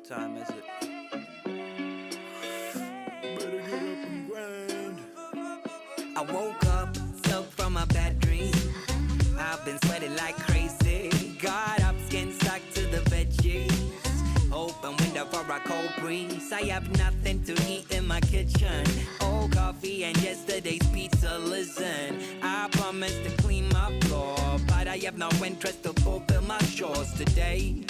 time is it? I woke up, up from a bad dream. I've been sweating like crazy. Got up, skin stuck to the veggies. Open window for a cold breeze. I have nothing to eat in my kitchen. Old coffee and yesterday's pizza. Listen, I promised to clean my floor, but I have no interest to fulfill my chores today.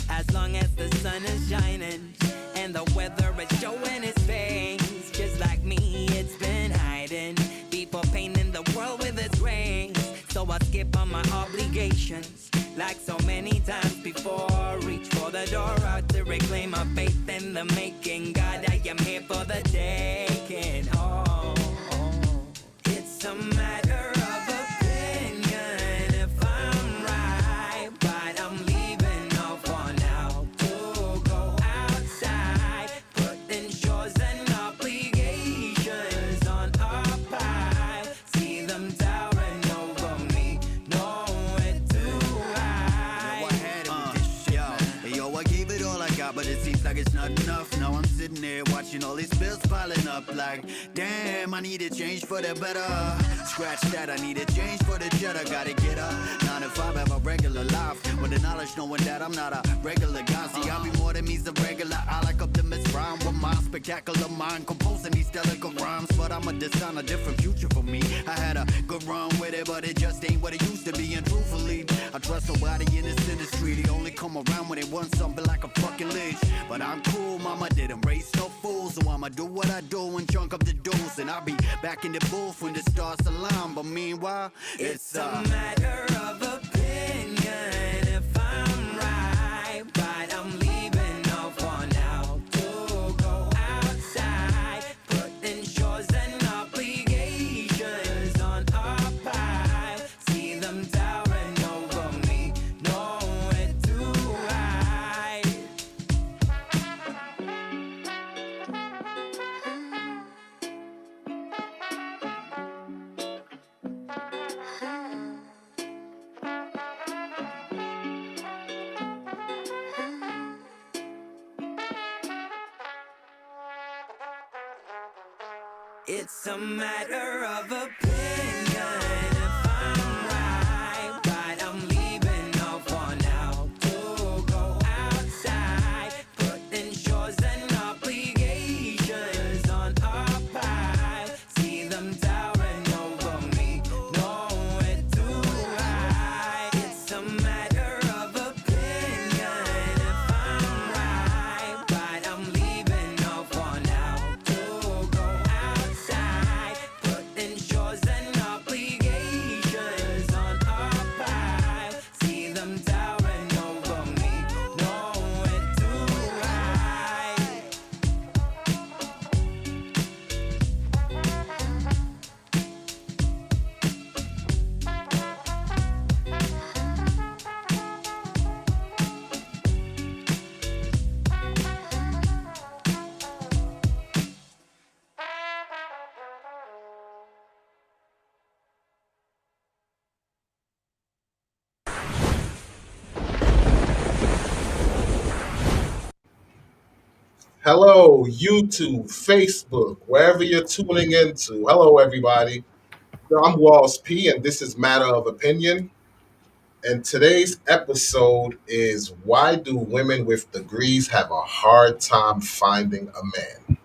As long as the sun is shining and the weather is showing its face, just like me, it's been hiding. People painting the world with its rays, so I skip on my obligations. Like so many times before, reach for the door out to reclaim my faith in the making. God, I am here for the taking. Oh, it's a matter of opinion if I'm right, but I'm leaving off for now to go outside, putting chores and obligations on a pile. See them towering over me, know it too high. I had it with this shit, yo, I gave it all I got, but it seems like it's not enough. Now I'm sitting there watching all these bills piling up. Like, damn, I need a change for the better. Scratch that, I need a change for the cheddar. Gotta get up, 9 to 5, have a regular life. With the knowledge knowing that I'm not a regular guy. See, I be more than me's a regular. I like Optimus Prime with my spectacular mind, composing these stellar rhymes. But I'm a design a different future for me. I had a good run with it, but it just ain't what it used to be. And truthfully, I trust nobody in this industry. They only come around when they want something like a fucking leash. But I'm cool, mama didn't raise no fools, so I'ma do what I do and chunk up the dues. And I'll be back in the booth when the stars align. But meanwhile, It's a matter of opinion if I'm right, but I'm leaving off for now to go outside, putting chores and obligations on a pile. See them towering over me, know it too high. It's a matter of opinion if I'm right, but I'm leaving off for now to go outside, putting chores and obligations on a pile. See them towering over me, know it too high. It's a matter of opinion if I'm right, but I'm leaving off for now to go outside, putting chores and obligations on a pile. See them towering over me, know it too high. Hello, YouTube, Facebook, wherever you're tuning into. Hello, everybody. I'm Walls P, and this is Matter of Opinion. And today's episode is why do women with degrees have a hard time finding a man?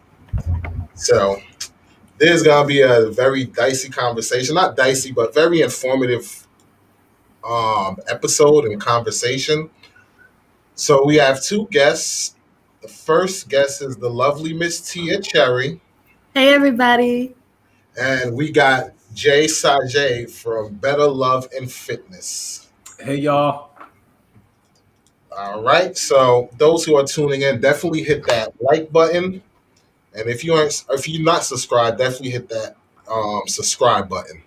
So, there's going to be a very dicey conversation. Not dicey, but very informative episode and conversation. So, we have two guests. The first guest is the lovely Miss Tia Cherry. Hey, everybody. And we got Jay Sajay from Better Love and Fitness. Hey y'all. All right. So those who are tuning in, definitely hit that like button. And if you're not subscribed, definitely hit that subscribe button.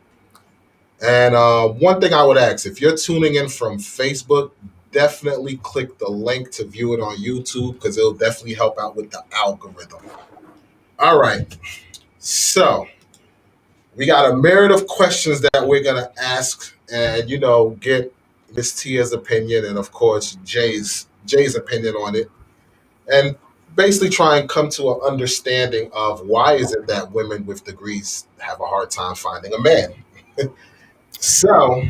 And one thing I would ask, if you're tuning in from Facebook, definitely click the link to view it on YouTube because it'll definitely help out with the algorithm. All right. So we got a myriad of questions that we're going to ask and, get Miss Tia's opinion and, of course, Jay's opinion on it. and basically try and come to an understanding of why is it that women with degrees have a hard time finding a man. So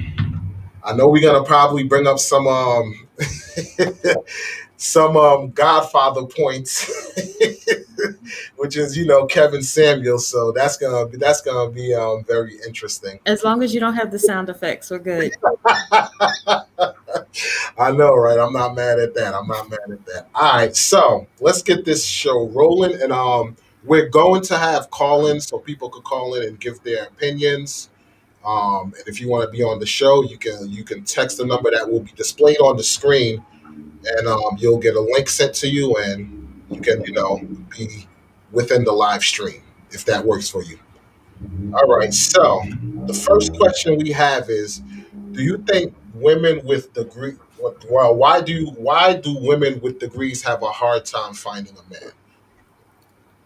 I know we're gonna probably bring up some some Godfather points, which is Kevin Samuels. So that's gonna be very interesting. As long as you don't have the sound effects, we're good. I know, right? I'm not mad at that. I'm not mad at that. All right, so let's get this show rolling, and we're going to have call-ins so people could call in and give their opinions. And if you want to be on the show, you can text the number that will be displayed on the screen, and you'll get a link sent to you, and you can be within the live stream if that works for you. All right. So the first question we have is: do you think women with degree? Well, why do women with degrees have a hard time finding a man?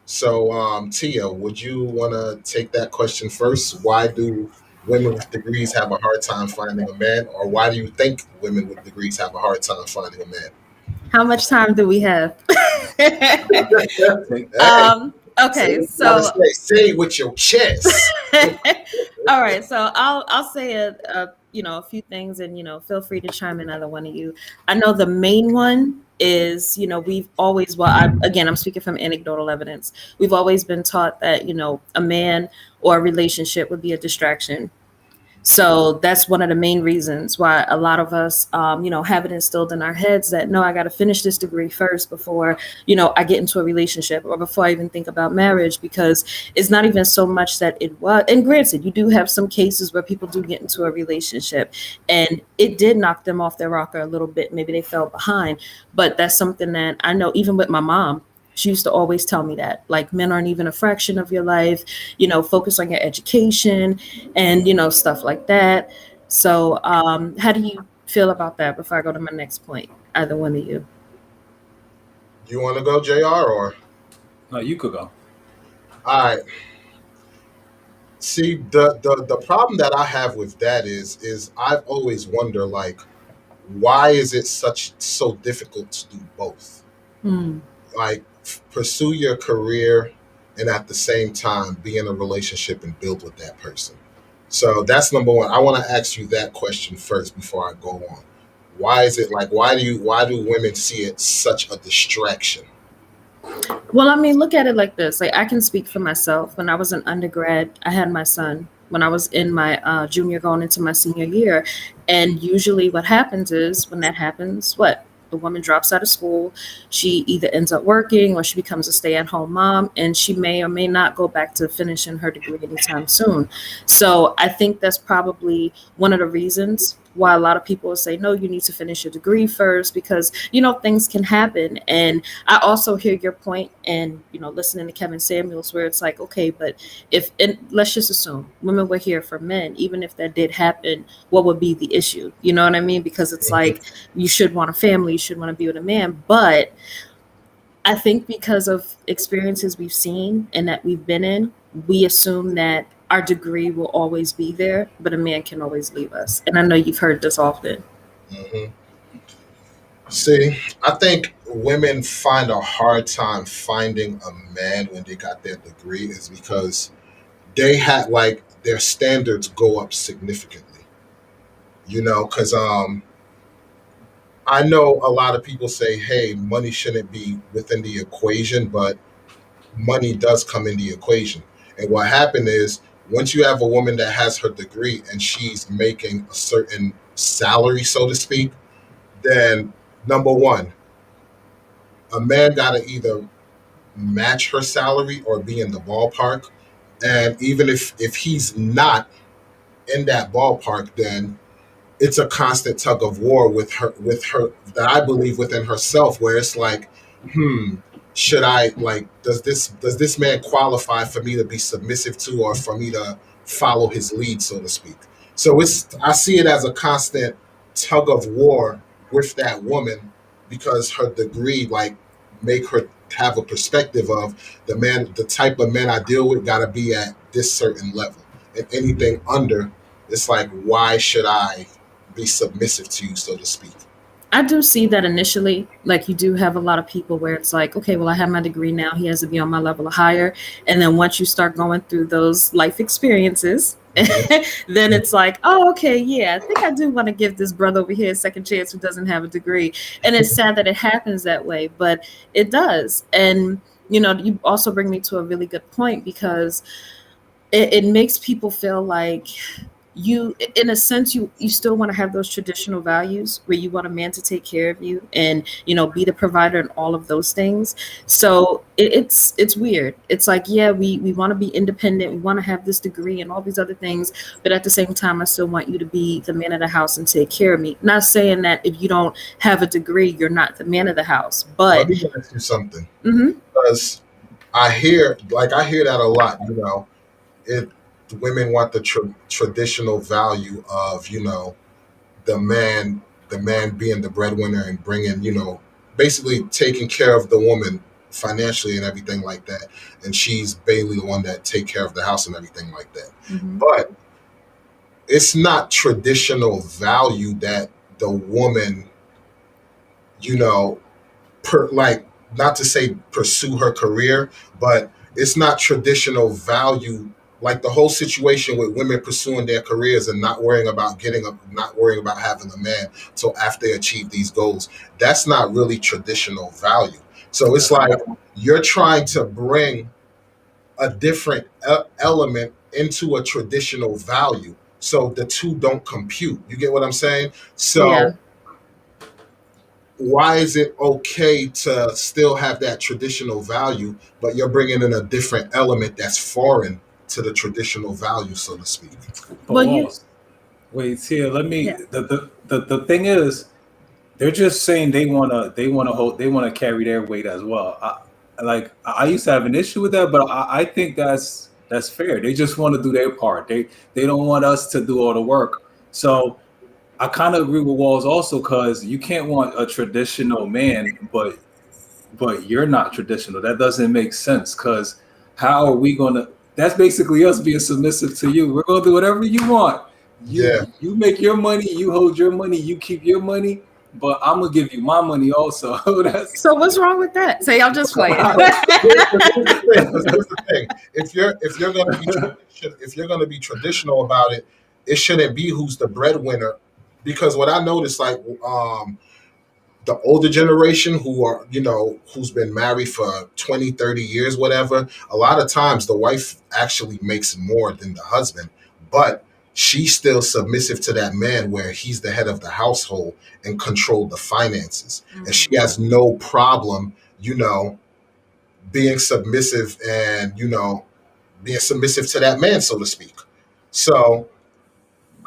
So, Tia, would you want to take that question first? Why do women with degrees have a hard time finding a man, or why do you think women with degrees have a hard time finding a man? How much time do we have? Hey, Okay, you gotta so say it with your chest. all right, so I'll say a few things, and feel free to chime in, either one of you. I know the main one is we've always, again, I'm speaking from anecdotal evidence. We've always been taught that a man or a relationship would be a distraction. So that's one of the main reasons why a lot of us, have it instilled in our heads that no, I got to finish this degree first before, I get into a relationship, or before I even think about marriage, because it's not even so much that it was. And granted, you do have some cases where people do get into a relationship and it did knock them off their rocker a little bit. Maybe they fell behind, but that's something that I know, even with my mom. She used to always tell me that, like, men aren't even a fraction of your life, focus on your education and, stuff like that. So, how do you feel about that before I go to my next point? Either one of you. You want to go, Jr. or? No, you could go. All right. See, the problem that I have with that is I've always wondered, like, why is it so difficult to do both? Hmm. Like, pursue your career and at the same time be in a relationship and build with that person. So that's number one. I want to ask you that question first before I go on. Why is it like why do women see it such a distraction? Well, I mean, look at it like this. Like, I can speak for myself. When I was an undergrad, I had my son. When I was in my junior, going into my senior year, and usually what happens is, when that happens, what? The woman drops out of school. She either ends up working or she becomes a stay-at-home mom, and she may or may not go back to finishing her degree anytime soon. So I think that's probably one of the reasons why a lot of people will say, no, you need to finish your degree first, because things can happen. And I also hear your point, and listening to Kevin Samuels, where it's like, okay, but if, and let's just assume women were here for men, even if that did happen, what would be the issue? You know what I mean? Because it's like, you should want a family, you should want to be with a man. But I think because of experiences we've seen and that we've been in, we assume that our degree will always be there, but a man can always leave us. And I know you've heard this often. Hmm. See, I think women find a hard time finding a man when they got their degree is because they had like their standards go up significantly. Because I know a lot of people say, hey, money shouldn't be within the equation, but money does come in the equation. And what happened is once you have a woman that has her degree and she's making a certain salary, so to speak, then number one, a man got to either match her salary or be in the ballpark. And even if he's not in that ballpark, then it's a constant tug of war with her that I believe within herself, where it's like, hmm, should I, like, does this man qualify for me to be submissive to, or for me to follow his lead, so to speak? So I see it as a constant tug of war with that woman, because her degree, like, make her have a perspective of the type of men I deal with got to be at this certain level, and anything under, it's like, why should I be submissive to you, so to speak? I do see that initially, like you do have a lot of people where it's like, okay, well, I have my degree now. He has to be on my level or higher. And then once you start going through those life experiences, then it's like, oh, okay, yeah, I think I do want to give this brother over here a second chance who doesn't have a degree. And it's sad that it happens that way, but it does. And, you know, you also bring me to a really good point because it makes people feel like you, in a sense, you still want to have those traditional values where you want a man to take care of you and, you know, be the provider and all of those things. So it's weird. It's like, yeah, we want to be independent, we want to have this degree and all these other things, but at the same time I still want you to be the man of the house and take care of me. Not saying that if you don't have a degree you're not the man of the house, but Let me ask you something. Mhm. Because I hear that a lot, you know. It Women want the traditional value of, you know, the man being the breadwinner and bringing, you know, basically taking care of the woman financially and everything like that, and she's Bailey the one that take care of the house and everything like that. Mhm. But it's not traditional value that the woman, you know, like, not to say pursue her career, but it's not traditional value, like the whole situation with women pursuing their careers and not worrying about not worrying about having a man till after they achieve these goals. That's not really traditional value. So it's like you're trying to bring a different element into a traditional value, so the two don't compute. You get what I'm saying? Yeah. So why is it okay to still have that traditional value, but you're bringing in a different element that's foreign to the traditional value, so to speak? Well, you Walls. Wait, Tia, let me. yeah. The thing is, they're just saying they wanna carry their weight as well. I used to have an issue with that, but I think that's fair. They just want to do their part. They don't want us to do all the work. So I kind of agree with Walls also, because you can't want a traditional man, but you're not traditional. That doesn't make sense, because how are we gonna? That's basically us being submissive to you. We're gonna do whatever you want. Yeah. You make your money, you hold your money, you keep your money, but I'm gonna give you my money also. That's So what's wrong with that? Say I'm just playing. Here's the thing. If you're gonna be traditional about it, it shouldn't be who's the breadwinner. Because what I noticed, like, the older generation who are, you know, who's been married for 20, 30 years, whatever, a lot of times the wife actually makes more than the husband, but she's still submissive to that man where he's the head of the household and control the finances. And she has no problem, you know, being submissive and, you know, being submissive to that man, so to speak. So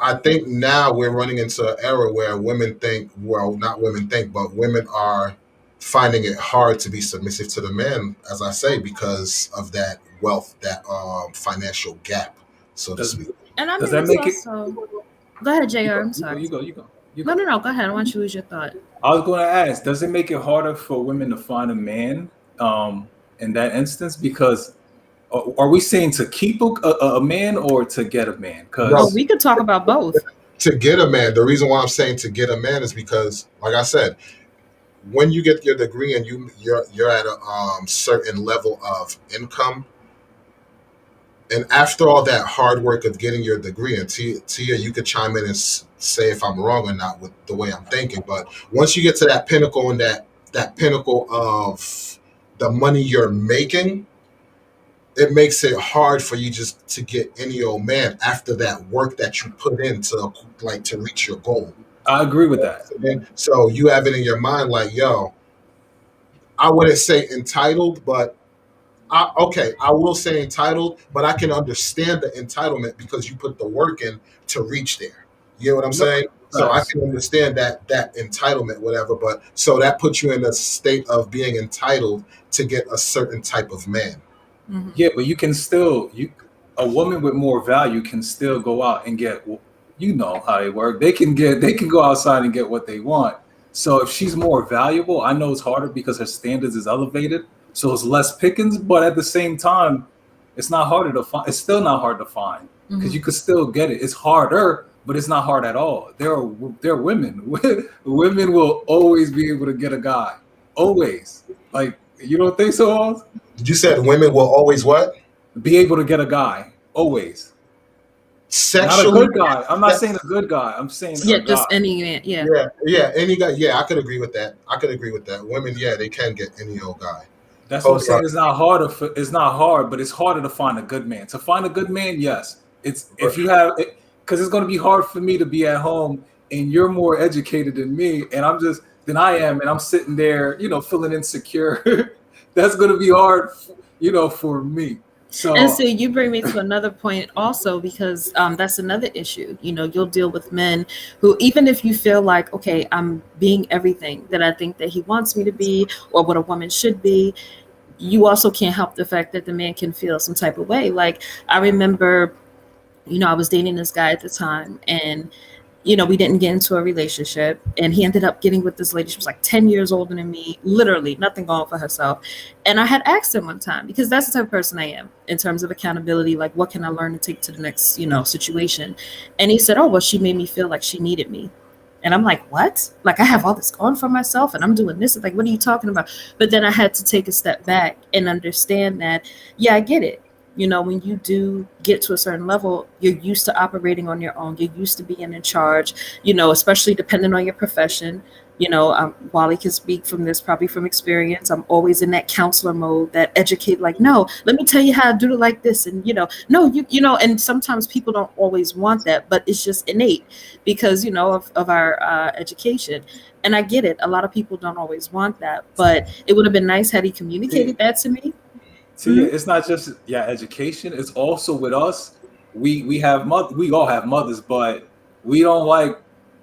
I think now we're running into an era where women think, well, not women think, but women are finding it hard to be submissive to the man, as I say, because of that wealth, that financial gap, so to does speak. And I does mean, that it's make it? also. Go ahead, JR. I'm You sorry. go. You No, go. no. Go ahead. I want you to lose your thought. I was going to ask, does it make it harder for women to find a man in that instance? Because are we saying to keep a man or to get a man? Oh, Because we could talk about both. To get a man, the reason why I'm saying to get a man is because, like I said, when you get your degree and you're at a certain level of income, and after all that hard work of getting your degree, and Tia, you could chime in and say if I'm wrong or not with the way I'm thinking, but once you get to that pinnacle and that pinnacle of the money you're making, it makes it hard for you just to get any old man after that work that you put in to reach your goal. I agree with that. So you have it in your mind like, yo, I wouldn't say entitled, but I will say entitled, but I can understand the entitlement because you put the work in to reach there. You know what I'm saying? So I can understand that entitlement, whatever. But so that puts you in a state of being entitled to get a certain type of man. Mhm. Yeah, but you can still a woman with more value can still go out and get, you know how they work. They can go outside and get what they want. So if she's more valuable, I know it's harder because her standards is elevated, so it's less pickings. But at the same time, it's not harder to find. It's still not hard to find because Mhm. you could still get it. It's harder, but it's not hard at all. There are women. Women will always be able to get a guy. Always. Like, you don't think so, Oz? You said women will always what? Be able to get a guy. Always. Not a Sexually? good guy. I'm not saying a good guy. I'm saying Yeah, a guy. just any man. Yeah. Yeah, any guy. Yeah, I could agree with that. Women, yeah, they can get any old guy. That's what I'm Oh, saying. yeah. It's not hard, but it's harder to find a good man. To find a good man, yes. It's if you have because it's going to be hard for me to be at home and you're more educated than me, and than I am, and I'm sitting there, feeling insecure. That's going to be hard, for me. So And so you bring me to another point also, because that's another issue. You'll deal with men who, even if you feel like, okay, I'm being everything that I think that he wants me to be or what a woman should be, you also can't help the fact that the man can feel some type of way. Like, I remember, I was dating this guy at the time, and we didn't get into a relationship, and he ended up getting with this lady. She was like 10 years older than me, literally nothing going for herself. And I had asked him one time, because that's the type of person I am in terms of accountability. Like, what can I learn to take to the next, situation? And he said, oh, well, she made me feel like she needed me. And I'm like, what? Like, I have all this going for myself and I'm doing this. Like, what are you talking about? But then I had to take a step back and understand that, yeah, I get it. When you do get to a certain level, you're used to operating on your own. You're used to being in charge, especially depending on your profession. Wally can speak from this, probably from experience. I'm always in that counselor mode, that educate, like, no, let me tell you how to do it like this. And, no, and sometimes people don't always want that, but it's just innate because, of our education. And I get it. A lot of people don't always want that, but it would have been nice had he communicated that to me. See, it's not just education. It's also with us. We all have mothers, but we don't like.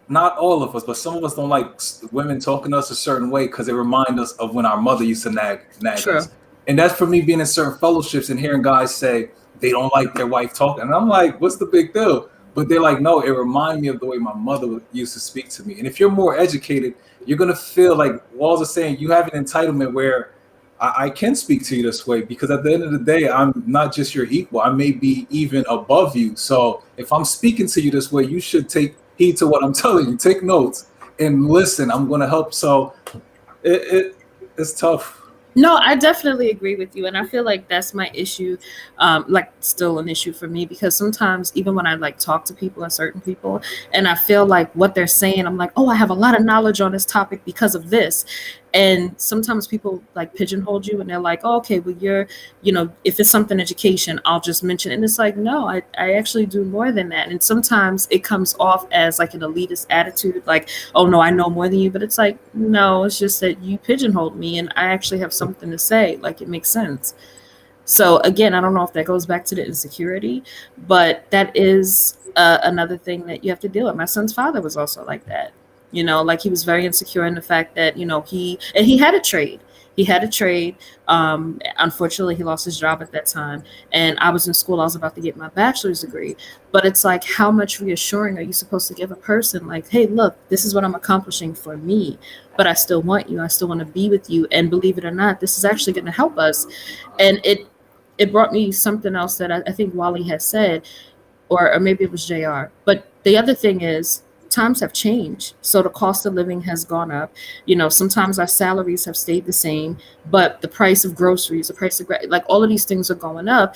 Not all of us, but some of us don't like women talking to us a certain way because it reminds us of when our mother used to nag True. us. And that's for me being in certain fellowships and hearing guys say they don't like their wife talking. And I'm like, what's the big deal? But they're like, no, it reminds me of the way my mother used to speak to me. And if you're more educated, you're going to feel like Walls is saying you have an entitlement where I can speak to you this way, because at the end of the day, I'm not just your equal. I may be even above you. So if I'm speaking to you this way, you should take heed to what I'm telling you. Take notes and listen. I'm going to help. So it's tough. No, I definitely agree with you. And I feel like that's my issue, like still an issue for me, because sometimes even when I like talk to people and certain people and I feel like what they're saying, I'm like, oh, I have a lot of knowledge on this topic because of this. And sometimes people like pigeonhole you and they're like, oh, okay, well, you're, if it's something education, I'll just mention it. And it's like, no, I actually do more than that. And sometimes it comes off as like an elitist attitude, like, oh, no, I know more than you. But it's like, no, it's just that you pigeonholed me and I actually have something to say. Like, it makes sense. So again, I don't know if that goes back to the insecurity, but that is another thing that you have to deal with. My son's father was also like that. Like he was very insecure in the fact that, he had a trade. He had a trade. Unfortunately, he lost his job at that time. And I was in school. I was about to get my bachelor's degree. But it's like, how much reassuring are you supposed to give a person? Like, hey, look, this is what I'm accomplishing for me. But I still want you. I still want to be with you. And believe it or not, this is actually going to help us. And it brought me something else that I think Wally has said, or maybe it was JR. But the other thing is, times have changed. So the cost of living has gone up. Sometimes our salaries have stayed the same, but the price of groceries, the price of like all of these things are going up.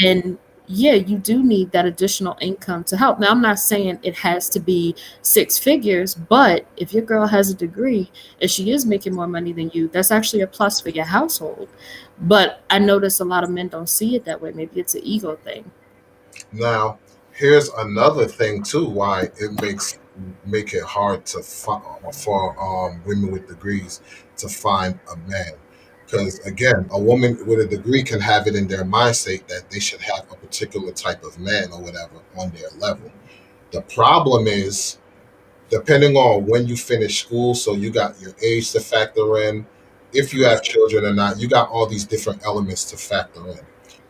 And yeah, you do need that additional income to help. Now, I'm not saying it has to be 6 figures, but if your girl has a degree and she is making more money than you, that's actually a plus for your household. But I notice a lot of men don't see it that way. Maybe it's an ego thing. Now, here's another thing too why it make it hard to for women with degrees to find a man, because again, a woman with a degree can have it in their mindset that they should have a particular type of man or whatever on their level. The problem is, depending on when you finish school, so you got your age to factor in, if you have children or not, you got all these different elements to factor in.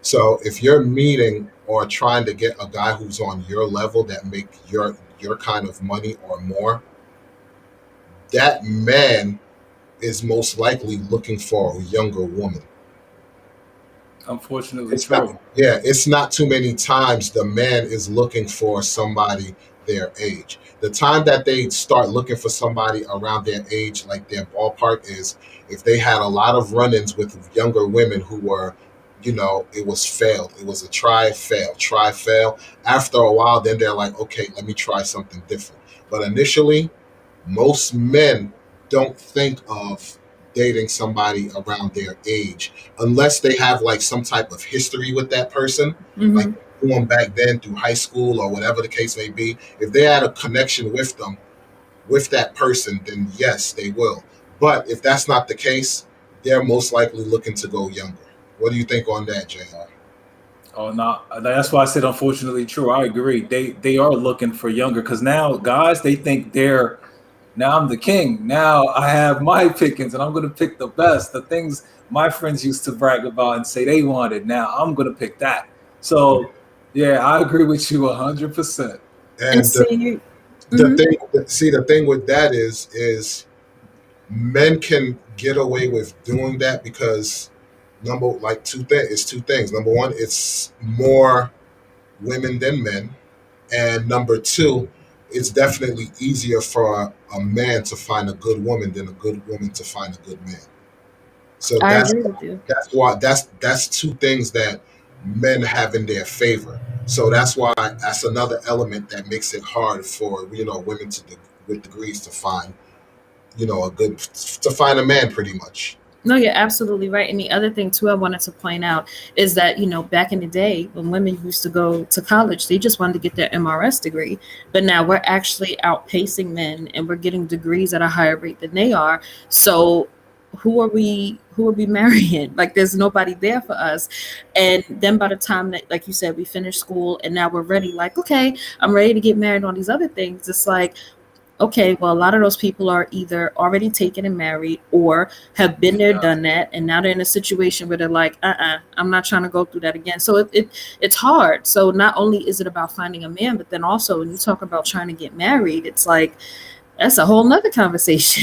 So if you're meeting or trying to get a guy who's on your level that make your kind of money or more, that man is most likely looking for a younger woman. Unfortunately, It's not too many times the man is looking for somebody their age. The time that they start looking for somebody around their age, like their ballpark, is if they had a lot of run-ins with younger women who were, it was failed. It was a try, fail, try, fail. After a while, then they're like, okay, let me try something different. But initially, most men don't think of dating somebody around their age unless they have like some type of history with that person, like going back then through high school or whatever the case may be. If they had a connection with them, with that person, then yes, they will. But if that's not the case, they're most likely looking to go younger. What do you think on that, JR? Oh no, that's why I said unfortunately true. I agree. They are looking for younger because now guys they think they're now I'm the king. Now I have my pickings and I'm gonna pick the best. The things my friends used to brag about and say they wanted. Now I'm gonna pick that. So yeah, I agree with you 100%. And And see, the thing with that is men can get away with doing that because two things. Number one, it's more women than men, and number two, it's definitely easier for a man to find a good woman than a good woman to find a good man. So I that's agree with you. that's why that's two things that men have in their favor. So that's why that's another element that makes it hard for women with degrees to find to find a man pretty much. No, you're absolutely right. And the other thing too, I wanted to point out is that, back in the day when women used to go to college, they just wanted to get their MRS degree. But now we're actually outpacing men and we're getting degrees at a higher rate than they are. So who are we marrying? Like there's nobody there for us. And then by the time that, like you said, we finish school and now we're ready, like, okay, I'm ready to get married and all these other things. It's like, okay, well, a lot of those people are either already taken and married or have been there, done that, and now they're in a situation where they're like, I'm not trying to go through that again. So it's hard. So not only is it about finding a man, but then also when you talk about trying to get married, it's like that's a whole nother conversation.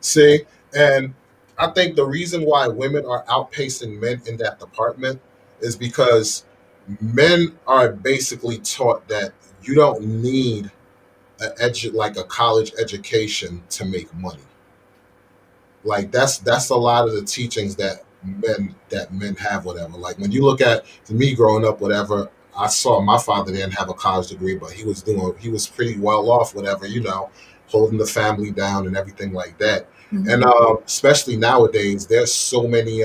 See, and I think the reason why women are outpacing men in that department is because men are basically taught that you don't need like a college education to make money. Like that's a lot of the teachings that men have, whatever. Like when you look at me growing up, whatever, I saw my father didn't have a college degree, but he was pretty well off, whatever, holding the family down and everything like that. And especially nowadays, there's so many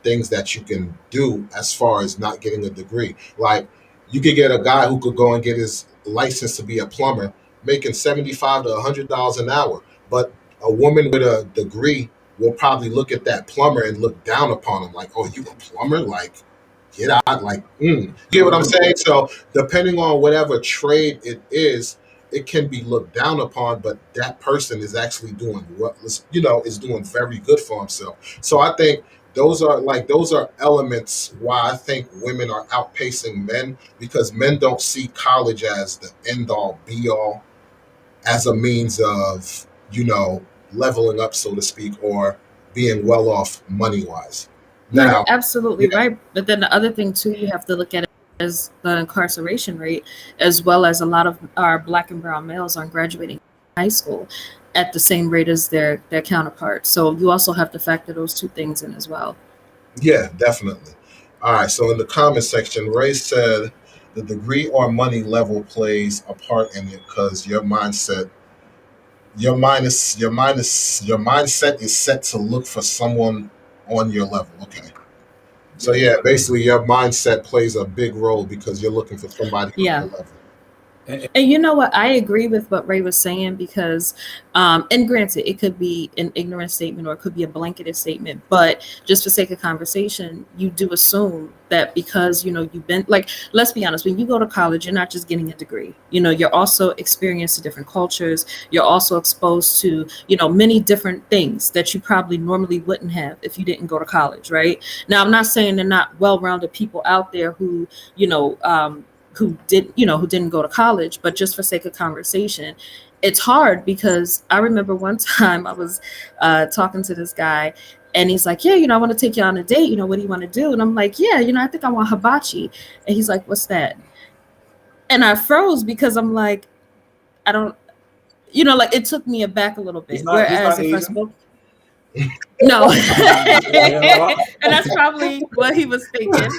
things that you can do as far as not getting a degree. Like you could get a guy who could go and get his license to be a plumber, making $75 to $100 an hour, but a woman with a degree will probably look at that plumber and look down upon him, like, "Oh, you a plumber? Like, get out!" Like, you get what I'm saying? So, depending on whatever trade it is, it can be looked down upon, but that person is actually doing what is doing very good for himself. So, I think those are elements why I think women are outpacing men because men don't see college as the end all be all, as a means of leveling up, so to speak, or being well off money wise. No, you're Now, absolutely yeah, right. But then the other thing too, you have to look at it as the incarceration rate, as well as a lot of our black and brown males aren't graduating high school at the same rate as their counterparts. So you also have to factor those two things in as well. yeah, definitely. All right. So in the comment section, Ray said the degree or money level plays a part in it because your mindset is set to look for someone on your level. Okay. So yeah, basically your mindset plays a big role because you're looking for somebody on Yeah. your level. And you know what? I agree with what Ray was saying because, and granted, it could be an ignorant statement or it could be a blanketed statement, but just for sake of conversation, you do assume that because, you've been like, let's be honest, when you go to college, you're not just getting a degree. You're also experiencing different cultures. You're also exposed to, many different things that you probably normally wouldn't have if you didn't go to college, right? Now, I'm not saying they're not well-rounded people out there who didn't go to college, but just for sake of conversation, it's hard because I remember one time I was talking to this guy and he's like, yeah, I want to take you on a date. What do you want to do? And I'm like, yeah, I think I want hibachi. And he's like, what's that? And I froze because I'm like, I don't, you know, like it took me aback a little bit. He's Whereas not if I Asian. spoke, no, Yeah, and that's probably what he was thinking.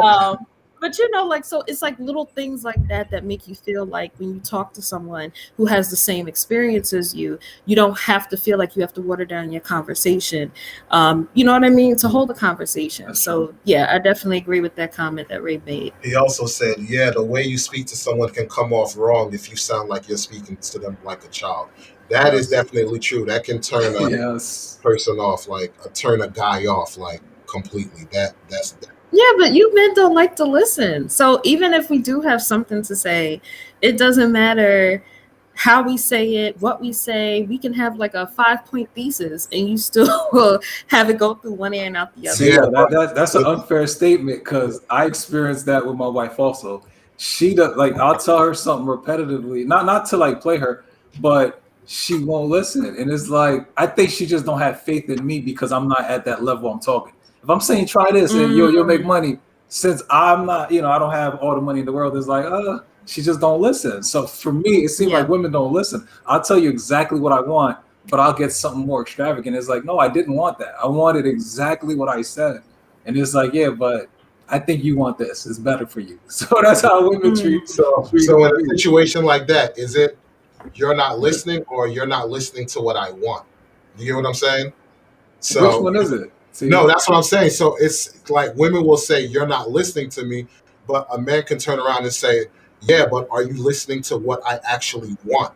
Um, but you know, like, so it's like little things like that that make you feel like when you talk to someone who has the same experience as you don't have to feel like you have to water down your conversation. You know what I mean? To hold a conversation. That's So yeah, I definitely agree with that comment that Ray made. He also said, yeah, the way you speak to someone can come off wrong if you sound like you're speaking to them like a child. That is Yes. definitely true. That can turn a Yes. person off, like turn a guy off, like completely. That's Yeah, but you men don't like to listen. So even if we do have something to say, it doesn't matter how we say it, what we say. We can have like a 5-point thesis and you still will have it go through one ear and out the other. See, Yeah, that's an unfair statement because I experienced that with my wife also. She does like I'll tell her something repetitively, not to like play her, but she won't listen. And it's like I think she just don't have faith in me because I'm not at that level I'm talking. If I'm saying try this and you'll make money, since I'm not, you know, I don't have all the money in the world, it's like, she just don't listen. So for me, it seems Yeah. like women don't listen. I'll tell you exactly what I want, but I'll get something more extravagant. It's like, no, I didn't want that. I wanted exactly what I said. And it's like, yeah, but I think you want this. It's better for you. So that's how women treat so. treat So in a me. situation like that, is it you're not listening or you're not listening to what I want? You get what I'm saying? Which So one is it? See, no, that's what I'm saying. So it's like women will say you're not listening to me, but a man can turn around and say, yeah, but are you listening to what I actually want?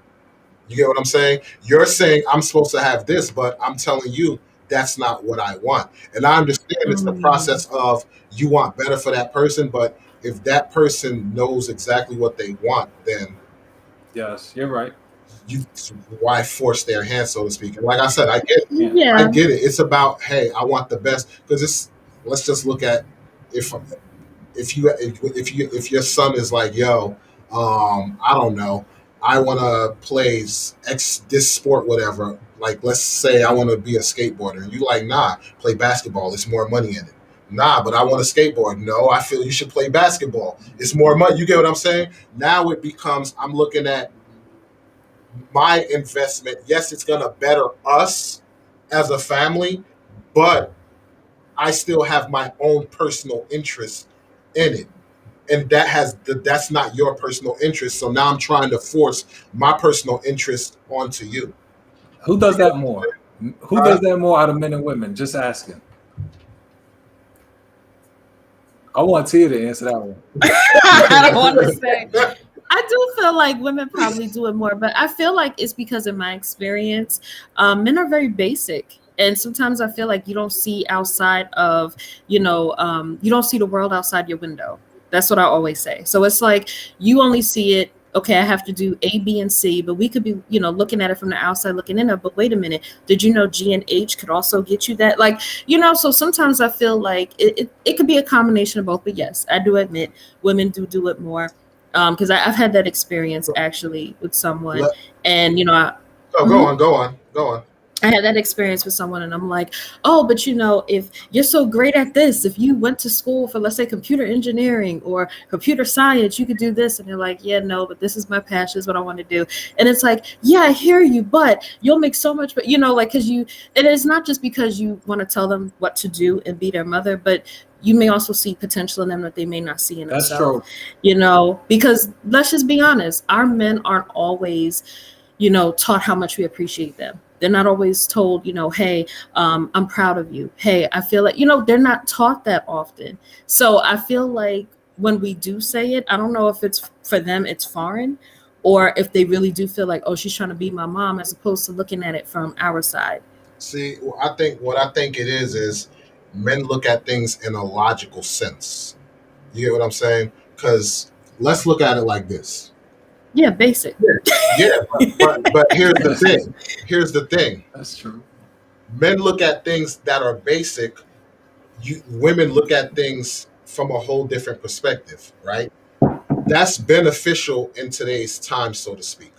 You get what I'm saying? You're saying I'm supposed to have this, but I'm telling you that's not what I want. And I understand it's the process of you want better for that person, but if that person knows exactly what they want, then yes, you're right. you why force their hand, so to speak. And like I said, I get it. Yeah. I Yeah. get it. It's about, hey, I want the best because it's. Let's just look at if if your son is like, yo, I don't know, I want to play X this sport, whatever. Like, let's say I want to be a skateboarder, and you like, nah, play basketball. There's more money in it. Nah, but I want to skateboard. No, I feel you should play basketball. It's more money. You get what I'm saying? Now it becomes I'm looking at my investment. Yes, it's gonna better us as a family, but I still have my own personal interest in it. And that's not your personal interest. So now I'm trying to force my personal interest onto you. Who does that more? Who does that more out of men and women? Just asking. I want Tia to answer that one. I don't want to say. I do feel like women probably do it more, but I feel like it's because in my experience, men are very basic. And sometimes I feel like you don't see outside of, you don't see the world outside your window. That's what I always say. So it's like you only see it. Okay, I have to do A, B, and C, but we could be, looking at it from the outside, looking in. But wait a minute, did you know G and H could also get you that? Like, so sometimes I feel like it could be a combination of both. But yes, I do admit women do it more. Because I've had that experience actually with someone, and Go on. I had that experience with someone, and I'm like, oh, but if you're so great at this, if you went to school for, let's say, computer engineering or computer science, you could do this. And they're like, yeah, no, but this is my passion, is what I want to do. And it's like, yeah, I hear you, but you'll make so much, but because and it's not just because you want to tell them what to do and be their mother, but you may also see potential in them that they may not see in themselves. That's true. Because let's just be honest, our men aren't always, taught how much we appreciate them. They're not always told, hey, I'm proud of you. Hey, I feel like, they're not taught that often. So I feel like when we do say it, I don't know if it's for them, it's foreign, or if they really do feel like, oh, she's trying to be my mom, as opposed to looking at it from our side. See, I think it is men look at things in a logical sense. You get what I'm saying? Because let's look at it like this. Yeah, basic. Yeah, but here's the thing. Here's the thing. That's true. Men look at things that are basic. Women look at things from a whole different perspective, right? That's beneficial in today's time, so to speak.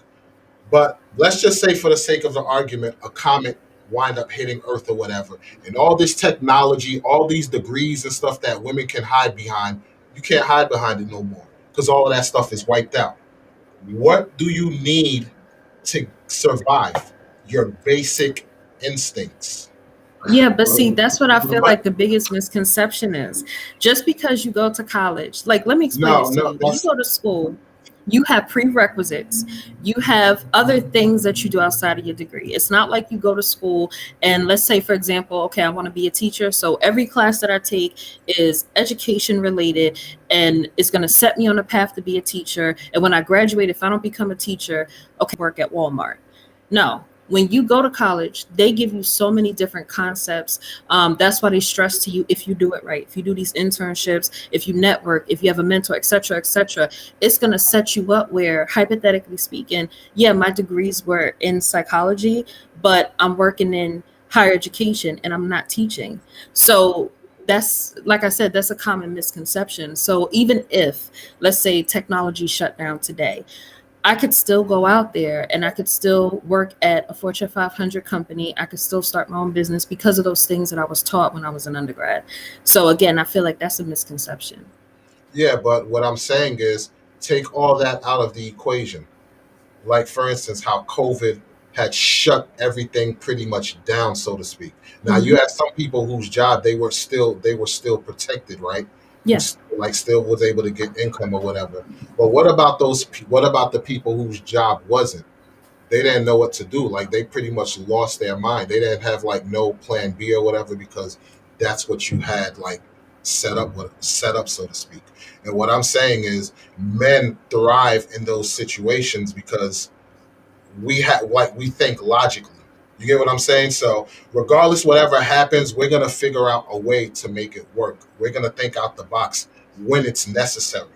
But let's just say, for the sake of the argument, a comet wind up hitting Earth or whatever, and all this technology, all these degrees and stuff that women can hide behind, you can't hide behind it no more. because all of that stuff is wiped out. What do you need to survive? Your basic instincts. Yeah, but see, that's what I feel But like the biggest misconception is. Just because you go to college, like, let me explain no, this to no, you. When you go to school, you have prerequisites. You have other things that you do outside of your degree. It's not like you go to school and, let's say, for example, okay, I want to be a teacher. So every class that I take is education related and it's going to set me on a path to be a teacher. And when I graduate, if I don't become a teacher, okay, work at Walmart. No. When you go to college, they give you so many different concepts. That's why they stress to you, if you do it right, if you do these internships, if you network, if you have a mentor, etc., etc., it's going to set you up where, hypothetically speaking, yeah, my degrees were in psychology, but I'm working in higher education and I'm not teaching. So that's, like I said, that's a common misconception. So even if, let's say, technology shut down today, I could still go out there and I could still work at a Fortune 500 company. I could still start my own business because of those things that I was taught when I was an undergrad. So again, I feel like that's a misconception. Yeah, but what I'm saying is take all that out of the equation. Like, for instance, how COVID had shut everything pretty much down, so to speak. Now you had some people whose job they were still protected, right? Yeah. Like still was able to get income or whatever. But what about what about the people whose job wasn't? They didn't know what to do. Like, they pretty much lost their mind. They didn't have like no plan B or whatever, because that's what you had like set up, so to speak. And what I'm saying is men thrive in those situations because we think logically. You get what I'm saying? So regardless, whatever happens, we're gonna figure out a way to make it work. We're gonna think out the box when it's necessary.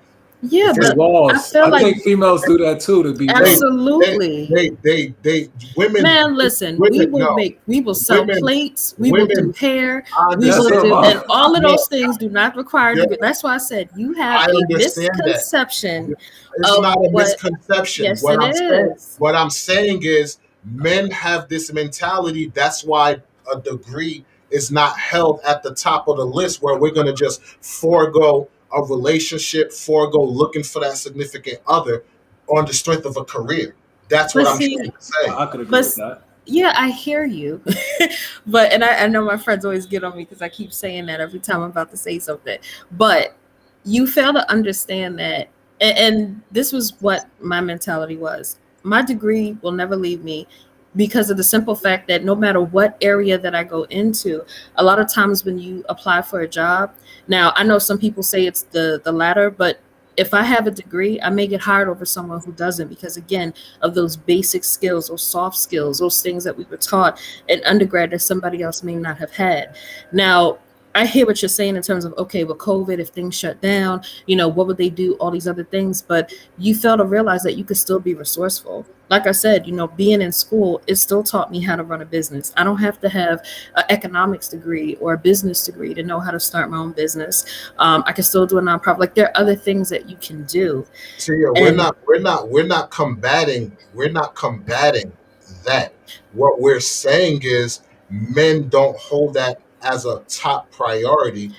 Yeah, If it's- but I Walls. feel I like think females do that too. To be absolutely. they women. Man, listen, women, no. we will sell Women- plates, we will do women- hair, I we will understand. do, and all of No, those things do not require Yeah. degree. That's why I said you have I a understand that. misconception. It's of not a what- misconception. Yes, what it I'm saying, is. what I'm saying is men have this mentality. That's why a degree is not held at the top of the list, where we're gonna just forego a relationship, forego looking for that significant other on the strength of a career. That's what But I'm see, trying to say. I could agree But- with that. Yeah, I hear you. But, and I know my friends always get on me because I keep saying that every time I'm about to say something. But you fail to understand that, and this was what my mentality was. My degree will never leave me because of the simple fact that no matter what area that I go into, a lot of times when you apply for a job, now I know some people say it's the latter, but if I have a degree, I may get hired over someone who doesn't, because again, of those basic skills, those soft skills, those things that we were taught in undergrad that somebody else may not have had. Now, I hear what you're saying in terms of, okay, with COVID, if things shut down, what would they do? All these other things. But you fail to realize that you could still be resourceful. Like I said, being in school, it still taught me how to run a business. I don't have to have an economics degree or a business degree to know how to start my own business. I can still do a nonprofit. Like, there are other things that you can do. So yeah, we're not combating that. What we're saying is men don't hold that as a top priority.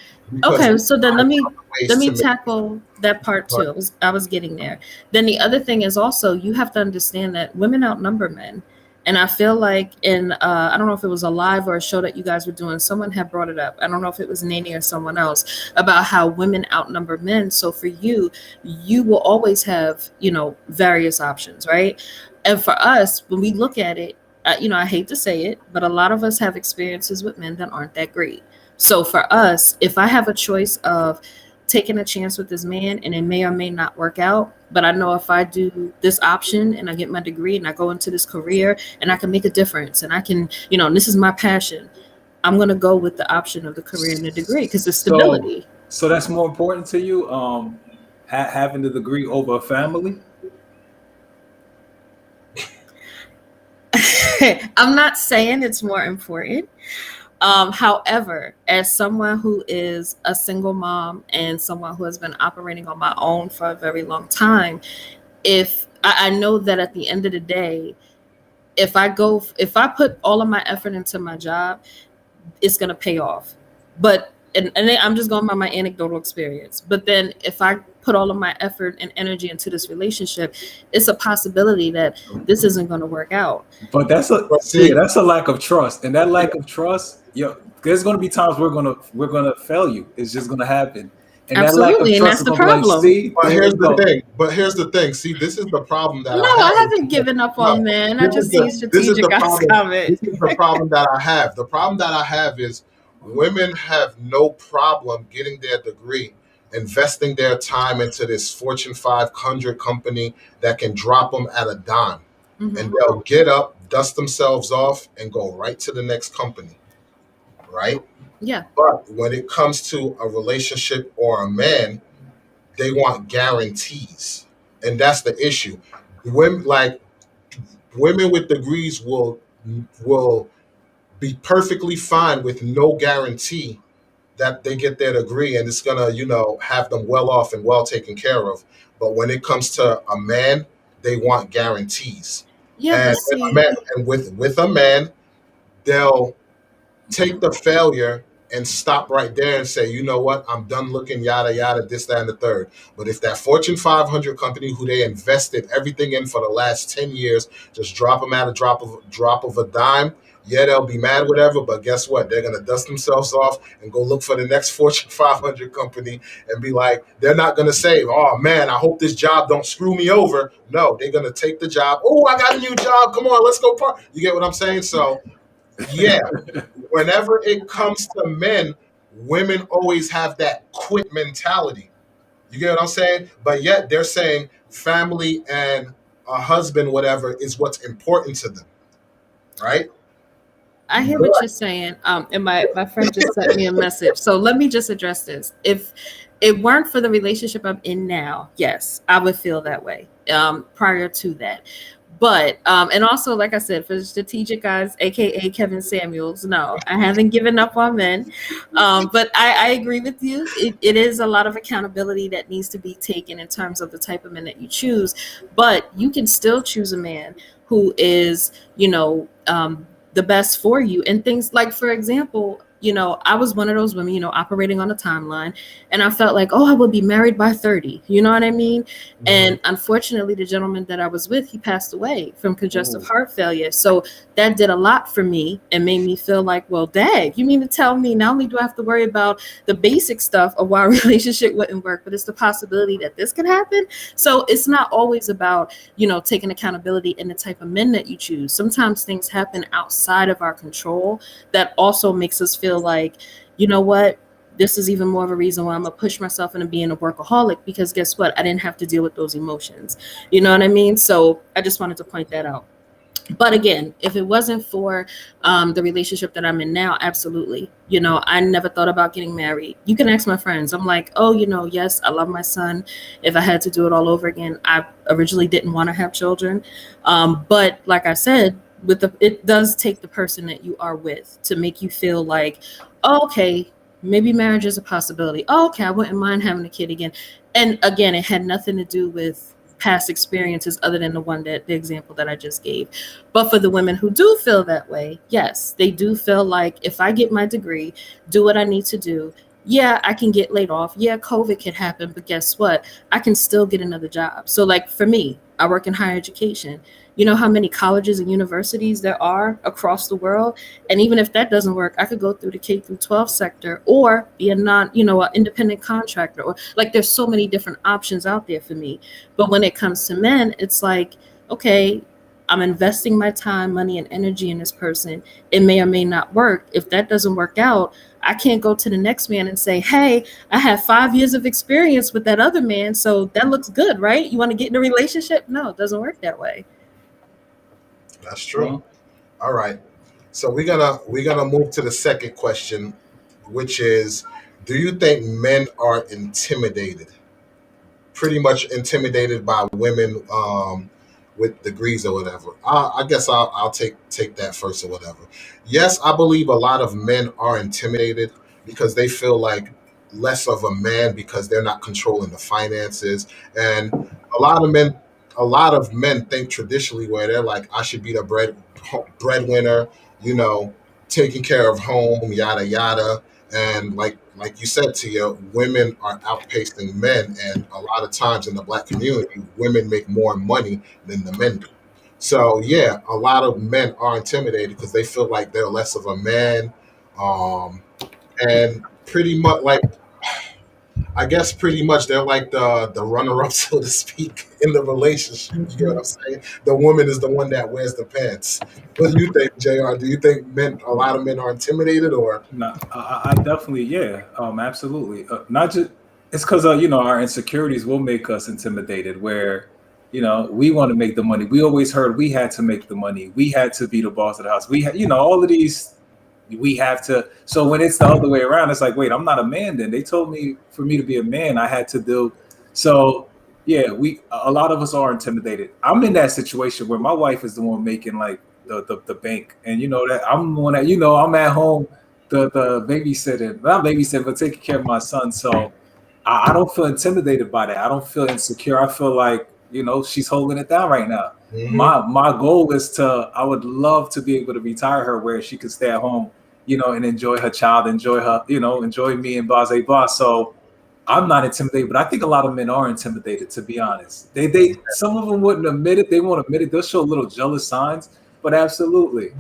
Okay, so then let me ways to make- tackle that part too. I was getting there. Then the other thing is also, you have to understand that women outnumber men. And I feel like in I don't know if it was a live or a show that you guys were doing, someone had brought it up. I don't know if it was Nene or someone else, about how women outnumber men. So for you will always have, various options, right? And for us, when we look at it, I hate to say it, but a lot of us have experiences with men that aren't that great. So for us, if I have a choice of taking a chance with this man and it may or may not work out, but I know if I do this option and I get my degree and I go into this career and I can make a difference and I can, and this is my passion, I'm going to go with the option of the career and the degree because the stability. So that's more important to you, having the degree over a family? I'm not saying it's more important. However, as someone who is a single mom and someone who has been operating on my own for a very long time, if I know that at the end of the day, if I put all of my effort into my job, it's going to pay off. But and then I'm just going by my anecdotal experience. But then if I put all of my effort and energy into this relationship, it's a possibility that this isn't going to work out. But But see, that's a lack of trust, and that lack of trust, there's gonna be times we're gonna fail you. It's just gonna happen, and that lack of Absolutely, and trust that's is the gonna be like, problem. see, but there here's you the go. thing. But here's the thing. See, this is the problem that No, I I have. haven't given up No, on men. I this is just see this is strategic the guys problem. comment. This is the problem that I have. The problem that I have is women have no problem getting their degree, investing their time into this Fortune 500 company that can drop them at a dime, and Hmm. they'll get up, dust themselves off, and go right to the next company, right? Yeah. But when it comes to a relationship or a man, they want guarantees, and that's the issue. Women like women with degrees will be perfectly fine with no guarantee that they get their degree and it's gonna have them well off and well taken care of. But when it comes to a man, they want guarantees. Yeah, but And with a see, man, with a man, they'll take the failure and stop right there and say, you know what, I'm done looking, yada yada, this, that, and the third. But if that Fortune 500 company who they invested everything in for the last 10 years just drop them at a drop of a dime, yeah, they'll be mad, whatever. But guess what? They're gonna dust themselves off and go look for the next Fortune 500 company and be like, they're not gonna say, oh man, I hope this job don't screw me over. No, they're gonna take the job. Oh, I got a new job. Come on, let's go. You get what I'm saying? So yeah, whenever it comes to men, women always have that quit mentality. You get what I'm saying? But yet they're saying family and a husband, whatever, is what's important to them, right? I hear what But you're saying. And my friend just sent me a message. So let me just address this. If it weren't for the relationship I'm in now, yes, I would feel that way. Prior to that. But and also, like I said, for the strategic guys, aka Kevin Samuels, no, I haven't given up on men. But I agree with you. It is a lot of accountability that needs to be taken in terms of the type of men that you choose. But you can still choose a man who is, the best for you. And things like, for example, I was one of those women, operating on a timeline, and I felt like, oh, I would be married by 30. You know what I mean? And unfortunately, the gentleman that I was with, he passed away from congestive heart failure. So that did a lot for me and made me feel like, well, dang, you mean to tell me not only do I have to worry about the basic stuff of why a relationship wouldn't work, but it's the possibility that this could happen. So it's not always about, taking accountability in the type of men that you choose. Sometimes things happen outside of our control that also makes us feel like, you know what? This is even more of a reason why I'm gonna push myself into being a workaholic, because guess what? I didn't have to deal with those emotions. You know what I mean? So I just wanted to point that out. But again, if it wasn't for the relationship that I'm in now, absolutely. I never thought about getting married. You can ask my friends. I'm like, oh, yes, I love my son. If I had to do it all over again, I originally didn't want to have children. But like I said, it does take the person that you are with to make you feel like, oh, okay, maybe marriage is a possibility. Oh, okay, I wouldn't mind having a kid again. And again, it had nothing to do with past experiences other than the example that I just gave. But for the women who do feel that way, yes, they do feel like if I get my degree, do what I need to do, yeah, I can get laid off. Yeah, COVID could happen, but guess what? I can still get another job. So like for me, I work in higher education. You know how many colleges and universities there are across the world? And even if that doesn't work, I could go through the K through 12 sector or be an independent contractor, or like there's so many different options out there for me. But when it comes to men, it's like, okay, I'm investing my time, money, and energy in this person. It may or may not work. If that doesn't work out, I can't go to the next man and say, hey, I have 5 years of experience with that other man, so that looks good, right? You want to get in a relationship? No, it doesn't work that way. that's true. All right. So we're gonna move to the second question, which is, do you think men are intimidated? Pretty much intimidated by women with degrees or whatever. I guess I'll take that first or whatever. Yes, I believe a lot of men are intimidated because they feel like less of a man because they're not controlling the finances, and a lot of men a lot of men think traditionally where they're like, I should be the breadwinner, you know, taking care of home, yada yada. And like you said, Tia, women are outpacing men, and a lot of times in the black community, women make more money than the men do. So yeah, a lot of men are intimidated because they feel like they're less of a man, um, and pretty much like I guess pretty much they're like the runner up, so to speak, in the relationship. You get what I'm saying? The woman is the one that wears the pants. What do you think, Jr.? Do you think a lot of men are intimidated, or No, I definitely, yeah, absolutely. Not just it's because our insecurities will make us intimidated. Where we want to make the money. We always heard we had to make the money. We had to be the boss of the house. We had all of these. We have to. So when it's the other way around, it's like, wait, I'm not a man. Then they told me for me to be a man, I had to do. So yeah, a lot of us are intimidated. I'm in that situation where my wife is the one making like the bank, and that I'm the one that I'm at home, the babysitting, not babysitting, but taking care of my son. So I don't feel intimidated by that. I don't feel insecure. I feel like she's holding it down right now. Mhm. My goal is I would love to be able to retire her where she could stay at home, and enjoy her child, enjoy her, enjoy me and blase blah. So I'm not intimidated, but I think a lot of men are intimidated, to be honest. They some of them wouldn't admit it. They won't admit it. They'll show little jealous signs, but absolutely.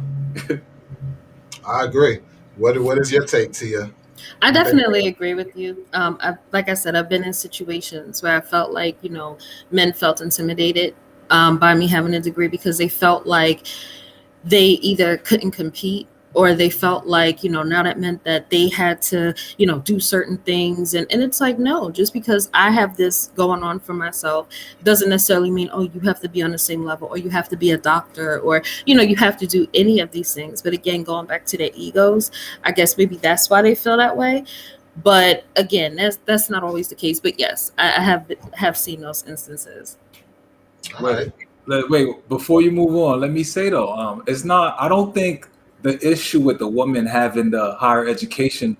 I agree. What is your take, Tia? I definitely agree with you. Like I said, I've been in situations where I felt like, men felt intimidated by me having a degree because they felt like they either couldn't compete or they felt like, now that meant that they had to, do certain things. And it's like, no, just because I have this going on for myself doesn't necessarily mean, oh, you have to be on the same level or you have to be a doctor or, you have to do any of these things. But again, going back to their egos, I guess maybe that's why they feel that way. But again, that's not always the case. But yes, I have seen those instances. All right. Wait, before you move on, let me say though, it's not. I don't think the issue with the woman having the higher education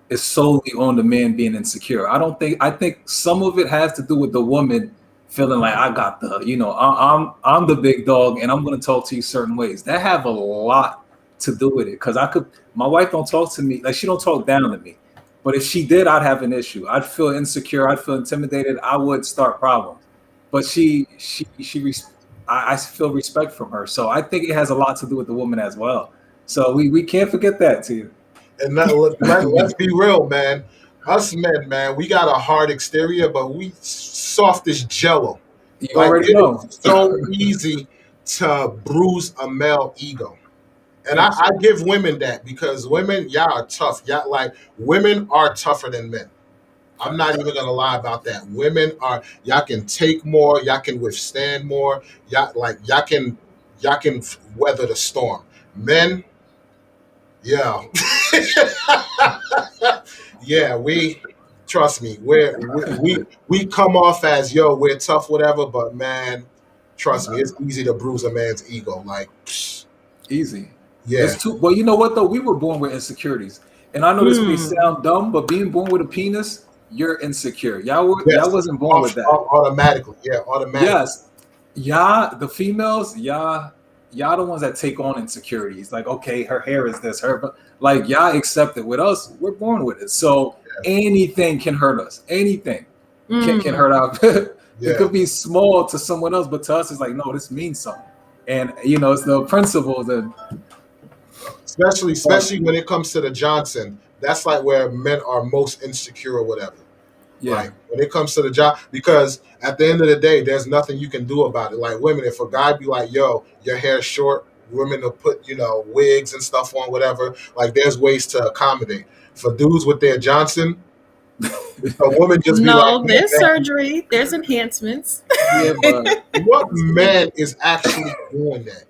is solely on the man being insecure. I think some of it has to do with the woman feeling like I got I'm the big dog and I'm going to talk to you certain ways. That have a lot to do with it. Cause my wife don't talk to me, like she don't talk down to me. But if she did, I'd have an issue. I'd feel insecure. I'd feel intimidated. I would start problems. But I feel respect from her. So I think it has a lot to do with the woman as well. So we can't forget that too. And let's be real, man. Us men, man, we got a hard exterior, but we soft as jello. You Like already it know. is so easy to bruise a male ego. And I give women that because women, y'all are tough. Y'all like women are tougher than men. I'm not even gonna lie about that. Y'all can take more, y'all can withstand more, y'all can weather the storm. Men, yeah. Yeah, we trust me, we come off as we're tough, whatever, but man, trust me, it's easy to bruise a man's ego. Like, Easy. yeah. It's too. Well, you know what though? We were born with insecurities, and I know this may sound dumb, but being born with a penis, you're insecure. Y'all wasn't born with that. Automatically, yeah, automatically. Yes, y'all, the females, y'all the ones that take on insecurities. Like, okay, her hair is this, like y'all accept it. With us, we're born with it. So anything can hurt us. Anything can hurt our. Yeah. It could be small to someone else, but to us, it's like, no, this means something. And it's the principles and. Especially when it comes to the Johnson, that's like where men are most insecure or whatever. Yeah. Like when it comes to the job, because at the end of the day, there's nothing you can do about it. Like women, if a guy be like, "Yo, your hair's short," women will put wigs and stuff on, whatever. Like there's ways to accommodate. For dudes with their Johnson, a woman just be like, there's surgery, there's enhancements. Yeah, but what man is actually doing that?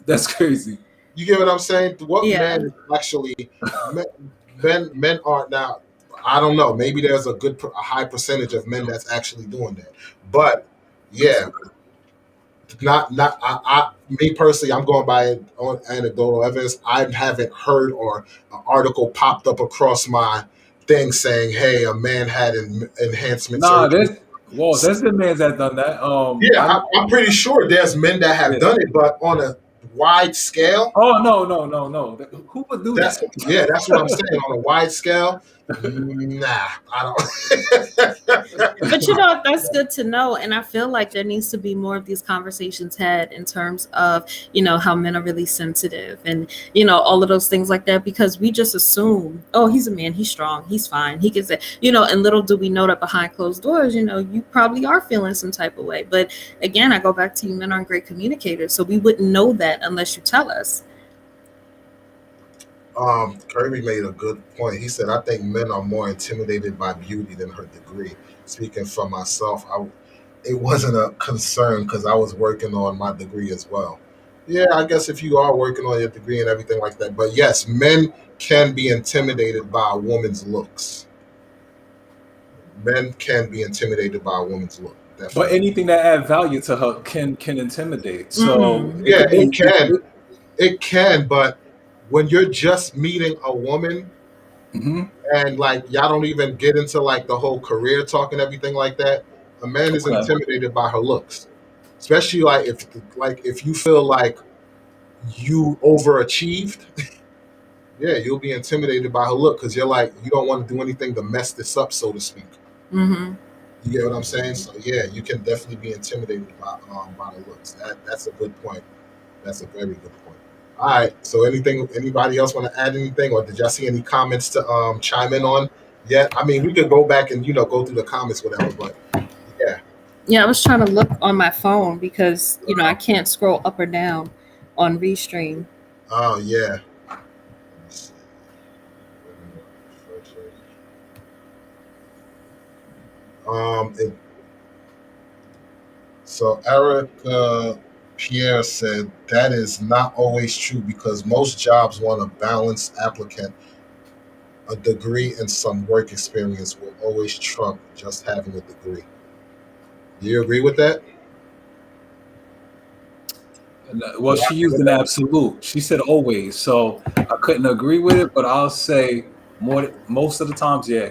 That's crazy. You get what I'm saying? What Yeah. man is actually men aren't now. I don't know. Maybe there's a high percentage of men that's actually doing that. But yeah, me personally, I'm going by anecdotal evidence. I haven't heard or an article popped up across my thing saying, "Hey, a man had enhancement surgery." There's been men that done that. I'm pretty sure there's men that have done it, but on a wide scale, Oh no. Who would do that's that? that's what I'm saying. On a wide scale, nah, I don't. But that's good to know. And I feel like there needs to be more of these conversations had in terms of, how men are really sensitive and, all of those things like that, because we just assume, oh, he's a man, he's strong, he's fine, he gets it, and little do we know that behind closed doors, you probably are feeling some type of way. But again, I go back to men aren't great communicators. So we wouldn't know that unless you tell us. Kirby made a good point. He said, "I think men are more intimidated by beauty than her degree." Speaking for myself, it wasn't a concern because I was working on my degree as well. Yeah, I guess if you are working on your degree and everything like that, but yes, men can be intimidated by a woman's looks. Men can be intimidated by a woman's look. But Definitely. anything that add value to her can intimidate. So Yeah, it can. It can, but when you're just meeting a woman Mhm. and like y'all don't even get into like the whole career talk and everything like that, a man is Okay. intimidated by her looks. Especially if you feel like you overachieved, yeah, you'll be intimidated by her look because you're like you don't want to do anything to mess this up, so to speak. Mm-hmm. You get what I'm saying? So yeah, you can definitely be intimidated by the looks. That's a good point. That's a very good point. All right. So anybody else want to add anything, or did y'all see any comments to chime in on? Yeah, I mean we could go back and go through the comments, whatever. But yeah, Yeah, I was trying to look on my phone because, I can't scroll up or down on Restream. oh yeah. Let me see. So Eric Pierre said that is not always true because most jobs want a balanced applicant. A degree and some work experience will always trump just having a degree. Do you agree with that? Well, she used an absolute. She said always, so I couldn't agree with it, but I'll say most of the times, yeah.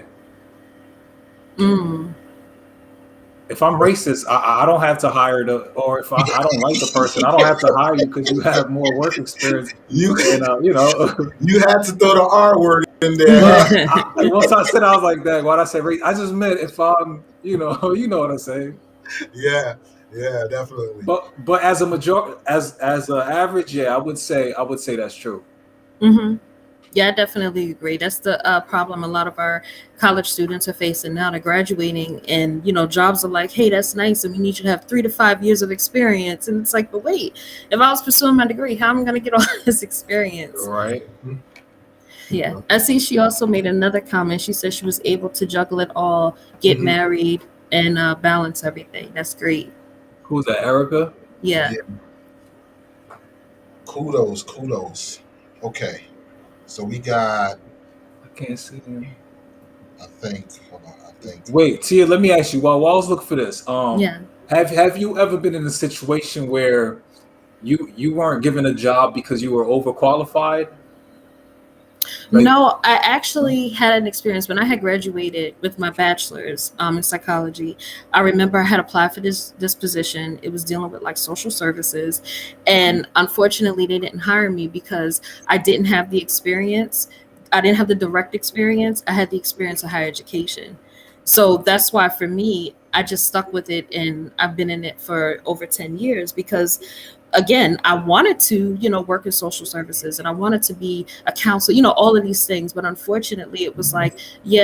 Mm. If I'm racist, I don't have to hire or if I don't like the person, I don't have to hire you because you have more work experience. You You had to throw the R word in there. Once I said I was like that, why'd I say race? I just meant if I'm, you know what I'm saying. Yeah, definitely. But as a majority, as an average, yeah, I would say that's true. Mm-hmm. Yeah, I definitely agree. That's the problem a lot of our college students are facing now. They're graduating and, jobs are like, hey, that's nice. And we need you to have 3 to 5 years of experience. And it's like, but wait, if I was pursuing my degree, how am I going to get all this experience? Right. Yeah. I see she also made another comment. She said she was able to juggle it all, get married, and balance everything. That's great. Who's that, Erica? Yeah. Kudos. Okay. So we got. I can't see him. I think. Wait, Tia. Let me ask you. While I was looking for this, yeah. Have you ever been in a situation where you weren't given a job because you were overqualified? No, I actually had an experience when I had graduated with my bachelor's in psychology. I remember I had applied for this position. It was dealing with like social services, and unfortunately, they didn't hire me because I didn't have the experience. I didn't have the direct experience. I had the experience of higher education, so that's why for me, I just stuck with it, and I've been in it for over 10 years because. Again, I wanted to, work in social services and I wanted to be a counselor, all of these things. But unfortunately, it was like, you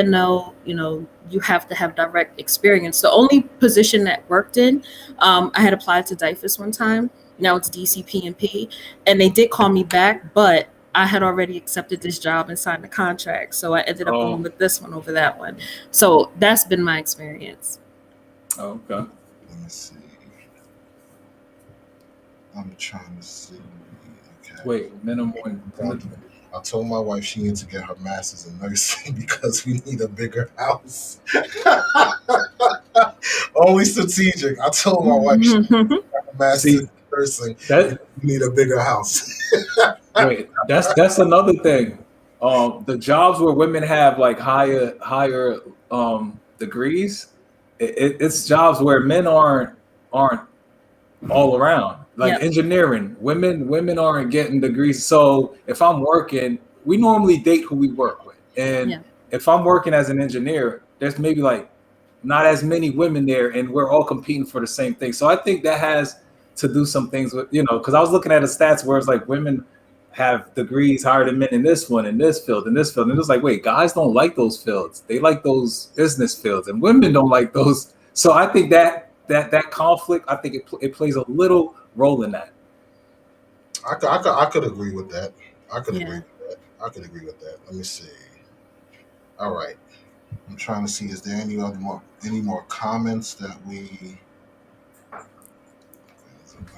have to have direct experience. The only position that worked in, I had applied to DIFUS one time. Now it's DCP&P. And they did call me back, but I had already accepted this job and signed the contract. So I ended up going with this one over that one. So that's been my experience. Oh, okay. Let me see. I'm trying to see. Okay. Wait, minimum. I told my wife she needs to get her master's in nursing because we need a bigger house. Only strategic. I told my wife she needs to get her master's in nursing. We need a bigger house. Wait, that's another thing. The jobs where women have like higher degrees, it's jobs where men aren't all around. Like Yep. engineering, women aren't getting degrees. So if I'm working, we normally date who we work with. And Yeah. if I'm working as an engineer, there's maybe like not as many women there, and we're all competing for the same thing. So I think that has to do some things with, because I was looking at the stats where it's like women have degrees higher than men in this one, in this field, in this field. And it was like, wait, guys don't like those fields. They like those business fields, and women don't like those. So I think that conflict, I think it plays a little role in that. I could agree with that. I could Yeah. agree with that. I could agree with that. Let me see. All right. I'm trying to see, is there any more comments that we?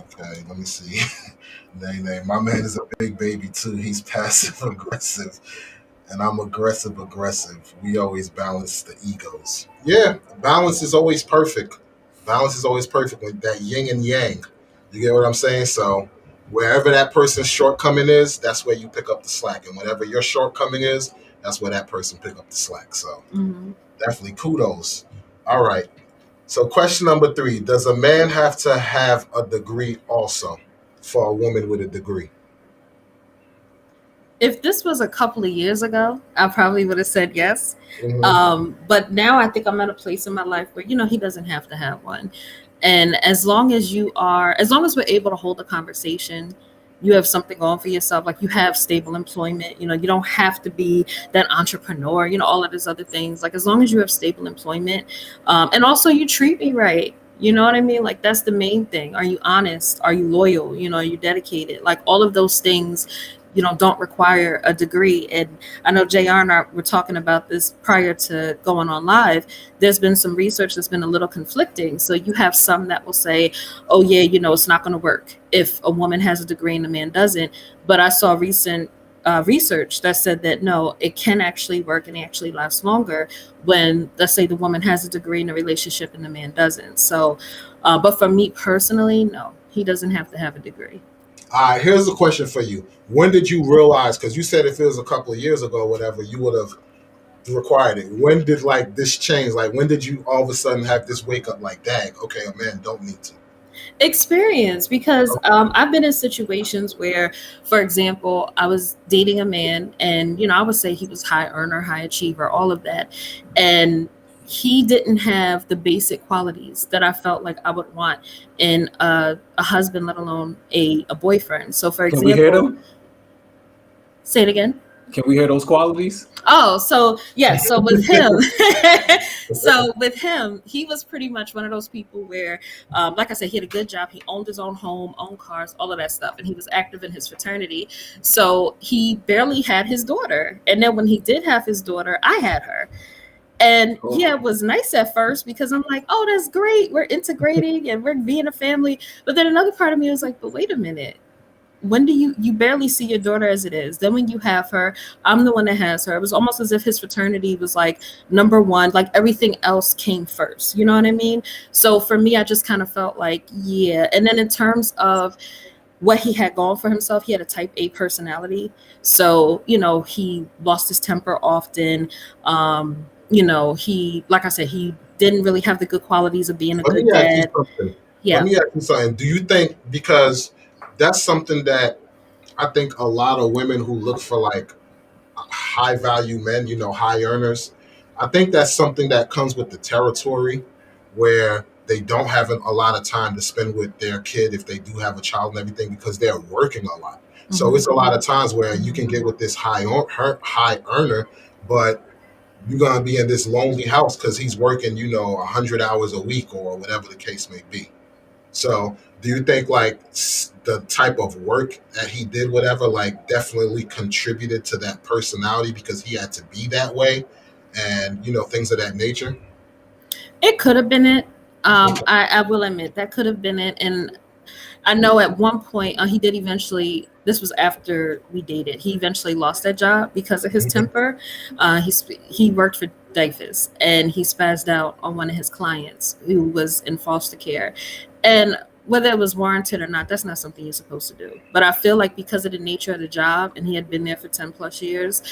Okay, let me see. Nay, my man is a big baby too. He's passive aggressive, and I'm aggressive. We always balance the egos. Yeah, balance is always perfect. Balance is always perfect. Like that yin and yang. You get what I'm saying? So wherever that person's shortcoming is, that's where you pick up the slack, and whatever your shortcoming is, that's where that person pick up the slack. So Hmm. definitely kudos. All right. So question number 3: does a man have to have a degree also for a woman with a degree? If this was a couple of years ago, I probably would have said yes. Mhm. But now I think I'm at a place in my life where, he doesn't have to have one. And as long as we're able to hold a conversation, you have something going for yourself, like you have stable employment, you don't have to be that entrepreneur, all of these other things. Like as long as you have stable employment, and also you treat me right. You know what I mean? Like that's the main thing. Are you honest? Are you loyal? Are you dedicated? Like all of those things, don't require a degree. And I know JR and I were talking about this prior to going on live. There's been some research that's been a little conflicting. So you have some that will say, oh yeah, it's not going to work if a woman has a degree and a man doesn't. But I saw recent research that said that no, it can actually work and it actually lasts longer when, let's say, the woman has a degree in a relationship and the man doesn't. So, but for me personally, no, he doesn't have to have a degree. All right, here's a question for you. When did you realize, because you said if it was a couple of years ago or whatever, you would have required it. When did like this change? Like when did you all of a sudden have this wake up like, dang, okay, a man don't need to? Experience, because I've been in situations where, for example, I was dating a man and I would say he was high earner, high achiever, all of that, and he didn't have the basic qualities that I felt like I would want in a husband, let alone a boyfriend. So for Can we hear example, them? say it again. Can we hear those qualities? Oh, so yeah. So with him, he was pretty much one of those people where, like I said, he had a good job. He owned his own home, owned cars, all of that stuff, and he was active in his fraternity. So he barely had his daughter, and then when he did have his daughter, I had her. And Cool. yeah, it was nice at first because I'm like, oh, that's great. We're integrating and we're being a family. But then another part of me was like, but wait a minute. When do you barely see your daughter as it is? Then when you have her, I'm the one that has her. It was almost as if his fraternity was like number one, like everything else came first. You know what I mean? So for me, I just kind of felt like, yeah. And then in terms of what he had going for himself, he had a type A personality. So, he lost his temper often. He, like I said, he didn't really have the good qualities of being a Let good me ask you dad. something. Yeah. Let me ask you something. Do you think, because that's something that I think a lot of women who look for like high value men, high earners, I think that's something that comes with the territory where they don't have a lot of time to spend with their kid if they do have a child and everything because they're working a lot. So it's a lot of times where you can get with this high earner, but you're gonna be in this lonely house because he's working, 100 hours a week or whatever the case may be. So, do you think like the type of work that he did, whatever, like definitely contributed to that personality because he had to be that way, and things of that nature? It could have been it. I will admit that could have been it. And I know at one point he did eventually. This was after we dated. He eventually lost that job because of his temper. He worked for DAFIS and he spazzed out on one of his clients who was in foster care. And whether it was warranted or not, that's not something you're supposed to do. But I feel like because of the nature of the job, and he had been there for 10 plus years,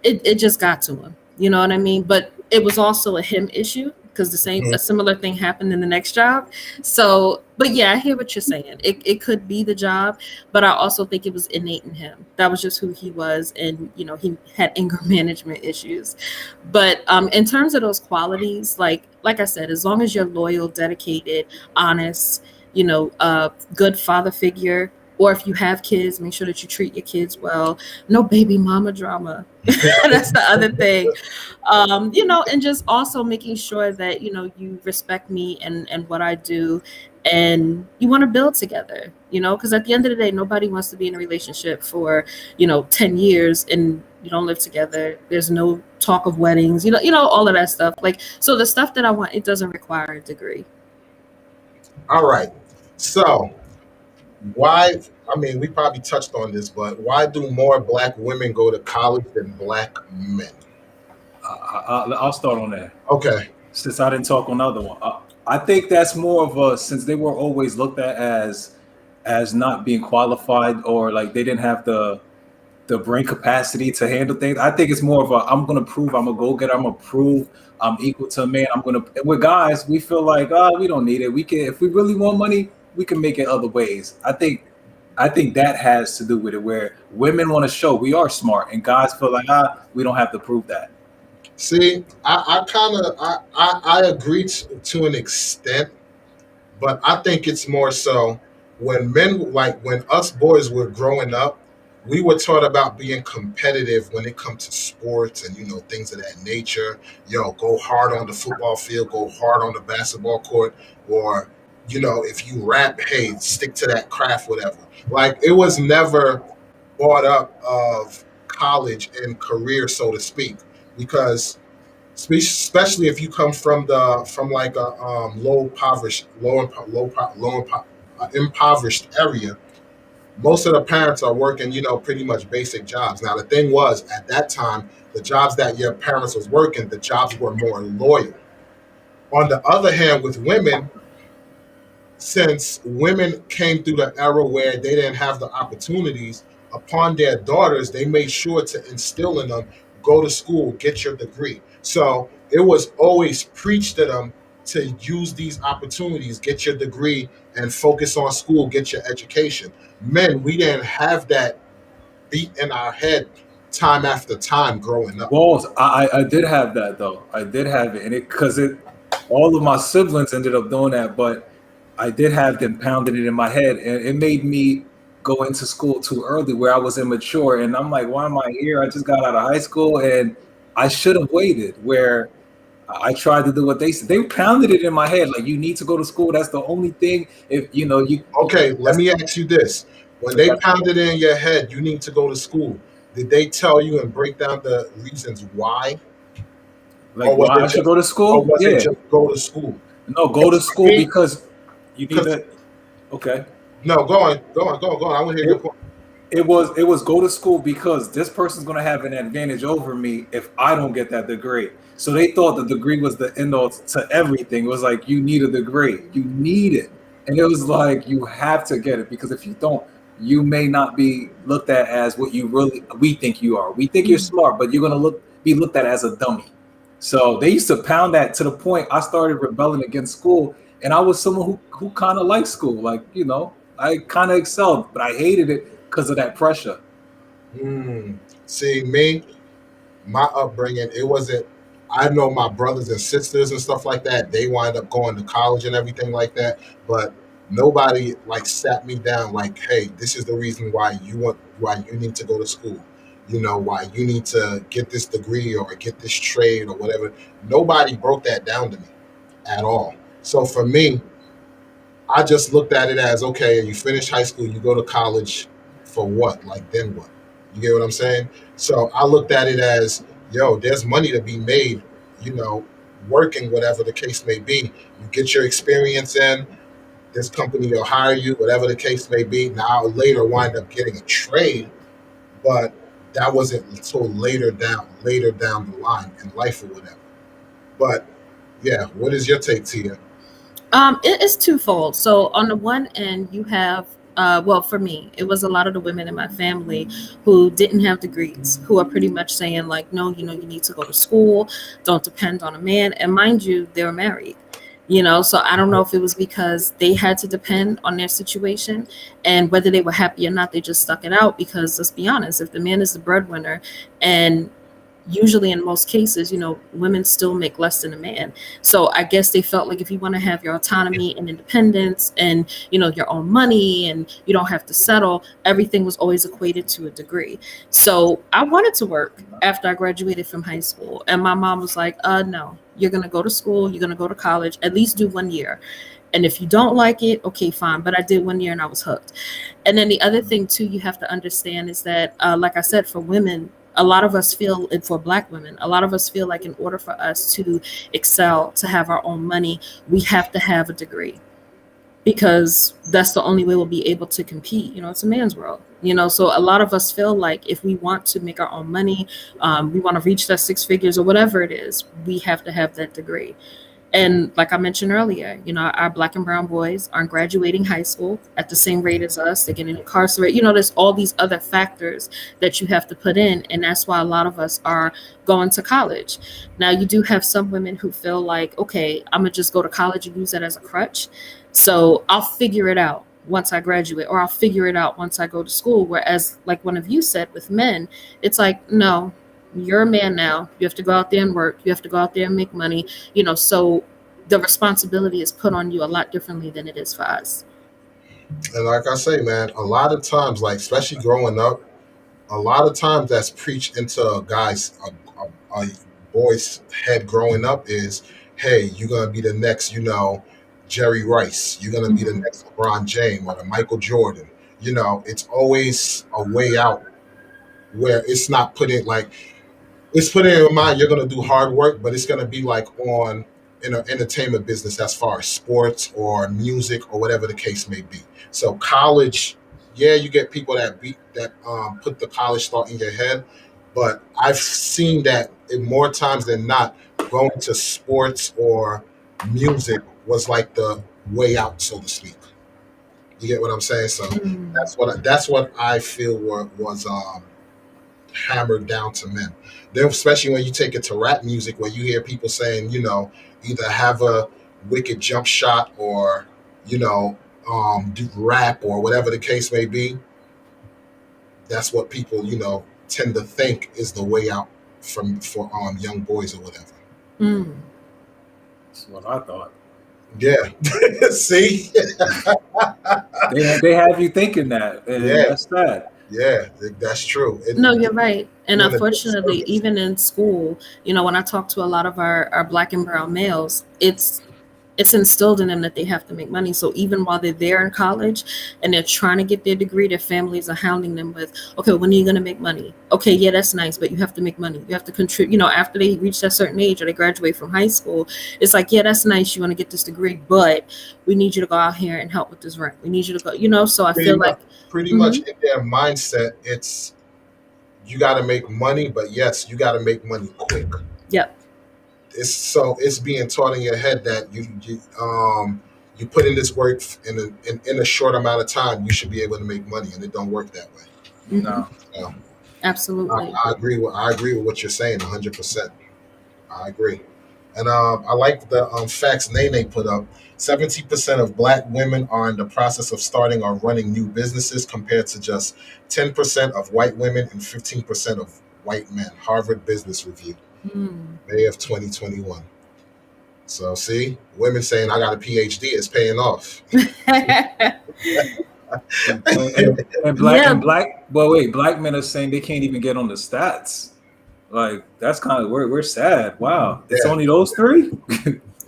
it just got to him. You know what I mean? But it was also a him issue because Mhm. a similar thing happened in the next job. So, but yeah, I hear what you're saying. It could be the job, but I also think it was innate in him. That was just who he was, and he had anger management issues. But in terms of those qualities, like I said, as long as you're loyal, dedicated, honest, good father figure, or if you have kids, make sure that you treat your kids well. No baby mama drama. That's the other thing. And just also making sure that you respect me and what I do, and you want to build together. Because at the end of the day, nobody wants to be in a relationship for 10 years and you don't live together. There's no talk of weddings. All of that stuff. So the stuff that I want, it doesn't require a degree. All right. So why? I mean, we probably touched on this, but why do more black women go to college than black men? I'll start on that. Okay. Since I didn't talk on the other one, I think that's more of a, since they were always looked at as not being qualified, or like they didn't have the brain capacity to handle things. I think it's more of a, I'm gonna prove I'm a go-getter. I'm gonna prove I'm equal to a man. With guys, we feel like, we don't need it. We can, if we really want money, we can make it other ways. I think that has to do with it, where women want to show we are smart, and guys feel like, we don't have to prove that. See, I agree to an extent, but I think it's more so when men, like when us boys were growing up, we were taught about being competitive when it comes to sports and things of that nature. Go hard on the football field, go hard on the basketball court, or if you rap, hey, stick to that craft, whatever. Like it was never brought up of college and career, so to speak, because especially if you come from like a impoverished area, most of the parents are working pretty much basic jobs. Now the thing was, at that time, the jobs that your parents was working, the jobs were more loyal. On the other hand, with women, since women came through the era where they didn't have the opportunities upon their daughters, they made sure to instill in them, go to school, get your degree. So it was always preached to them to use these opportunities, get your degree, and focus on school, get your education. Men, we didn't have that beat in our head time after time growing up. Walls, I did have that though. I did have it, and because all of my siblings ended up doing that, but I did have them pounding it in my head, and it made me go into school too early, where I was immature, and I'm like, why am I here? I just got out of high school, and I should have waited. Where I tried to do what they said. They pounded it in my head, like, you need to go to school. That's the only thing. If you. Okay, let me ask you this: when they pounded it in your head, you need to go to school. Did they tell you and break down the reasons why? Like, why I should go to school? Or was it just go to school? No, go to school because you need to. Okay. No, go on. I want to hear your point. It was go to school because this person's going to have an advantage over me if I don't get that degree. So they thought the degree was the end all to everything. It was like, you need a degree. You need it. And it was like, you have to get it, because if you don't, you may not be looked at as what we think you are. We think you're smart, but you're going to be looked at as a dummy. So they used to pound that to the point I started rebelling against school. And I was someone who kind of liked school. Like, I kind of excelled, but I hated it because of that pressure. See, me, my upbringing, it wasn't, I know my brothers and sisters and stuff like that, they wind up going to college and everything like that, but nobody like sat me down like, hey, this is the reason why you need to go to school. Why you need to get this degree or get this trade or whatever. Nobody broke that down to me at all. So for me, I just looked at it as, okay, you finish high school, you go to college for what? Like, then what? You get what I'm saying? So I looked at it as, there's money to be made, working, whatever the case may be. You get your experience in, this company will hire you, whatever the case may be. Now I'll later wind up getting a trade, but that wasn't until later down the line in life or whatever. But yeah, what is your take, Tia? It is twofold. So on the one end, you have well, for me, it was a lot of the women in my family who didn't have degrees, who are pretty much saying, like, no, you need to go to school, don't depend on a man. And mind you, they were married. So I don't know if it was because they had to depend on their situation, and whether they were happy or not, they just stuck it out. Because let's be honest, if the man is the breadwinner, and usually in most cases, women still make less than a man. So I guess they felt like if you want to have your autonomy and independence and, your own money, and you don't have to settle, everything was always equated to a degree. So I wanted to work after I graduated from high school. And my mom was like, no, you're going to go to school, you're going to go to college, at least do 1 year. And if you don't like it, okay, fine. But I did 1 year and I was hooked. And then the other thing too, you have to understand is that, like I said, for women, a lot of us feel, and for Black women, a lot of us feel like in order for us to excel, to have our own money, we have to have a degree, because that's the only way we'll be able to compete. It's a man's world. So a lot of us feel like if we want to make our own money, we want to reach that 6 figures or whatever it is, we have to have that degree. And like I mentioned earlier, our Black and brown boys aren't graduating high school at the same rate as us. They're getting incarcerated. There's all these other factors that you have to put in. And that's why a lot of us are going to college. Now, you do have some women who feel like, okay, I'm going to just go to college and use that as a crutch. So I'll figure it out once I graduate, or I'll figure it out once I go to school. Whereas, like one of you said, with men, it's like, no, you're a man now. You have to go out there and work. You have to go out there and make money, so the responsibility is put on you a lot differently than it is for us. And like I say, man, a lot of times, like especially growing up, a lot of times that's preached into a guy's, a boy's head growing up is, hey, you're gonna be the next, Jerry Rice. You're gonna be the next LeBron James or the Michael Jordan. It's always a way out where it's not put in like, it's put in your mind you're going to do hard work, but it's going to be like on in an entertainment business as far as sports or music or whatever the case may be. So college, yeah, you get people that put the college thought in your head, but I've seen that more times than not, going to sports or music was like the way out, so to speak. You get what I'm saying? So that's what I feel was hammered down to men. Then, especially when you take it to rap music, where you hear people saying, either have a wicked jump shot or, do rap or whatever the case may be. That's what people, tend to think is the way out for young boys or whatever. That's what I thought. Yeah. See? They have you thinking that. And Yeah. That's sad. Yeah, that's true. No, you're right. And One of the unfortunately, biggest even in school, when I talk to a lot of our Black and brown males, it's instilled in them that they have to make money. So even while they're there in college and they're trying to get their degree, their families are hounding them with, okay, when are you going to make money? Okay, yeah, that's nice, but you have to make money. You have to contribute. After they reach that certain age or they graduate from high school, it's like, yeah, that's nice. You want to get this degree, but we need you to go out here and help with this rent. We need you to go, so I feel like pretty much in their mindset, it's you got to make money, but yes, you got to make money quick. Yep. It's being taught in your head that you put in this work in a short amount of time, you should be able to make money, and it don't work that way. No. So, Absolutely. I agree with what you're saying 100%. I agree. And I like the facts Nene put up. 70% of Black women are in the process of starting or running new businesses, compared to just 10% of white women and 15% of white men. Harvard Business Review, May of 2021. So see, women saying I got a PhD is paying off. Black men are saying they can't even get on the stats. Like, that's kind of we're sad. Wow, it's only those three.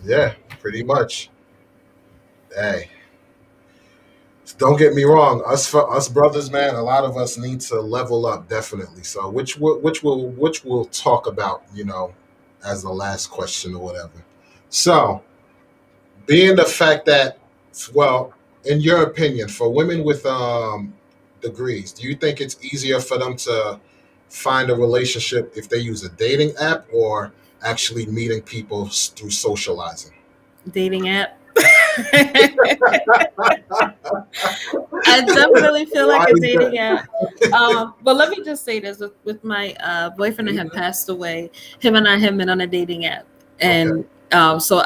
Yeah, pretty much. Hey, don't get me wrong. Us brothers, man. A lot of us need to level up, definitely. So, which we'll talk about, as the last question or whatever. So, being the fact that, well, in your opinion, for women with degrees, do you think it's easier for them to find a relationship if they use a dating app or actually meeting people through socializing? Dating app. I definitely feel like Why a is dating that? app. But let me just say this: with my boyfriend that had passed away, him and I had met on a dating app, Okay. and so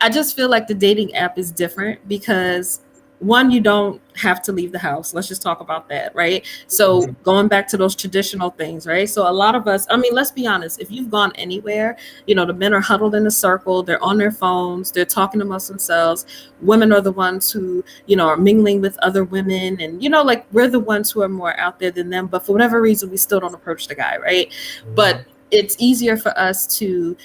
I just feel like the dating app is different because one, you don't have to leave the house. Let's just talk about that, right? So going back to those traditional things, right? So a lot of us, I mean, let's be honest, if you've gone anywhere, the men are huddled in a circle, they're on their phones, they're talking amongst themselves. Women are the ones who, are mingling with other women, and like we're the ones who are more out there than them, but for whatever reason we still don't approach the guy, right? But it's easier for us to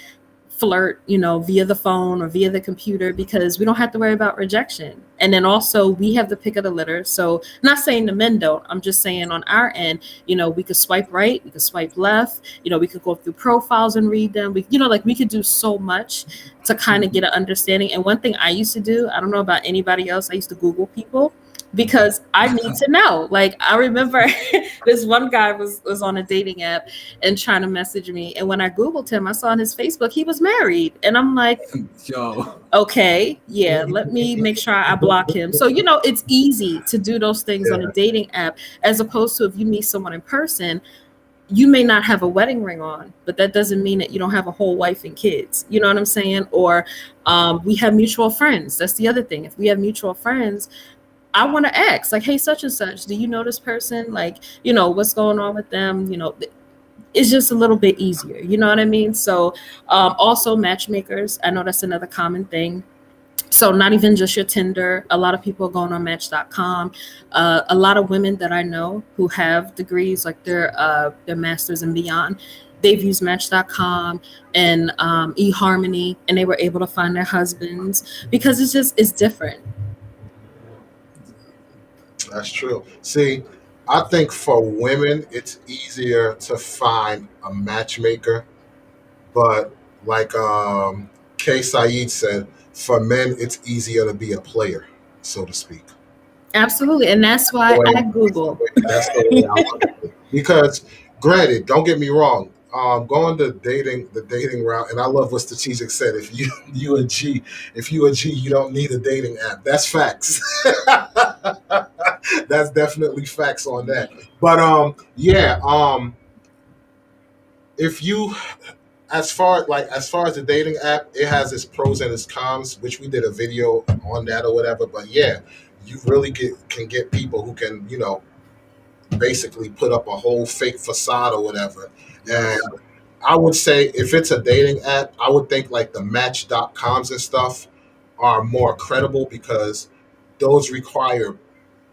flirt, via the phone or via the computer because we don't have to worry about rejection. And then also we have the pick of the litter. So not saying the men don't, I'm just saying on our end, we could swipe right, we could swipe left, we could go through profiles and read them. We could do so much to kind of get an understanding. And one thing I used to do, I don't know about anybody else, I used to Google people because I need to know. Like I remember this one guy was on a dating app and trying to message me. And when I Googled him, I saw on his Facebook he was married. And I'm like, Yo, okay, yeah, let me make sure I block him. So, it's easy to do those things on a dating app as opposed to if you meet someone in person. You may not have a wedding ring on, but that doesn't mean that you don't have a whole wife and kids. You know what I'm saying? Or we have mutual friends. That's the other thing. If we have mutual friends, I want to ask, like, hey, such and such, do you know this person? Like, what's going on with them? It's just a little bit easier. You know what I mean? So also matchmakers. I know that's another common thing. So not even just your Tinder. A lot of people are going on Match.com. A lot of women that I know who have degrees, like their masters and beyond, they've used Match.com and eHarmony, and they were able to find their husbands because it's different. That's true. See, I think for women, it's easier to find a matchmaker, but like Kay Saeed said, for men, it's easier to be a player, so to speak. Absolutely. And that's why I Google. That's the way I look at it. Because, granted, don't get me wrong. Going the dating route, and I love what Strategic said. If you a G, you don't need a dating app. That's facts. That's definitely facts on that. But yeah, if you as far as the dating app, it has its pros and its cons, which we did a video on that or whatever. But yeah, you really can get people who can basically put up a whole fake facade or whatever. And I would say if it's a dating app, I would think like the Match.coms and stuff are more credible because those require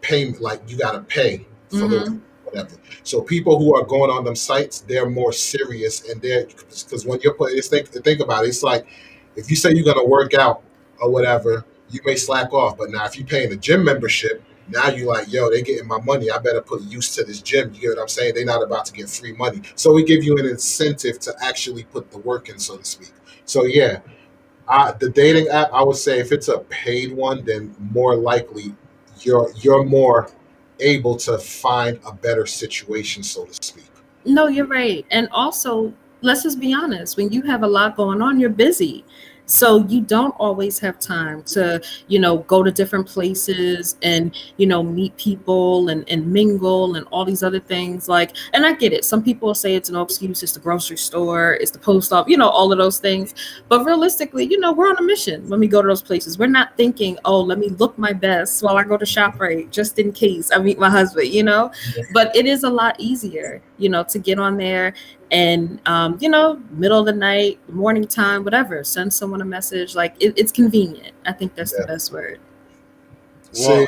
payment. Like you got to pay for those whatever. So people who are going on them sites, they're more serious, and they're because when you're putting, think about it. It's like if you say you're gonna work out or whatever, you may slack off. But now if you're paying a gym membership, now you're like, yo, they getting my money. I better put use to this gym. You get what I'm saying? They're not about to get free money. So we give you an incentive to actually put the work in, so to speak. So yeah, the dating app, I would say if it's a paid one, then more likely you're more able to find a better situation, so to speak. No, you're right. And also, let's just be honest, when you have a lot going on, you're busy. So you don't always have time to, go to different places and, meet people and mingle and all these other things. Like, and I get it. Some people say it's no excuse. It's the grocery store, it's the post office, all of those things. But realistically, we're on a mission when we go to those places. We're not thinking, oh, let me look my best while I go to ShopRite just in case I meet my husband, But it is a lot easier, to get on there and middle of the night, morning time, whatever, send someone a message. Like it's convenient. I think that's the best word. See,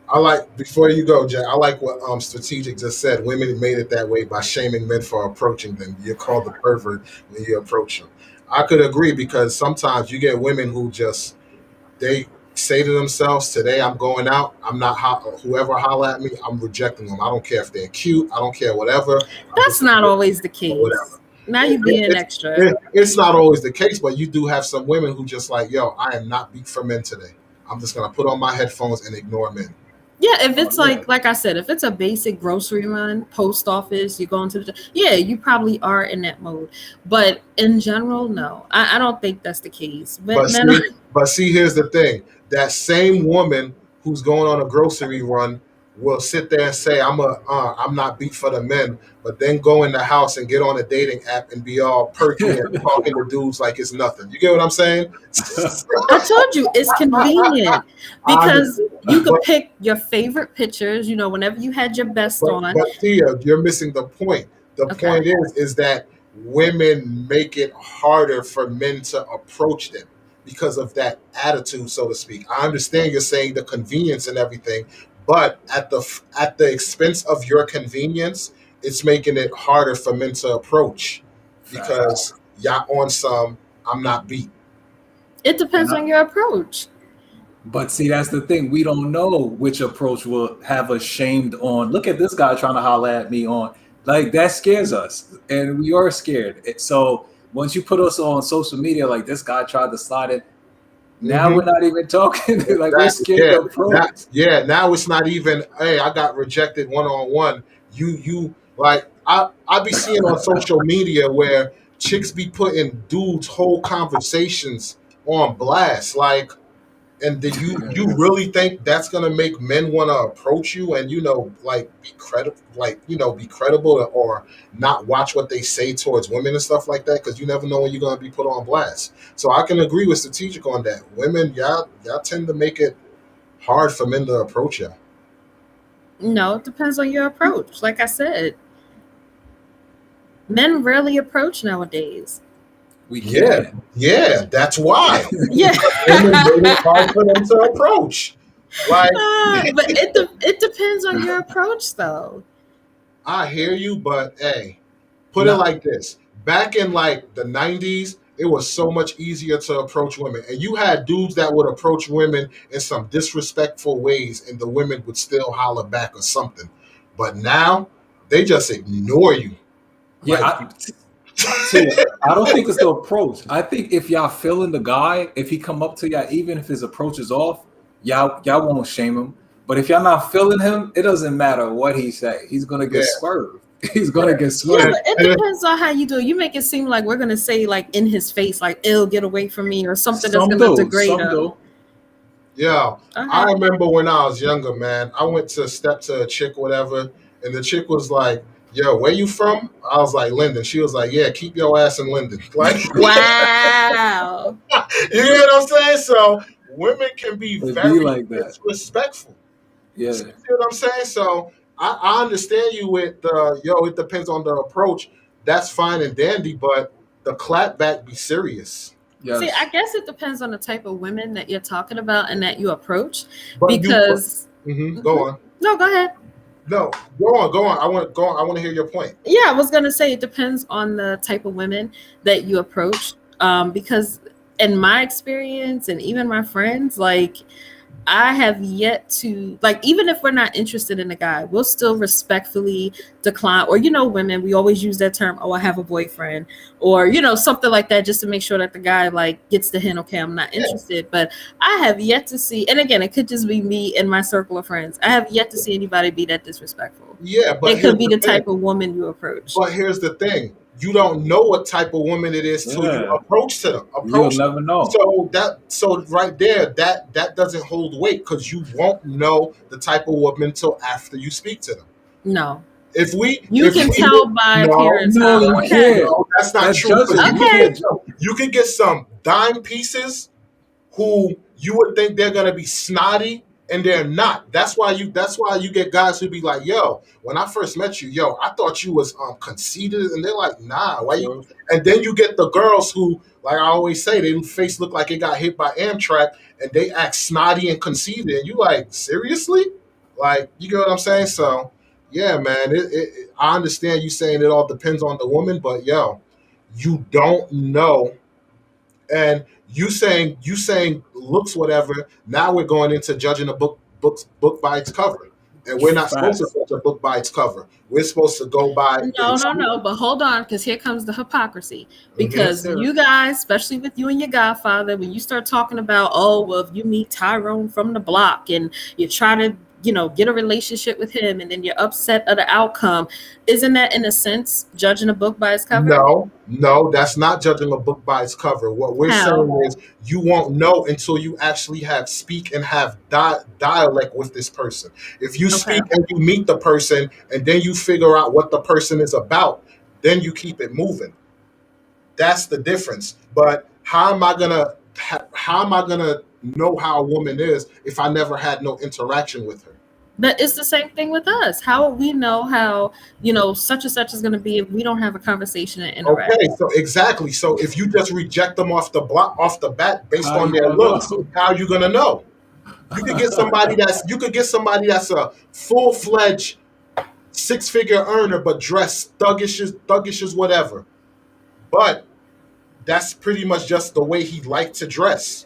I like, before you go, Jack, I like what Strategic just said. Women made it that way by shaming men for approaching them. You're called a pervert when you approach them. I could agree because sometimes you get women who just they say to themselves, "Today I'm going out. I'm not whoever holler at me. I'm rejecting them. I don't care if they're cute. I don't care whatever." That's not always the case. Whatever. Now you're being extra. It's not always the case, but you do have some women who just like, "Yo, I am not beat for men today. I'm just gonna put on my headphones and ignore men." Yeah, if it's Oh, yeah. like I said, if it's a basic grocery run, post office, you're going to the, yeah, you probably are in that mode. But in general, no, I don't think that's the case. But Men see, here's the thing: that same woman who's going on a grocery run will sit there and say, I'm not beat for the men," but then go in the house and get on a dating app and be all perky and talking to dudes like it's nothing. You get what I'm saying? I told you it's convenient I because understand, you could but, pick your favorite pictures, whenever you had your best on. but Tia, you're missing the point. The Okay. point is that women make it harder for men to approach them because of that attitude, so to speak. I understand you're saying the convenience and everything, but at the expense of your convenience, it's making it harder for men to approach because y'all on some I'm not beat. It depends And on your approach. But see, that's the thing. We don't know which approach will have us shamed on. Look at this guy trying to holler at me on. Like, that scares us. And we are scared. So once you put us on social media, like this guy tried to slide it, now Mhm. we're not even talking. Like, we're scared Yeah, to approach. now it's not even, hey, I got rejected one on one. You like I be seeing on social media where chicks be putting dudes' whole conversations on blast. Like, and do you really think that's gonna make men want to approach you and like be credible, be credible, or not watch what they say towards women and stuff like that? Because you never know when you're gonna be put on blast. So I can agree with strategic on that. Women, y'all tend to make it hard for men to approach you. No, it depends on your approach. Like I said, men rarely approach nowadays. We Yeah, can't. yeah, that's why. Yeah. Women make it hard for them to approach. Like, But it depends on your approach, though. I hear you, but hey, put it No. like this. Back in like the 90s, it was so much easier to approach women. And you had dudes that would approach women in some disrespectful ways, and the women would still holler back or something. But now, they just ignore you. Yeah, Like, I don't think it's the approach. I think if y'all feeling the guy, if he come up to y'all, even if his approach is off, y'all won't shame him. But if y'all not feeling him, it doesn't matter what he say. He's gonna get Yeah. swerved. He's gonna get Yeah, swerved. but it depends on how you do it. You make it seem like we're gonna say like in his face, like "Ill, get away from me" or something that's Some gonna do, degrade some him. do. yeah, I Okay. remember when I was younger, man. I went to step to a chick, whatever, and the chick was like, "Yo, where you from?" I was like, "Linden." She was like, "Yeah, keep your ass in Linden." Like, Wow. you know what I'm saying? So women can be It be very like that. disrespectful. Yeah. See what I'm saying? So I understand you with it depends on the approach. That's fine and dandy, but the clapback be serious. Yes. See, I guess it depends on the type of women that you're talking about and that you approach. But Because go on. no, go ahead. No, go on. I want to hear your point. Yeah, I was gonna say it depends on the type of women that you approach. Because in my experience and even my friends, like I have yet to, like, even if we're not interested in a guy, we'll still respectfully decline. Or, women, we always use that term, "Oh, I have a boyfriend," or, something like that, just to make sure that the guy like gets the hint, okay, I'm not interested. But I have yet to see, and again, it could just be me and my circle of friends. I have yet to see anybody be that disrespectful. Yeah, but It could be the type of woman you approach. But here's the thing: you don't know what type of woman it is till you Yeah. approach to them. You'll never know. So right there, that doesn't hold weight because you won't know the type of woman till after you speak to them. No, If we you can tell by No, appearance. no, huh? you Okay. can't. No, that's not That's true. judgment. You Okay. can't- You can get some dime pieces who you would think they're gonna be snotty and they're not. That's why you get guys who be like, "Yo, when I first met you, yo, I thought you was conceited," and they're like, "Nah, why you?" And then you get the girls who, like I always say, their face look like it got hit by Amtrak, and they act snotty and conceited, and you like, seriously? Like, you get what I'm saying? So, yeah, man, I understand you saying it all depends on the woman, but yo, you don't know, and you saying looks whatever. Now we're going into judging a book by its cover, and we're not supposed to Facts. judge a book by its cover. We're supposed to go by No. But hold on, because here comes the hypocrisy. Because Yes, sir. you guys, especially with you and your godfather, when you start talking about, oh, well, if you meet Tyrone from the block and you try to get a relationship with him and then you're upset at the outcome. Isn't that in a sense judging a book by its cover? No, that's not judging a book by its cover. What we're saying is you won't know until you actually speak and have dialect with this person. If you speak and you meet the person and then you figure out what the person is about, then you keep it moving. That's the difference. But how am I gonna know how a woman is if I never had no interaction with her? But it's the same thing with us. How will we know how, such and such is going to be if we don't have a conversation and interact? Okay, so exactly. So if you just reject them off the bat based on their looks, how are you gonna know? You could get somebody that's a full-fledged 6-figure earner, but dressed thuggish as whatever. But that's pretty much just the way he liked to dress.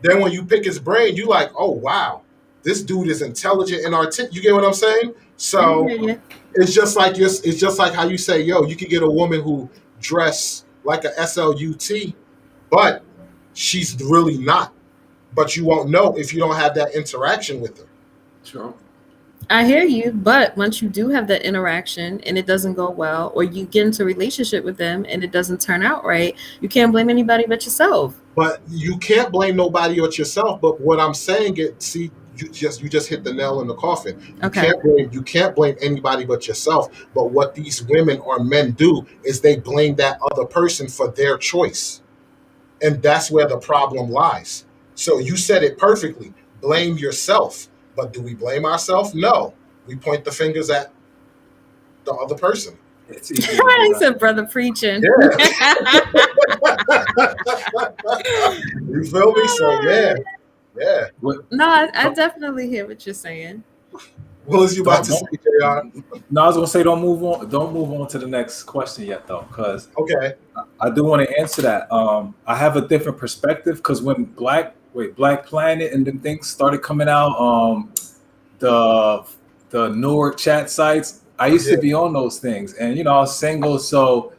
Then when you pick his brain, you like, oh wow, this dude is intelligent and articulate. You get what I'm saying? So it's just like how you say, yo, you could get a woman who dress like a SLUT, but she's really not. But you won't know if you don't have that interaction with her. Sure. I hear you, but once you do have that interaction and it doesn't go well, or you get into a relationship with them and it doesn't turn out right, you can't blame anybody but yourself. But you can't blame nobody but yourself. But what I'm saying you just hit the nail in the coffin. You can't blame anybody but yourself. But what these women or men do is they blame that other person for their choice. And that's where the problem lies. So you said it perfectly. Blame yourself. But do we blame ourselves? No. We point the fingers at the other person. It's easy. I said, brother preaching. Yeah. You feel me? So yeah. No, I definitely hear what you're saying. What was you about to say, JR? No, I was gonna say don't move on to the next question yet though, because I do want to answer that. I have a different perspective because when Black Planet and them things started coming out, the newer chat sites, I used to be on those things, and I was single, so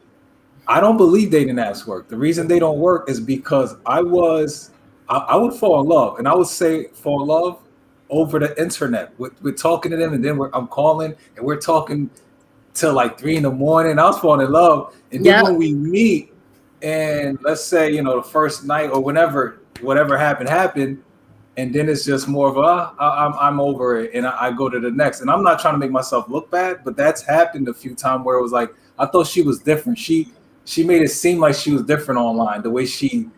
I don't believe dating apps work. The reason they don't work is because I would fall in love, and I would say fall in love over the internet. We're talking to them, and then I'm calling, and we're talking till like 3 a.m. I was falling in love, and then when we meet, and let's say the first night or whatever happened, and then it's just more of I'm over it, and I go to the next. And I'm not trying to make myself look bad, but that's happened a few times where it was like I thought she was different. She made it seem like she was different online. The way she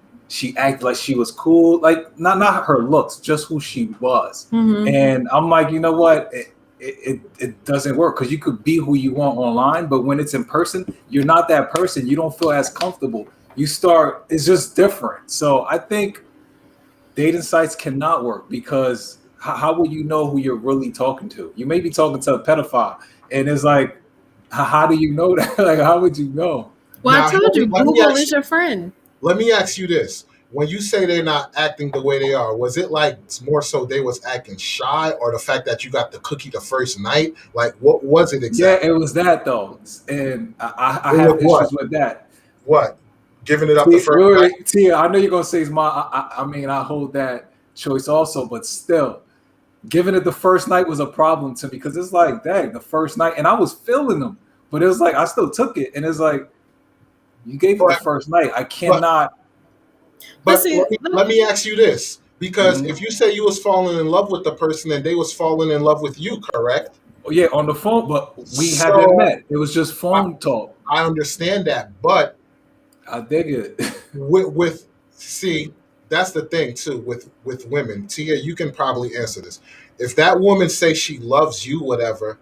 acted like she was cool, like not her looks, just who she was. Mm-hmm. And I'm like, you know what? It doesn't work because you could be who you want online, but when it's in person, you're not that person. You don't feel as comfortable. It's just different. So I think dating sites cannot work because how will you know who you're really talking to? You may be talking to a pedophile, and it's like, how do you know that? Like, how would you know? Well, now, I told you, Google is your friend. Let me ask you this. When you say they're not acting the way they are, was it like more so they was acting shy, or the fact that you got the cookie the first night? Like, what was it exactly? Yeah, it was that though. And I have issues with that. What? Giving it up the first night? Tia, I know you're going to say it's I hold that choice also, but still, giving it the first night was a problem to me because it's like, dang, the first night, and I was feeling them, but it was like, I still took it, and it's like, you gave it the first night. I cannot. But let me ask you this, because if you say you was falling in love with the person and they was falling in love with you, correct? Oh, yeah, on the phone, but we haven't met. It was just phone talk. I understand that, but I dig it. See, that's the thing too with women. Tia, you can probably answer this. If that woman say she loves you, whatever,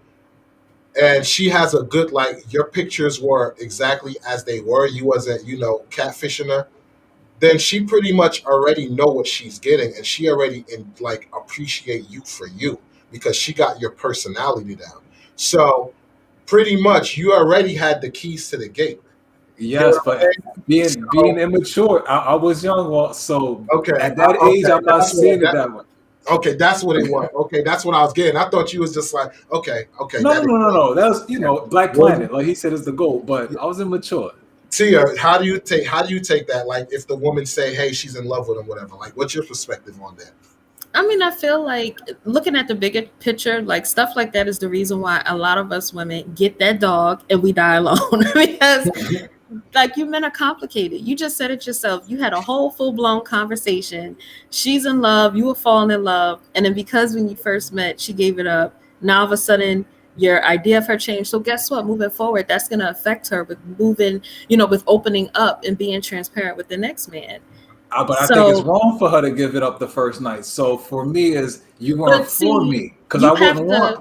and she has a good, like, your pictures were exactly as they were, you wasn't, catfishing her, then she pretty much already know what she's getting, and she already appreciate you for you because she got your personality down. So pretty much you already had the keys to the gate. Yes, but being immature, I was young, so at that age, I'm not seeing it that way. Okay, that's what it was. Okay, that's what I was getting. I thought you was just like, okay. No. That was, Black Planet, like he said, is the goal. But I was immature. Tia, how do you take that? Like, if the woman say, "Hey, she's in love with him," whatever. Like, what's your perspective on that? I mean, I feel like looking at the bigger picture, like stuff like that is the reason why a lot of us women get that dog and we die alone because like you men are complicated. You just said it yourself. You had a whole full blown conversation. She's in love. You were falling in love, and then because when you first met, she gave it up. Now all of a sudden, your idea of her changed. So guess what? Moving forward, that's going to affect her with moving, with opening up and being transparent with the next man. But I think it's So, wrong for her to give it up the first night. So for me, is you weren't but for see, me because I you have wouldn't to. want.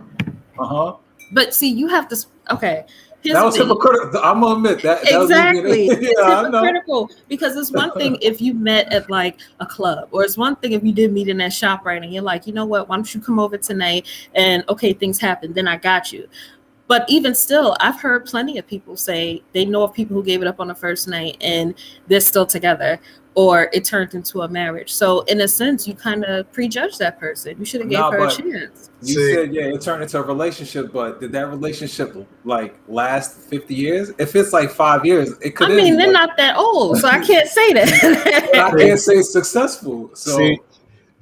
Uh-huh. But see, you have to. Okay, here's That the was thing. hypocritical. I'm gonna admit that. That was me Exactly. getting, It's yeah, I know. hypocritical because it's one thing if you met at like a club, or it's one thing if you did meet in that shop right and you're like, you know what, why don't you come over tonight and okay, things happen, then I got you. But even still, I've heard plenty of people say they know of people who gave it up on the first night and they're still together, or it turned into a marriage. So in a sense, you kind of prejudge that person. You should have gave No, her a but chance. you See, said it turned into a relationship, but did that relationship like last 50 years? If it's like 5 years, it could I end. mean, they're Like, not that old, so I can't say I that. can't say it's successful. see,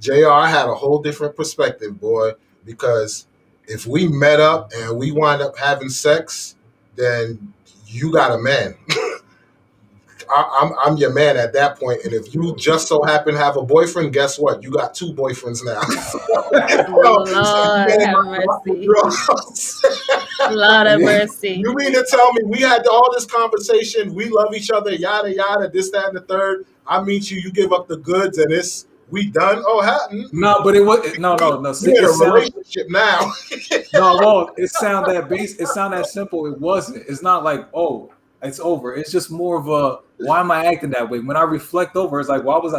So Jr. I had a whole different perspective, boy, because if we met up and we wind up having sex, then you got a man. I'm your man at that point, and if you just so happen to have a boyfriend, guess what? You got two boyfriends now. So you Lord ain't have my mercy. girl. Lord have yeah, mercy. You mean to tell me we had all this conversation, we love each other, yada yada, this, that, and the third. I meet you, you give up the goods, and it's we done. Oh, no, but it was no. See, we in it a sounds relationship now. no. Well, it sound that base. It sound that simple. It wasn't. It's not like it's over. It's just more of a why am I acting that way? When I reflect over, it's like why was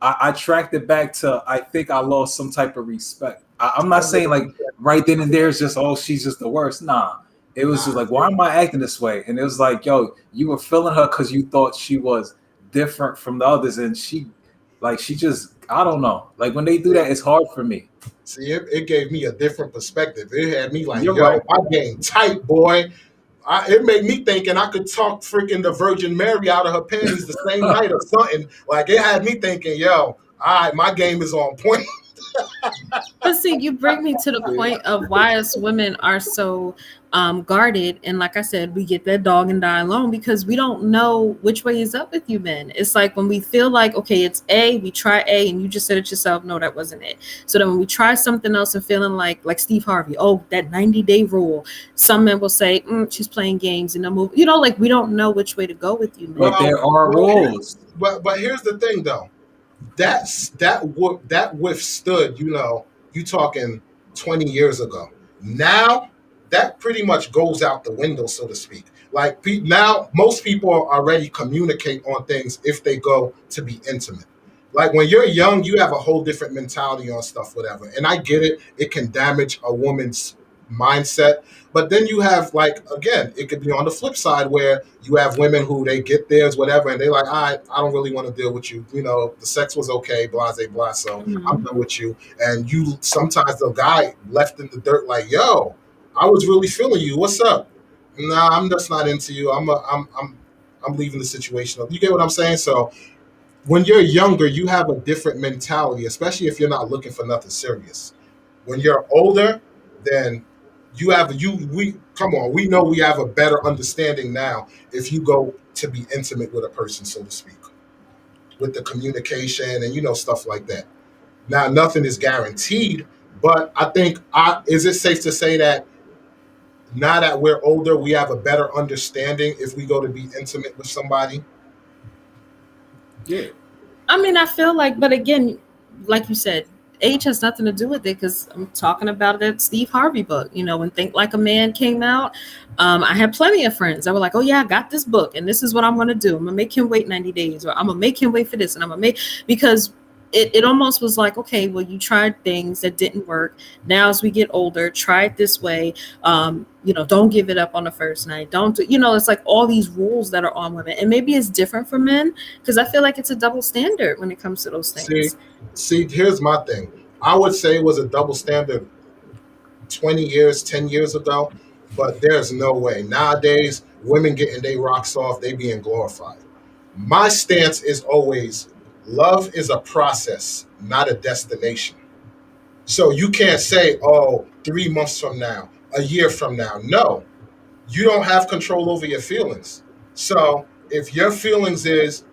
I tracked it back to I think I lost some type of respect. I'm not saying like right then and there it's just she's just the worst. Nah, it was just Nah, like why am I acting this way? And it was like yo, you were feeling her because you thought she was different from the others, and she just I don't know. Like when they do that, it's hard for me. see, it gave me a different perspective. It had me like, You're yo, right. my game tight, boy. It made me thinking I could talk freaking the Virgin Mary out of her panties the same night or something. Like it had me thinking, yo, all right, my game is on point. But see, you bring me to the point of why us women are so guarded. And like I said, we get that dog and die alone because we don't know which way is up with you men. It's like when we feel like, okay, it's A, we try A, and you just said it yourself, no, that wasn't it. So then when we try something else and feeling like Steve Harvey, oh, that 90-day rule, some men will say, she's playing games and they'll move. Like we don't know which way to go with you, men. But there are rules. But here's the thing though. That withstood, you talking 20 years ago. Now that pretty much goes out the window, so to speak. Like now, most people already communicate on things if they go to be intimate. Like when you're young, you have a whole different mentality on stuff, whatever. And I get it; it can damage a woman's mindset. But then you have like again, it could be on the flip side where you have women who they get theirs, whatever, and they like, I don't really want to deal with you. The sex was okay, blah, blah, blah. So I'm Mhm. done with you. And you sometimes the guy left in the dirt, like, yo, I was really feeling you. What's up? Nah, I'm just not into you. I'm leaving the situation. You get what I'm saying? So when you're younger, you have a different mentality, especially if you're not looking for nothing serious. When you're older, then we come on, we know we have a better understanding now if you go to be intimate with a person, so to speak, with the communication and stuff like that. Now nothing is guaranteed, but I think is it safe to say that now that we're older, we have a better understanding if we go to be intimate with somebody? Yeah. I mean, I feel like, but again, like you said, age has nothing to do with it because I'm talking about that Steve Harvey book. When Think Like a Man came out, I had plenty of friends that were like, oh, yeah, I got this book and this is what I'm going to do. I'm going to make him wait 90 days or I'm going to make him wait for this and I'm going to because it almost was like, okay, well, you tried things that didn't work. Now, as we get older, try it this way. Don't give it up on the first night. Don't do, it's like all these rules that are on women. And maybe it's different for men because I feel like it's a double standard when it comes to those See, things. see, here's my thing. I would say it was a double standard 20 years, 10 years ago, but there's no way. Nowadays, women getting their rocks off, they being glorified. My stance is always love is a process, not a destination. So you can't say, oh, 3 months from now, a year from now. No, you don't have control over your feelings. So if your feelings is,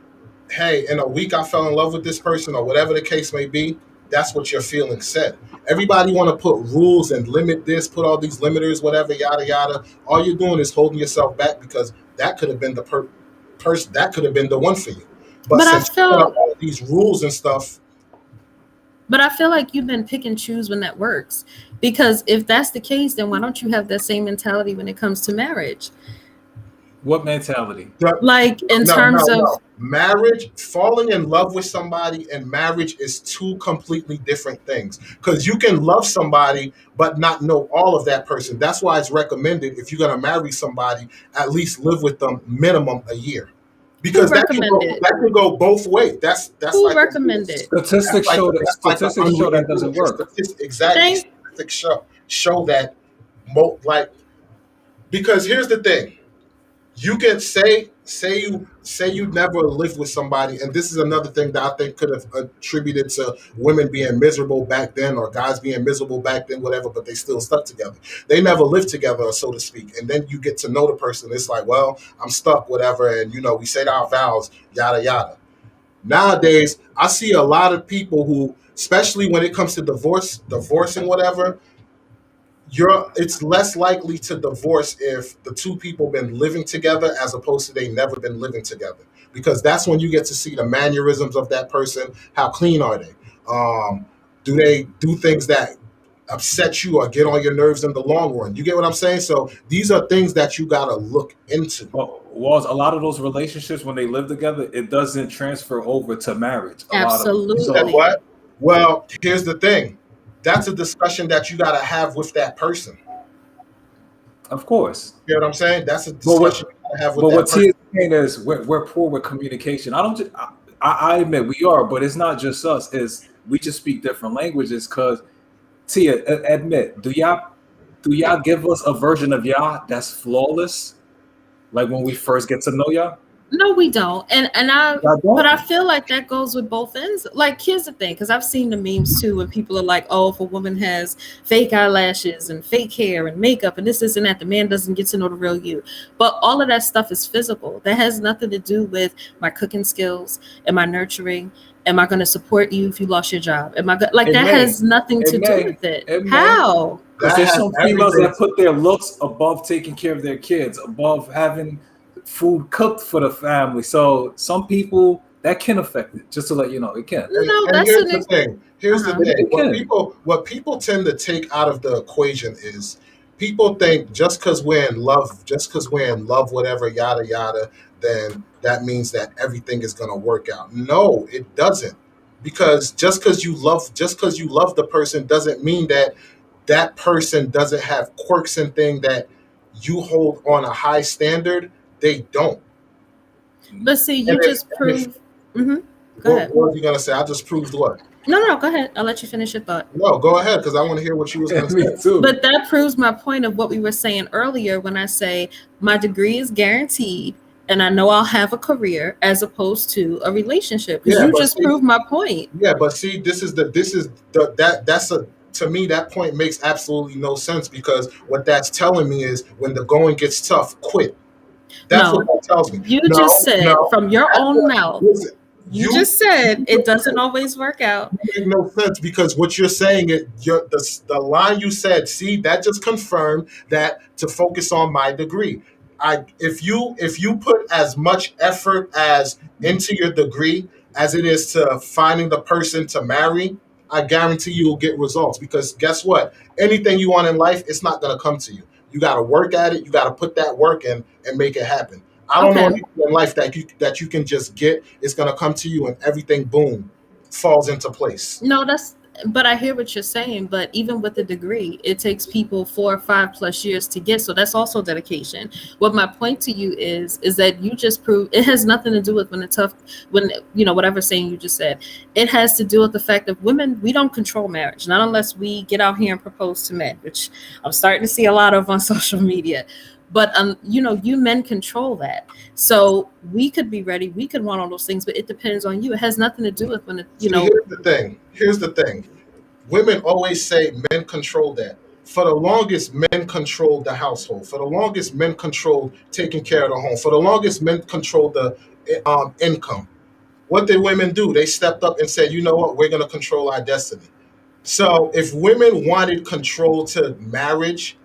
hey, in a week I fell in love with this person or whatever the case may be, that's what your feelings said. Everybody want to put rules and limit this, put all these limiters, whatever, yada yada. All you're doing is holding yourself back because that could have been the person, that could have been the one for you. But But I since you put up feel all these rules and stuff, but I feel like you've been pick and choose when that works. Because if that's the case, then why don't you have that same mentality when it comes to marriage? What mentality? Like in terms of Marriage, falling in love with somebody and marriage is two completely different things. Because you can love somebody but not know all of that person. That's why it's recommended if you're gonna marry somebody, at least live with them minimum a year. Because recommended? that can go both ways. That's Who like recommended? Statistics show that doesn't work. Exactly. Thank- Statistics show that like, because here's the thing. You can say you never lived with somebody, and this is another thing that I think could have attributed to women being miserable back then or guys being miserable back then, whatever, but they still stuck together. They never lived together, so to speak. And then you get to know the person. It's like, well, I'm stuck, whatever, and we said our vows, yada yada. Nowadays, I see a lot of people who, especially when it comes to divorcing whatever, it's less likely to divorce if the two people been living together as opposed to they never been living together, because that's when you get to see the mannerisms of that person. How clean are they? Do they do things that upset you or get on your nerves in the long run? You get what I'm saying? So these are things that you got to look into. Well, a lot of those relationships when they live together, it doesn't transfer over to marriage. Absolutely. So, What? Well, here's the thing. That's a discussion that you got to have with that person. Of course. You know what I'm saying? That's a discussion you got to have with that But what person. T is saying is we're poor with communication. I admit we are, but it's not just us. Is we just speak different languages. Because Tia, admit, do y'all give us a version of y'all that's flawless? Like when we first get to know y'all? No, we don't. Y'all don't? But I feel like that goes with both ends. Like, here's the thing, because I've seen the memes too, where people are like, oh, if a woman has fake eyelashes and fake hair and makeup and this and that, the man doesn't get to know the real you. But all of that stuff is physical. That has nothing to do with my cooking skills and my nurturing. Am I going to support you if you lost your job? Has nothing to do with it. How? Because there's some females that put their looks above taking care of their kids, above having food cooked for the family. So some people that can affect it. Just to let you know, it can. And here's the thing. Here's the thing. What people tend to take out of the equation is people think just because we're in love, whatever, yada yada, then that means that everything is gonna work out. No, it doesn't. Because just because you love the person doesn't mean that person doesn't have quirks and things that you hold on a high standard. They don't. But see, you just proved. Go ahead. What were you gonna say? I just proved what? No, go ahead. I'll let you finish your thought. No, go ahead, because I want to hear what you was gonna say. Too. But that proves my point of what we were saying earlier when I say my degree is guaranteed and I know I'll have a career as opposed to a relationship. Because you just proved my point. Yeah, but see, to me, that point makes absolutely no sense, because what that's telling me is when the going gets tough, quit. That's what that tells me. You just said from your own mouth. Listen, you just said it doesn't always work out. It makes no sense, because what you're saying, the line you said, see, that just confirmed that to focus on my degree. If you put as much effort as into your degree as it is to finding the person to marry, I guarantee you'll get results, because guess what? Anything you want in life, it's not going to come to you. You got to work at it. You got to put that work in and make it happen. I don't know anything in life that you can just get. It's going to come to you and everything, boom, falls into place. No, but I hear what you're saying. But even with the degree, it takes people 4 or 5+ years to get. So that's also dedication. What my point to you is that you just proved it has nothing to do with whatever saying you just said. It has to do with the fact that women, we don't control marriage, not unless we get out here and propose to men, which I'm starting to see a lot of on social media. But you men control that. So we could be ready, we could want all those things, but it depends on you. It has nothing to do with when Here's the thing. women always say men control that. For the longest, men controlled the household. For the longest, men controlled taking care of the home. For the longest, men controlled the income. What did women do? They stepped up and said, you know what, we're going to control our destiny. So if women wanted control to marriage,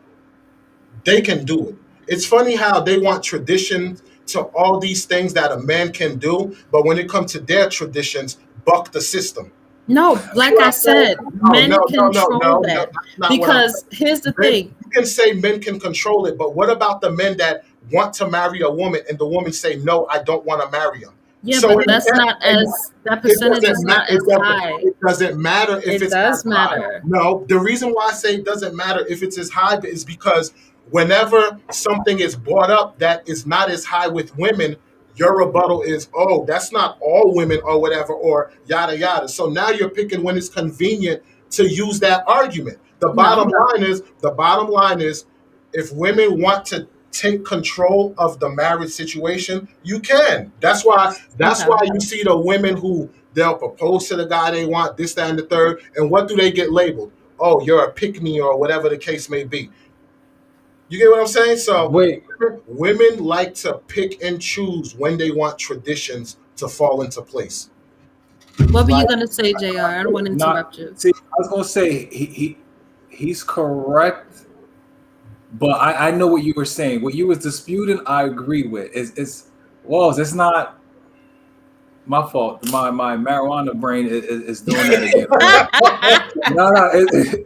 they can do it. It's funny how they want tradition to all these things that a man can do, but when it comes to their traditions, buck the system. No, like I said, No, men no, no, control no, no, that that's not what I'm because here's the saying. thing. You can say men can control it, but what about the men that want to marry a woman and the woman say, no, I don't want to marry him? Yeah, So but that's not as that percentage is not as high. it doesn't matter if It it's does as high. matter. No, the reason why I say it doesn't matter if it's as high is because whenever something is brought up that is not as high with women, your rebuttal is, oh, that's not all women or whatever, or yada yada. So now you're picking when it's convenient to use that argument. The bottom line is if women want to take control of the marriage situation, you can. That's why you see the women who they'll propose to the guy they want, this, that, and the third, and what do they get labeled? Oh, you're a pick-me or whatever the case may be. You get what I'm saying? So Wait, women like to pick and choose when they want traditions to fall into place. What were you gonna say, JR? I don't want to interrupt you. see, I was gonna say he's correct, but I know what you were saying. What you was disputing, I agree with. It's Walls. It's not my fault. My marijuana brain is doing that again. No,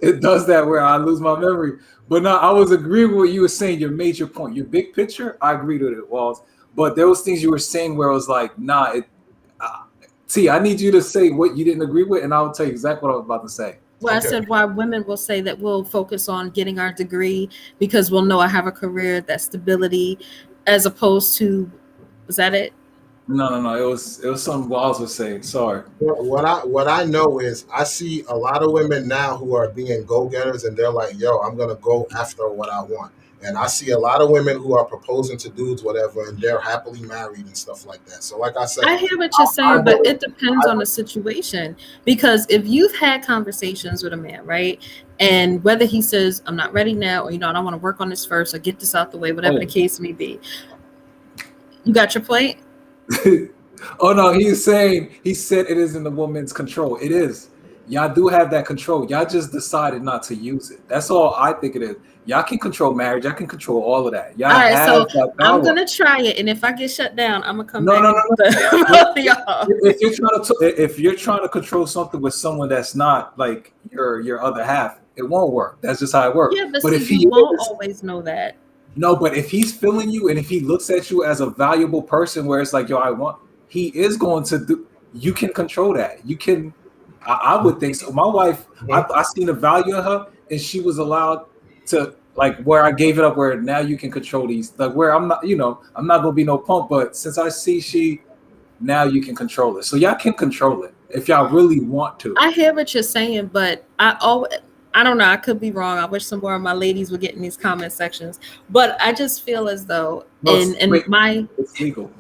it does that where I lose my memory. But no, I was agreeing with what you were saying. Your major point, your big picture, I agreed with it, Walls. But there was things you were saying where it was like, nah. T, I need you to say what you didn't agree with, and I'll tell you exactly what I was about to say. Well, Okay. I said why women will say that we'll focus on getting our degree because we'll know I have a career, that stability, as opposed to, was that it? No. It was something Walls was saying. Sorry. What I know is I see a lot of women now who are being go-getters and they're like, yo, I'm gonna go after what I want. And I see a lot of women who are proposing to dudes, whatever, and they're happily married and stuff like that. So like I said, I hear what you're saying, but it depends on the situation. Because if you've had conversations with a man, right, and whether he says, I'm not ready now, or, I don't want to work on this first, or get this out the way, whatever the case may be, you got your point? Oh no, he said it is in the woman's control. It is. Y'all do have that control. Y'all just decided not to use it. That's all I think it is. Y'all can control marriage. Y'all can control all of that. Y'all All right, have so that power. I'm gonna try it, and if I get shut down, I'm gonna come No, back. no, No. Both of y'all. If you're trying to control something with someone that's not like your other half, it won't work. That's just how it works. Yeah, but if see, you won't always know that. No, but if he's feeling you and if he looks at you as a valuable person where it's like, yo, he is going to do, you can control that. You can, I would think so. My wife, I seen the value of her and she was allowed to, like, where I gave it up, where now you can control these, like where I'm not, I'm not going to be no punk, but since I see now you can control it. So y'all can control it if y'all really want to. I hear what you're saying, but I don't know. I could be wrong. I wish some more of my ladies would get in these comment sections. But I just feel as though it's legal.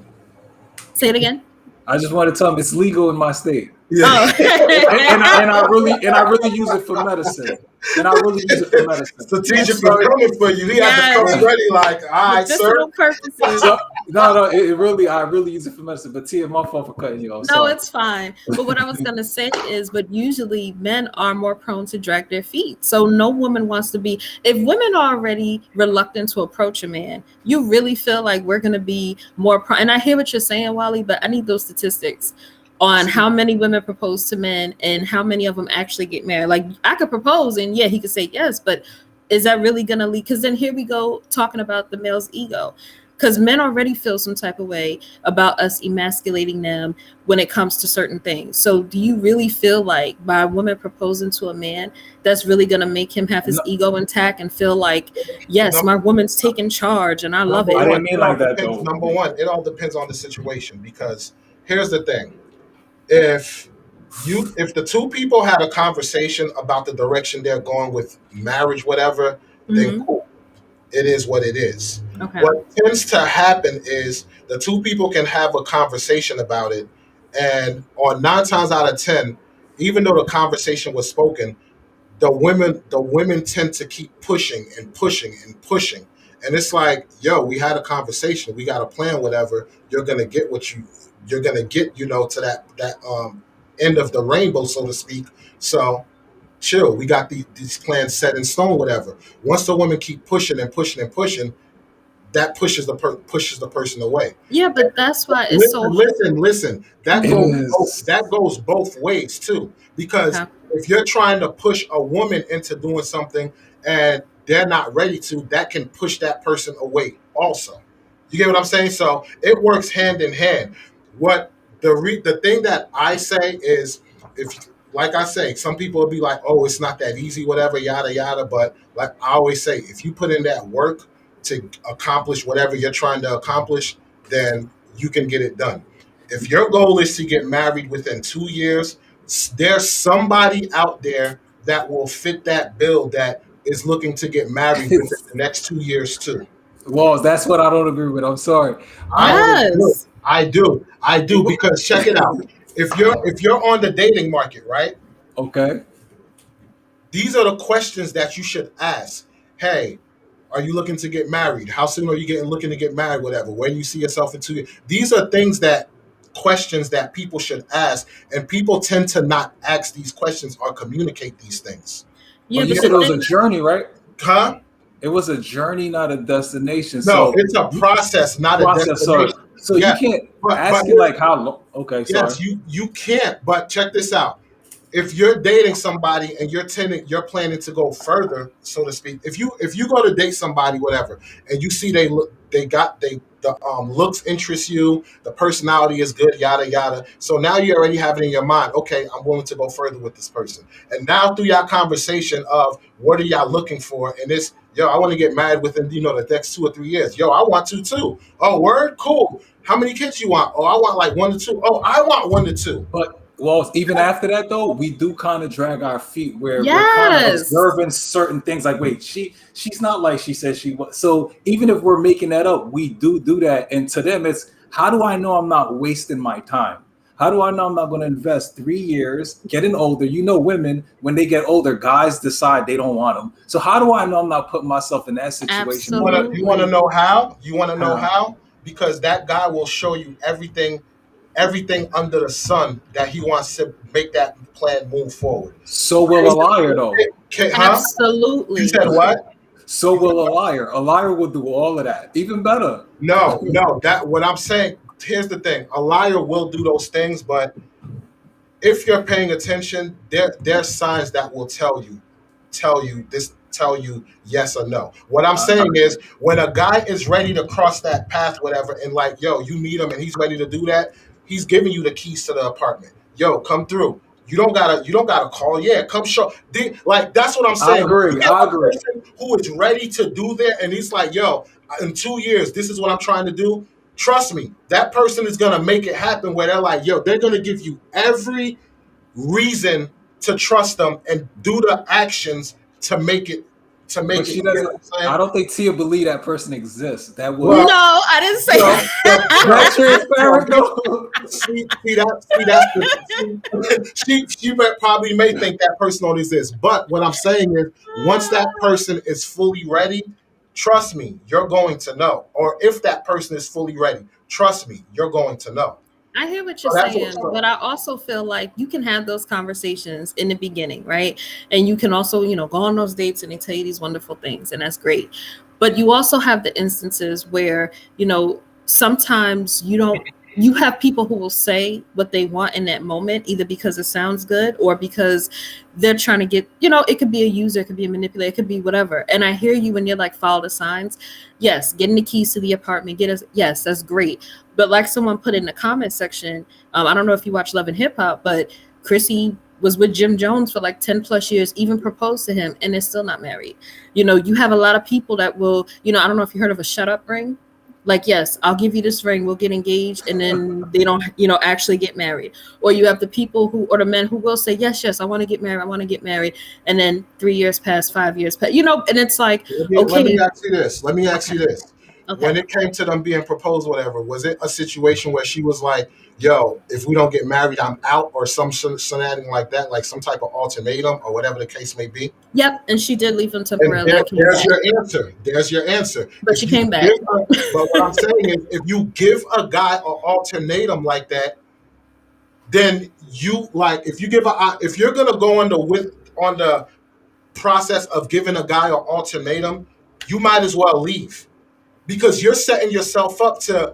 Say it again. I just want to tell them it's legal in my state. yeah. Oh. and I really use it for medicine. Strategic is coming for you. He had to come ready, like, all right, sir. Medicinal purposes. No, I really use it for medicine. But Tia, my fault for cutting you off. No, Sorry. it's fine. But what I was gonna say is, but usually men are more prone to drag their feet. So no woman wants to be. If women are already reluctant to approach a man, you really feel like we're gonna be more. And I hear what you're saying, Wally, but I need those statistics on how many women propose to men and how many of them actually get married. Like, I could propose and yeah, he could say yes, but is that really gonna lead? Because then here we go talking about the male's ego. Because men already feel some type of way about us emasculating them when it comes to certain things. So do you really feel like by a woman proposing to a man, that's really going to make him have his ego intact and feel like, yes, my woman's taking charge and I love it? I didn't mean like that, though. Number one, it all depends on the situation, because here's the thing. If the two people had a conversation about the direction they're going with marriage, whatever, then cool. It is what it is. Okay. What tends to happen is the two people can have a conversation about it, and on 9 times out of 10, even though the conversation was spoken, the women tend to keep pushing and pushing and pushing, and it's like, yo, we had a conversation, we got a plan, whatever. You're gonna get you're gonna get, to that end of the rainbow, so to speak. So chill. We got these plans set in stone, whatever. Once the women keep pushing and pushing and pushing, that pushes the person away. Yeah, but that's why it's Listen. That goes both ways too. Because Okay. if you're trying to push a woman into doing something and they're not ready to, that can push that person away also. You get what I'm saying? So it works hand in hand. What the thing that I say is, if like I say, some people will be like, "Oh, it's not that easy, whatever, yada yada." But like I always say, if you put in that work to accomplish whatever you're trying to accomplish, then you can get it done. If your goal is to get married within 2 years, there's somebody out there that will fit that bill that is looking to get married within the next 2 years too. Well, that's what I don't agree with. I'm sorry. I do. Yes. I do because check it out. If you're on the dating market, right? Okay. These are the questions that you should ask. Hey, are you looking to get married? How soon are you looking to get married? Whatever. Where do you see yourself in 2 years? These are questions that people should ask, and people tend to not ask these questions or communicate these things. Yeah, But you but said it the was a thing, journey, right? Huh? It was a journey, not a destination. No, So it's a process, not a process. Sorry. destination. So Yeah, you can't but ask me like how long. Okay, sorry. yes, you can't. But check this out. If you're dating somebody and you're planning to go further, so to speak. If you go to date somebody, whatever, and you see the looks interest you, the personality is good, yada yada. So now you already have it in your mind. Okay, I'm willing to go further with this person. And now through your conversation of what are y'all looking for, and this, yo, I want to get married within the next 2 or 3 years. Yo, I want to too. Oh, word, cool. How many kids you want? Oh, I want like 1 to 2. Oh, I want 1 to 2. But well, even after that though, we do kind of drag our feet where we're kind of yes. observing certain things. Like, wait, she's not like she said she was. So even if we're making that up, we do that. And to them, it's how do I know I'm not wasting my time? How do I know I'm not going to invest 3 years, getting older? You know, women, when they get older, guys decide they don't want them. So how do I know I'm not putting myself in that situation? Absolutely. You want to know how? You want to know How? how? Because that guy will show you everything under the sun that he wants to make that plan move forward. So will a liar though. Huh? Absolutely. You said what? So will a liar. A liar will do all of that. Even better. No. That what I'm saying. Here's the thing: a liar will do those things, but if you're paying attention, there's signs that will tell you yes or no. What I'm saying is, when a guy is ready to cross that path, whatever, and like, yo, you meet him and he's ready to do that, he's giving you the keys to the apartment. Yo, come through. You don't gotta call. Yeah, come show. Like, that's what I'm saying. I agree. You get a person who is ready to do that, and he's like, yo, in 2 years, this is what I'm trying to do. Trust me, that person is gonna make it happen. Where they're like, yo, they're gonna give you every reason to trust them and do the actions to make it. But she You know what I'm doesn't. saying? I don't think Tia believe that person exists. That would Well, No, I didn't say No, that. not transparent though. She probably may think that person only exists. But what I'm saying is, once that person is fully ready, trust me, you're going to know. Or if that person is fully ready, trust me, you're going to know. I hear what you're So that's saying, what's but I also feel like you can have those conversations in the beginning, right? And you can also, go on those dates and they tell you these wonderful things, and that's great. But you also have the instances where, sometimes you have people who will say what they want in that moment, either because it sounds good or because they're trying to get, it could be a user, it could be a manipulator, it could be whatever. And I hear you when you're like, follow the signs. Yes, getting the keys to the apartment, yes, that's great. But like someone put in the comment section, I don't know if you watch Love and Hip Hop, but Chrissy was with Jim Jones for like 10 plus years, even proposed to him, and they're still not married. You have a lot of people that will, I don't know if you heard of a shut up ring. Like, yes, I'll give you this ring, we'll get engaged, and then they don't, actually get married. Or you have the people or the men who will say, yes, I want to get married, and then 3 years pass, 5 years pass, and it's like, Let okay. me ask you this. when it came to them being proposed, whatever, was it a situation where she was like, yo, if we don't get married, I'm out, or some shenanigan like that, like some type of ultimatum or whatever the case may be? Yep, and she did leave him And temporarily. there's your answer. There's your answer. But If she you came back. but what I'm saying is, if you give a guy an ultimatum like that, then you like if you're gonna go on the process of giving a guy an ultimatum, you might as well leave, because you're setting yourself up to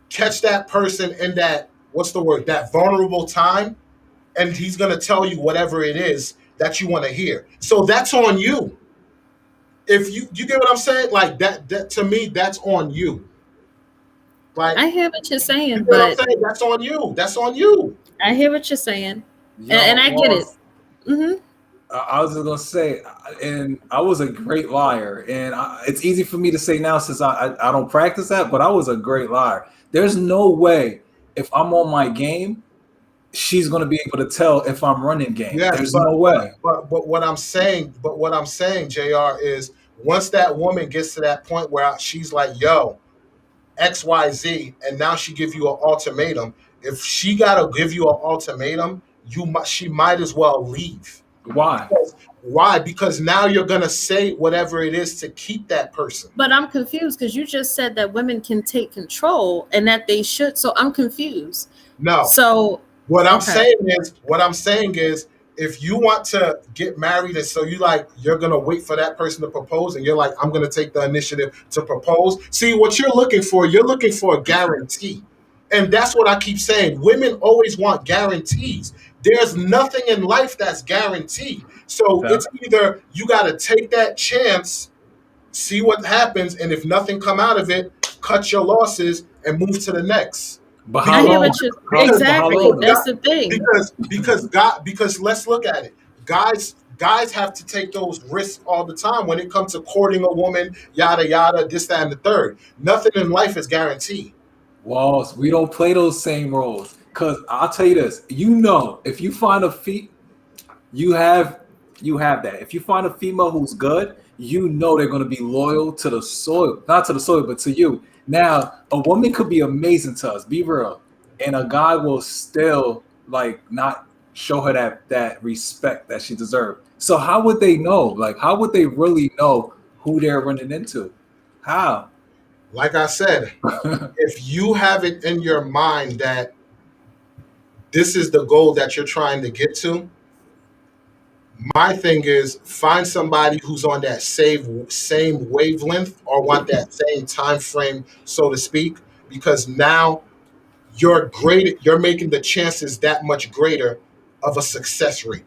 catch that person in that, what's the word, that vulnerable time, and he's gonna tell you whatever it is that you want to hear. So that's on you. If you get what I'm saying, like that to me, that's on you. Like, I hear what you're you saying, get what I'm but saying? That's on you. That's on you. I hear what you're saying, Yo, and I get it. boss, Hmm. I was just gonna say, and I was a great liar, and it's easy for me to say now since I don't practice that, but I was a great liar. There's no way if I'm on my game, she's gonna be able to tell if I'm running game. Yes, There's no way. But what I'm saying, Jr., is once that woman gets to that point where she's like, yo, XYZ, and now she give you an ultimatum. If she gotta give you an ultimatum, she might as well leave. Why? Why? Because now you're gonna say whatever it is to keep that person. But I'm confused because you just said that women can take control and that they should. So I'm confused. No. So What I'm okay. saying is, if you want to get married, and so you're gonna wait for that person to propose, and you're like, I'm gonna take the initiative to propose. See, what you're looking for a guarantee, and that's what I keep saying. Women always want guarantees. There's nothing in life that's guaranteed. So Yeah. it's either you got to take that chance, see what happens, and if nothing come out of it, cut your losses and move to the next. But I how hear long? what you How exactly. long? That's the thing. Because let's look at it. Guys have to take those risks all the time when it comes to courting a woman, yada yada, this, that, and the third. Nothing in life is guaranteed. Walls, we don't play those same roles. Cause I'll tell you this, if you find you have that. If you find a female who's good, they're gonna be loyal to the soil, not to the soil, but to you. Now, a woman could be amazing to us, be real, and a guy will still like not show her that respect that she deserves. So how would they know? Like, how would they really know who they're running into? How? Like I said, if you have it in your mind that this is the goal that you're trying to get to, my thing is find somebody who's on that same wavelength or want that same time frame, so to speak, because now you're making the chances that much greater of a success rate.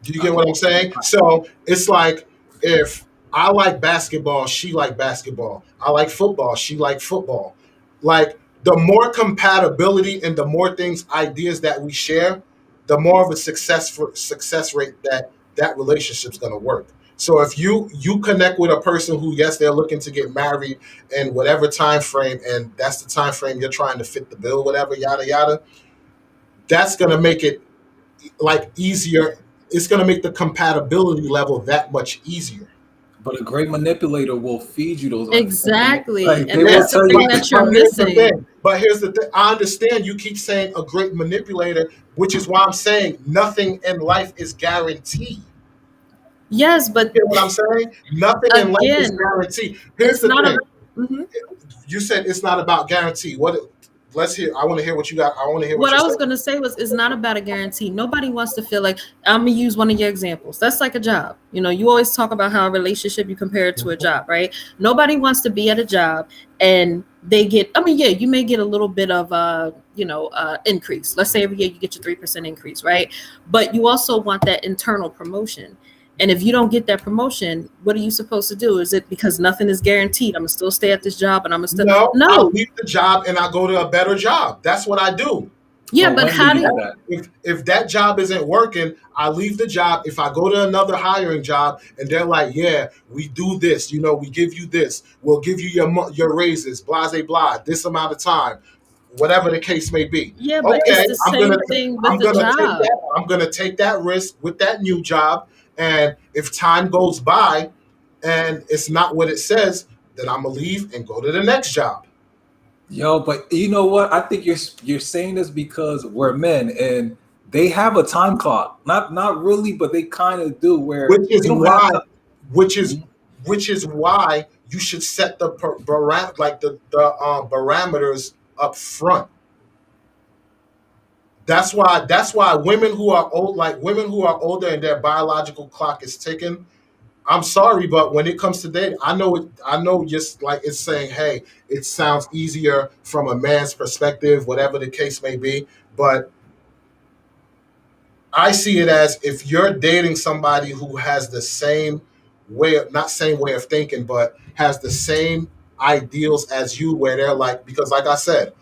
Do you get what I'm saying? So it's like, if I like basketball, she like basketball. I like football, she like football. Like, the more compatibility and the more ideas that we share, the more of a success rate that relationship's gonna work. So if you connect with a person who, yes, they're looking to get married in whatever time frame, and that's the time frame you're trying to fit the bill, whatever, yada yada, that's gonna make it like easier. It's gonna make the compatibility level that much easier. But a great manipulator will feed you those. Exactly. Like, And they will that's the tell thing you. that you're But here's the missing. thing. But here's the thing. I understand you keep saying a great manipulator, which is why I'm saying nothing in life is guaranteed. Yes, but You get what I'm saying? Nothing in life is again, guaranteed. Here's it's the not thing. Mhm. You said it's not about guarantee. Let's hear. I want to hear what you got. I want to hear what What you're I was saying. going to say was, it's not about a guarantee. Nobody wants to feel like, I'm going to use one of your examples. That's like a job. You always talk about how a relationship, you compare it to a job, right? Nobody wants to be at a job and they get, you may get a little bit of, increase. Let's say every year you get your 3% increase, right? But you also want that internal promotion. And if you don't get that promotion, what are you supposed to do? Is it because nothing is guaranteed? I'm going to still stay at this job and I'm going to still... No, I No. leave the job and I go to a better job. That's what I do. Yeah, But but when how do do you you... do that? If that job isn't working, I leave the job. If I go to another hiring job and they're like, yeah, we do this, we give you this, we'll give you your raises, blah, blah, blah, this amount of time, whatever the case may be. Yeah, but Okay, it's the same thing with the job. I'm gonna take that risk with that new job, and if time goes by and it's not what it says, then I'm gonna leave and go to the next job. Yo, but you know what? I think you're saying this because we're men and they have a time clock. Not really, but they kind of do. Where Which is they don't have why, to. which is which is why you should set the parameters up front. That's why women who are old, like women who are older and their biological clock is ticking. I'm sorry, but when it comes to dating, I know it. I know just like it's saying, hey, it sounds easier from a man's perspective, whatever the case may be. But I see it as if you're dating somebody who has the same way of, not same way of thinking, but has the same ideals as you, where they're like, because like I said,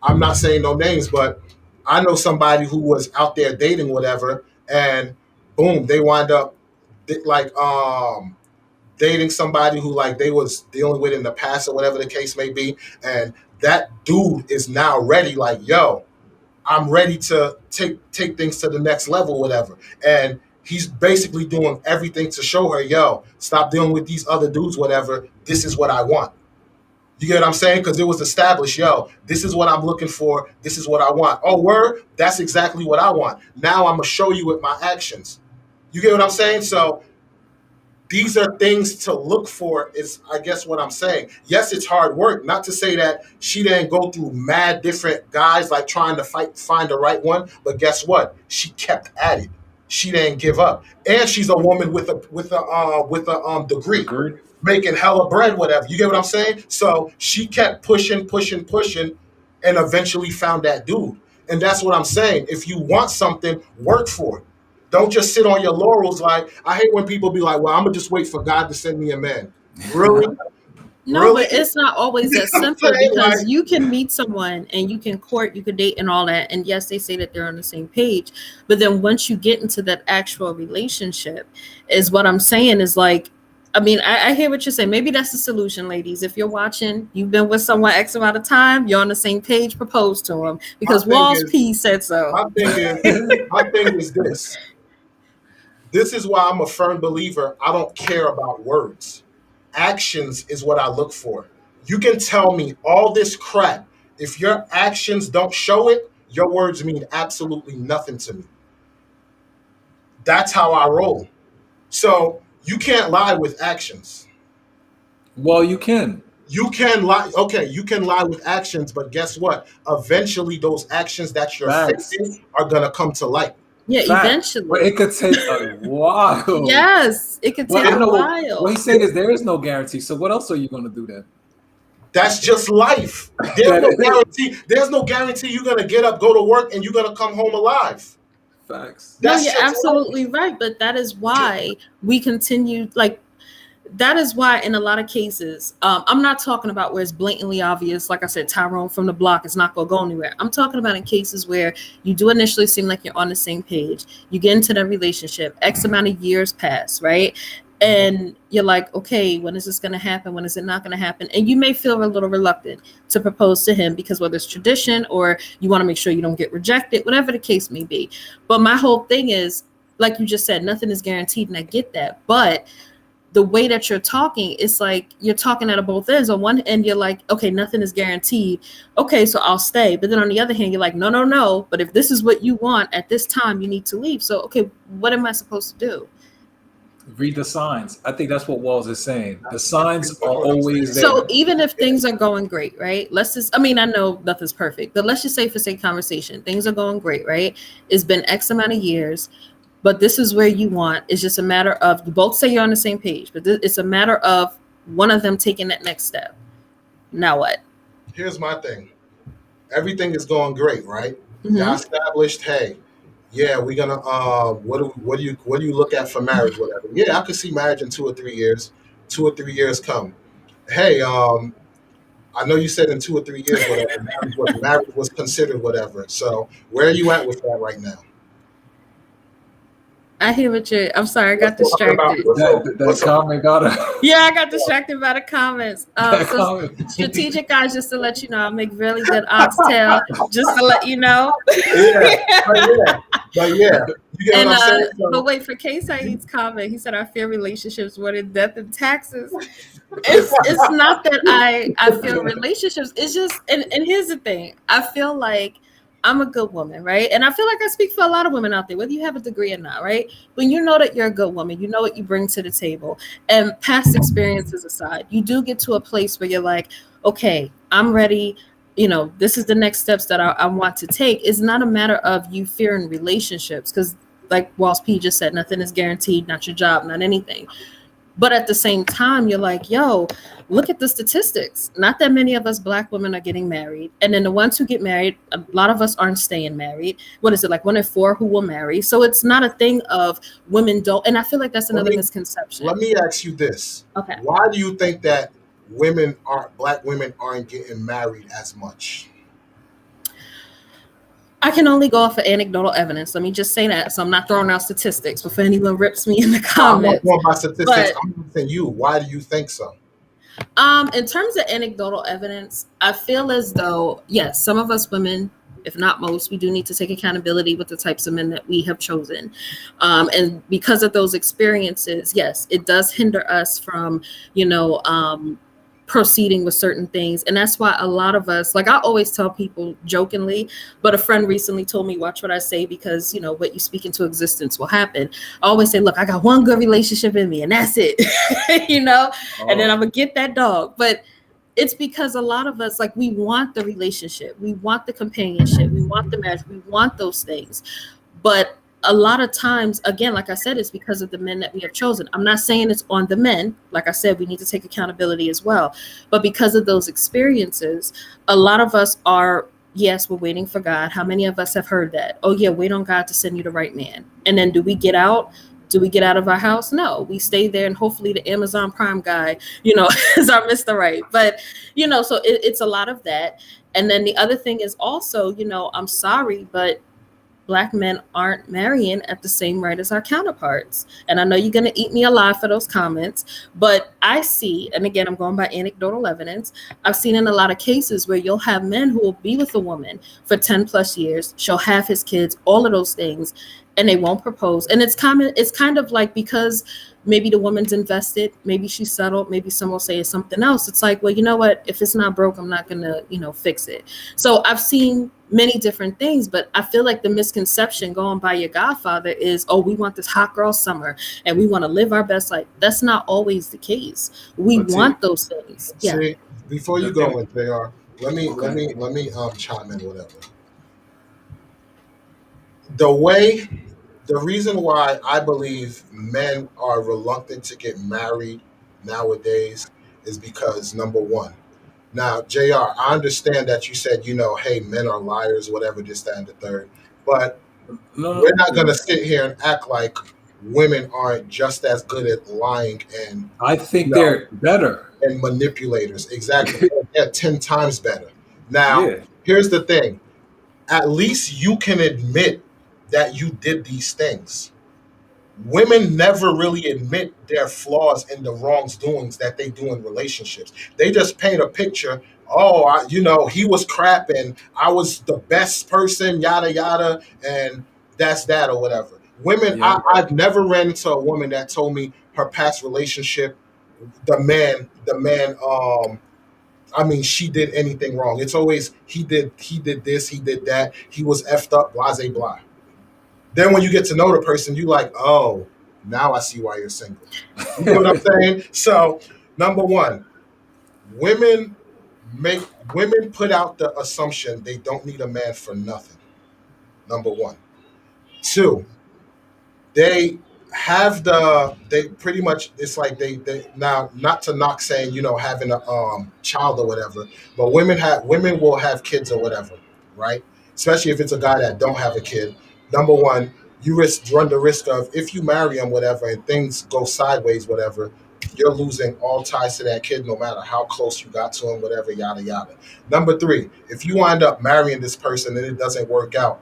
I'm not saying no names, but I know somebody who was out there dating whatever, and boom, they wind up like dating somebody who like they was dealing with in the past or whatever the case may be, and that dude is now ready, like, yo, I'm ready to take things to the next level, whatever. And he's basically doing everything to show her, yo, stop dealing with these other dudes, whatever. This is what I want. You get what I'm saying? Because it was established, yo, this is what I'm looking for. This is what I want. Oh, word? That's exactly what I want. Now I'm going to show you with my actions. You get what I'm saying? So these are things to look for, is I guess what I'm saying. Yes, it's hard work. Not to say that she didn't go through mad different guys like trying to find the right one, but guess what? She kept at it. She didn't give up. And she's a woman with a degree, Agreed. making hella bread, whatever. You get what I'm saying? So she kept pushing, and eventually found that dude. And that's what I'm saying. If you want something, work for it. Don't just sit on your laurels. Like, I hate when people be like, well, I'm gonna just wait for God to send me a man. Really? No, Really? but it's not always that You know what I'm simple saying? because Like- you can meet someone and you can court, you can date and all that. And yes, they say that they're on the same page. But then once you get into that actual relationship, is what I'm saying is like, I mean, I hear what you're saying. Maybe that's the solution, ladies. If you're watching, you've been with someone X amount of time, you're on the same page, propose to him because My thing Walls is- P said so. My thing is this. This is why I'm a firm believer. I don't care about words. Actions is what I look for. You can tell me all this crap. If your actions don't show it, your words mean absolutely nothing to me. That's how I roll. So you can't lie with actions. Well, you can. You can lie. Okay, you can lie with actions, but guess what? Eventually, those actions that you're Facts. faking are going to come to light. Yeah, Fact. eventually. But it could take a while. Yes, it could Well, take I a know while. what he's saying is there is no guarantee. So what else are you going to do then? That's just life. There's no guarantee. There's no guarantee you're gonna get up, go to work, and you're gonna come home alive. Facts. No, That's you're just absolutely right. But that is why we continue, like, that is why in a lot of cases, I'm not talking about where it's blatantly obvious. Like I said, Tyrone from the block is not going to go anywhere. I'm talking about in cases where you do initially seem like you're on the same page. You get into that relationship, X amount of years pass, right? And you're like, okay, when is this going to happen? When is it not going to happen? And you may feel a little reluctant to propose to him because whether it's tradition or you want to make sure you don't get rejected, whatever the case may be. But my whole thing is, like you just said, nothing is guaranteed, and I get that. But the way that you're talking, it's like you're talking out of both ends. On one end, you're like, okay, nothing is guaranteed. Okay, so I'll stay. But then on the other hand, you're like, no. But if this is what you want at this time, you need to leave. So, okay, what am I supposed to do? Read the signs. I think that's what Walls is saying. The signs are always there. So even if things are going great, right? Let's just, I mean, I know nothing's perfect, but let's just say for sake of conversation, things are going great, right? It's been X amount of years. But this is where you want. It's just a matter of, you both say you're on the same page, but it's a matter of one of them taking that next step. Now what? Here's my thing. Everything is going great, right? Mhm. Y'all established, hey, yeah, we're gonna what do you look at for marriage, whatever. Yeah, I could see marriage in 2 or 3 years. 2 or 3 years come. Hey, I know you said in 2 or 3 years, whatever, marriage was considered whatever. So where are you at with that right now? I hear what you. I'm sorry, I got What's talking about? distracted. That comment got a Yeah, I got distracted by the comments. that So comment. strategic guys, just to let you know, I make really good oxtail. Just to let you know. Yeah, but yeah, you get And what I'm saying? but So, wait for K Saeed's comment. He said, "I fear relationships more than death and taxes." It's not that I feel relationships. It's just and here's the thing. I feel like I'm a good woman, right? And I feel like I speak for a lot of women out there, whether you have a degree or not, right? When you know that you're a good woman, you know what you bring to the table, and past experiences aside, you do get to a place where you're like, okay, I'm ready. You know, this is the next steps that I want to take. It's not a matter of you fearing relationships, because like Walls P just said, nothing is guaranteed, not your job, not anything. But at the same time, you're like, yo, look at the statistics. Not that many of us Black women are getting married. And then the ones who get married, a lot of us aren't staying married. What is it, like 1 in 4 who will marry? So it's not a thing of women don't. And I feel like that's another misconception. let me ask you this. Okay. Why do you think that Black women aren't getting married as much? I can only go off of anecdotal evidence. Let me just say that. So I'm not throwing out statistics before anyone rips me in the I'm not comments. going by statistics. But I'm asking you. Why do you think so? in terms of anecdotal evidence, I feel as though, yes, some of us women, if not most, we do need to take accountability with the types of men that we have chosen. And because of those experiences, yes, it does hinder us from, proceeding with certain things. And that's why a lot of us, like I always tell people jokingly, but a friend recently told me, watch what I say, because, what you speak into existence will happen. I always say, look, I got one good relationship in me and that's it, and then I'm going to get that dog. But it's because a lot of us, like, we want the relationship, we want the companionship, we want the marriage, we want those things. But a lot of times, again, like I said, it's because of the men that we have chosen. I'm not saying it's on the men. Like I said, we need to take accountability as well. But because of those experiences, a lot of us are, yes, we're waiting for God. How many of us have heard that? Oh, yeah, wait on God to send you the right man. And then do we get out? Do we get out of our house? No, we stay there, and hopefully the Amazon Prime guy, is our Mr. Right. But, so it's a lot of that. And then the other thing is also, I'm sorry, but Black men aren't marrying at the same rate as our counterparts. And I know you're going to eat me alive for those comments, but I see, and again, I'm going by anecdotal evidence, I've seen in a lot of cases where you'll have men who will be with a woman for 10 plus years, she'll have his kids, all of those things, and they won't propose. And it's kind of like, because maybe the woman's invested, maybe she's settled, maybe someone will say it's something else. It's like, well, you know what? If it's not broke, I'm not going to, fix it. So I've seen many different things, but I feel like the misconception going by your godfather is, oh, we want this hot girl summer and we want to live our best life. That's not always the case. We want those things. Yeah. See, before you go in, JR, let me chime in whatever. The reason why I believe men are reluctant to get married nowadays is because, number one, now, JR, I understand that you said, hey, men are liars, whatever, this, that, and the third. But we're not going to sit here and act like women aren't just as good at lying and I think they're better. And manipulators. Exactly. They're 10 times better. Now, here's the thing. At least you can admit that you did these things. Women never really admit their flaws and the wrongdoings that they do in relationships. They just paint a picture. Oh, he was crap and I was the best person, yada, yada, and that's that or whatever. Women, I've never ran into a woman that told me her past relationship, the man, she did anything wrong. It's always, he did this, he did that, he was effed up, blase, blah. Then when you get to know the person, you like, oh, now I see why you're single. You know what I'm saying? So, number one, women put out the assumption they don't need a man for nothing. Number one. Two, they pretty much, it's like they now, not to knock saying, having a child or whatever, but women will have kids or whatever, right? Especially if it's a guy that don't have a kid. Number one, you run the risk of, if you marry him, whatever, and things go sideways, whatever, you're losing all ties to that kid, no matter how close you got to him, whatever, yada, yada. Number three, if you wind up marrying this person and it doesn't work out,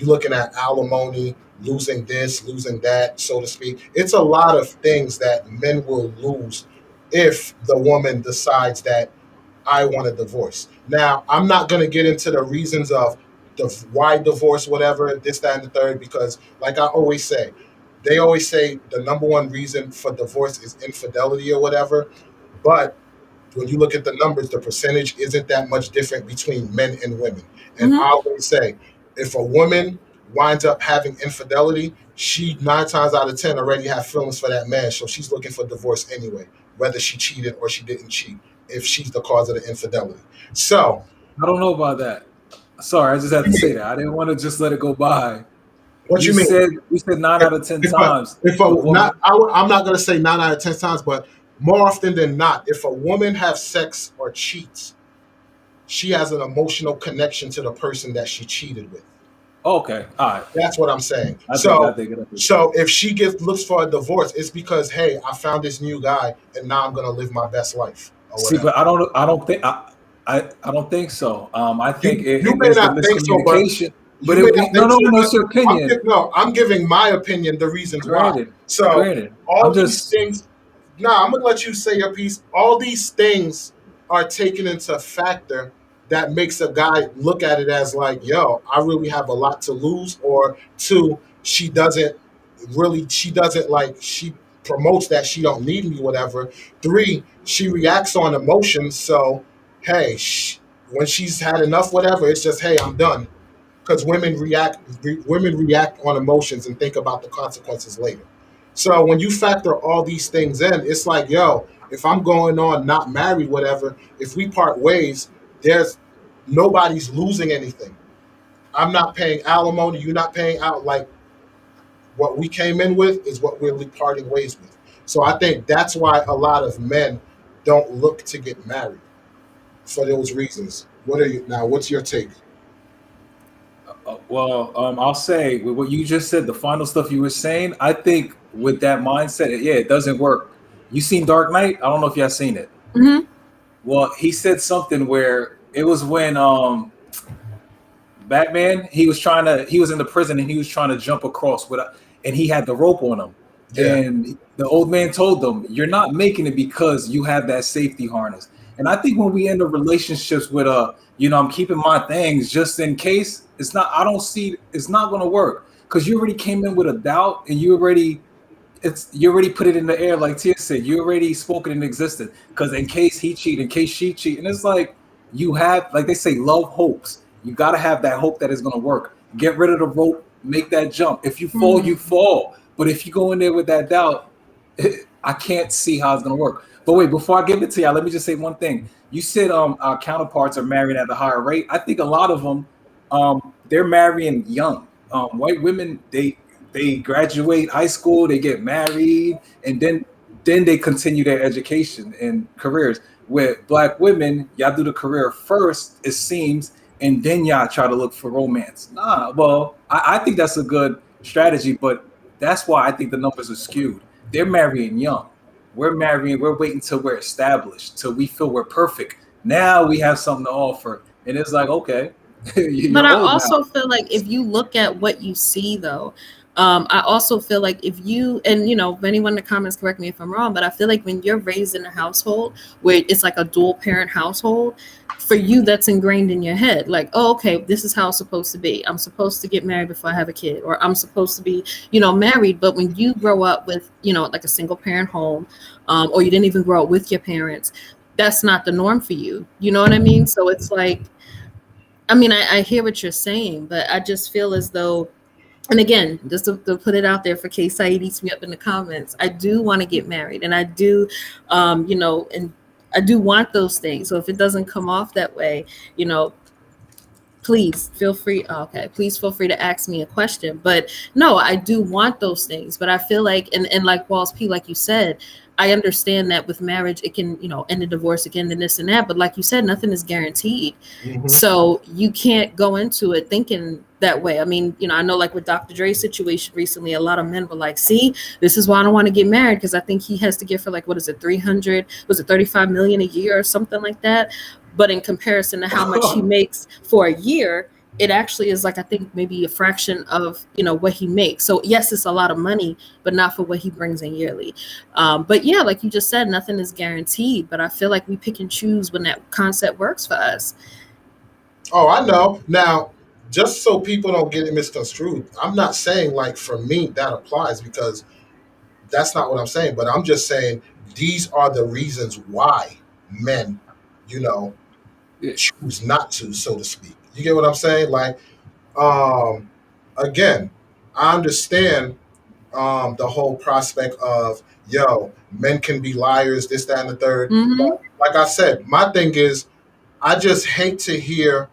You're looking at alimony, losing this, losing that, so to speak. It's a lot of things that men will lose if the woman decides that I want a divorce. Now, I'm not going to get into the reasons of why divorce, whatever, this, that, and the third, because, like I always say, they always say the number one reason for divorce is infidelity or whatever. But when you look at the numbers, the percentage isn't that much different between men and women. And I always say, if a woman winds up having infidelity, she 9 times out of 10 already have feelings for that man. So she's looking for divorce anyway, whether she cheated or she didn't cheat, if she's the cause of the infidelity. So I don't know about that. Sorry, I just have to say that. I didn't want to just let it go by. what you mean? You said 9 out of 10 times. I'm not going to say 9 out of 10 times, but more often than not, if a woman has sex or cheats, she has an emotional connection to the person that she cheated with. Okay, all right. That's what I'm saying. I So think if she looks for a divorce, it's because, hey, I found this new guy and now I'm gonna live my best life. See, but I don't think so. I think you may not think so, but it's your opinion. I'm giving my opinion. The reasons why. So all these things. Nah, I'm gonna let you say your piece. All these things are taken into factor that makes a guy look at it as like, yo, I really have a lot to lose, or two, she promotes that she don't need me, whatever. 3, she reacts on emotions. So, hey, when she's had enough, whatever, it's just, hey, I'm done. Because women react on emotions and think about the consequences later. So when you factor all these things in, it's like, yo, if I'm going on not married, whatever, if we part ways, nobody's losing anything. I'm not paying alimony, you're not paying out. Like, what we came in with is what we're parting ways with. So I think that's why a lot of men don't look to get married, for those reasons. What's your take? I'll say with what you just said, the final stuff you were saying, I think with that mindset, it doesn't work. You seen Dark Knight? I don't know if y'all seen it. Mm-hmm. Well, he said something where it was when Batman, he was in the prison and he was trying to jump across and he had the rope on him. Yeah. And the old man told them, you're not making it because you have that safety harness. And I think when we end up relationships with I'm keeping my things just in case, it's not going to work, because you already came in with a doubt and you already put it in the air, like Tia said. You already spoke it in existence, because in case he cheat, in case she cheat, and it's like you have, like they say, love hopes. You got to have that hope that it's going to work. Get rid of the rope, make that jump. If you fall, you fall. But if you go in there with that doubt, I can't see how it's going to work. But wait, before I give it to y'all, let me just say one thing. You said our counterparts are marrying at a higher rate. I think a lot of them, they're marrying young. White women, they graduate high school, they get married, and then they continue their education and careers. With Black women, y'all do the career first, it seems, and then y'all try to look for romance. I think that's a good strategy, but that's why I think the numbers are skewed. They're marrying young. We're waiting till we're established, till we feel we're perfect. Now we have something to offer. And it's like, okay. But I also feel like if you look at what you see, though, I also feel like if you, and if anyone in the comments correct me if I'm wrong, but I feel like when you're raised in a household where it's like a dual parent household, for you, that's ingrained in your head. Like, oh, okay, this is how it's supposed to be. I'm supposed to get married before I have a kid, or I'm supposed to be, married. But when you grow up with, like a single parent home, or you didn't even grow up with your parents, that's not the norm for you. You know what I mean? So it's like, I hear what you're saying, but I just feel as though, and again, just to put it out there for case Saeed eats me up in the comments, I do want to get married, and I do, and I do want those things. So if it doesn't come off that way, please feel free. Please feel free to ask me a question. But no, I do want those things. But I feel like, and like Walls P, like you said, I understand that with marriage, it can, end in divorce again, and this and that. But like you said, nothing is guaranteed. Mm-hmm. So you can't go into it thinking that way. I know like with Dr. Dre's situation recently, a lot of men were like, see, this is why I don't want to get married, because I think he has to give her like, what is it, 35 million a year or something like that. But in comparison to how much he makes for a year, it actually is like, I think maybe a fraction of, what he makes. So yes, it's a lot of money, but not for what he brings in yearly. But yeah, like you just said, nothing is guaranteed, but I feel like we pick and choose when that concept works for us. Oh, I know. Now, just so people don't get it misconstrued, I'm not saying like for me that applies because that's not what I'm saying. But I'm just saying these are the reasons why men, you know, Yeah. choose not to, so to speak. You get what I'm saying? Like, um, again, I understand the whole prospect of men can be liars, this, that, and the third. Hmm. Like I said, my thing is I just hate to hear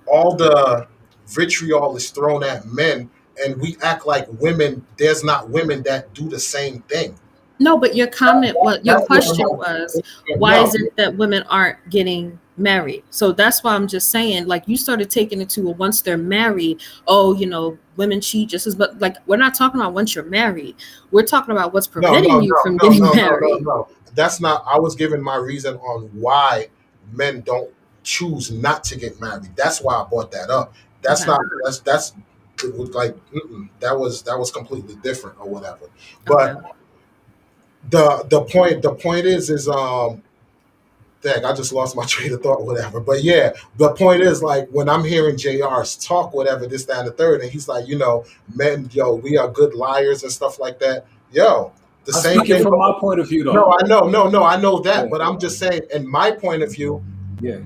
all the vitriol is thrown at men and we act like women, there's not women that do the same thing. No, but your comment, what your That's what question was, why no, is it that women aren't getting married? So that's why I'm just saying, like, you started taking it to a once they're married, oh, women cheat just as, but like, we're not talking about once you're married. We're talking about what's no, no, preventing you no, from no, getting no, no, no, married. no. That's not. I was giving my reason on why men don't choose not to get married. That's why I brought that up. That's Okay. not. That's it was like that was completely different or whatever. Okay. But the point is dang, I just lost my train of thought, whatever. But yeah, the point is like when I'm hearing JR's talk, whatever, this, that, and the third, and he's like, men, we are good liars and stuff like that. The I'm same speaking thing. from my point of view, No, though. I know, no, I know Yeah, that, but I'm just saying, in my point of view, yeah.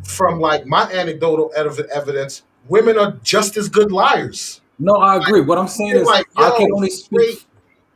from like my anecdotal evidence, women are just as good liars. No, I agree. What I'm saying They're is, like, I can only speak. straight.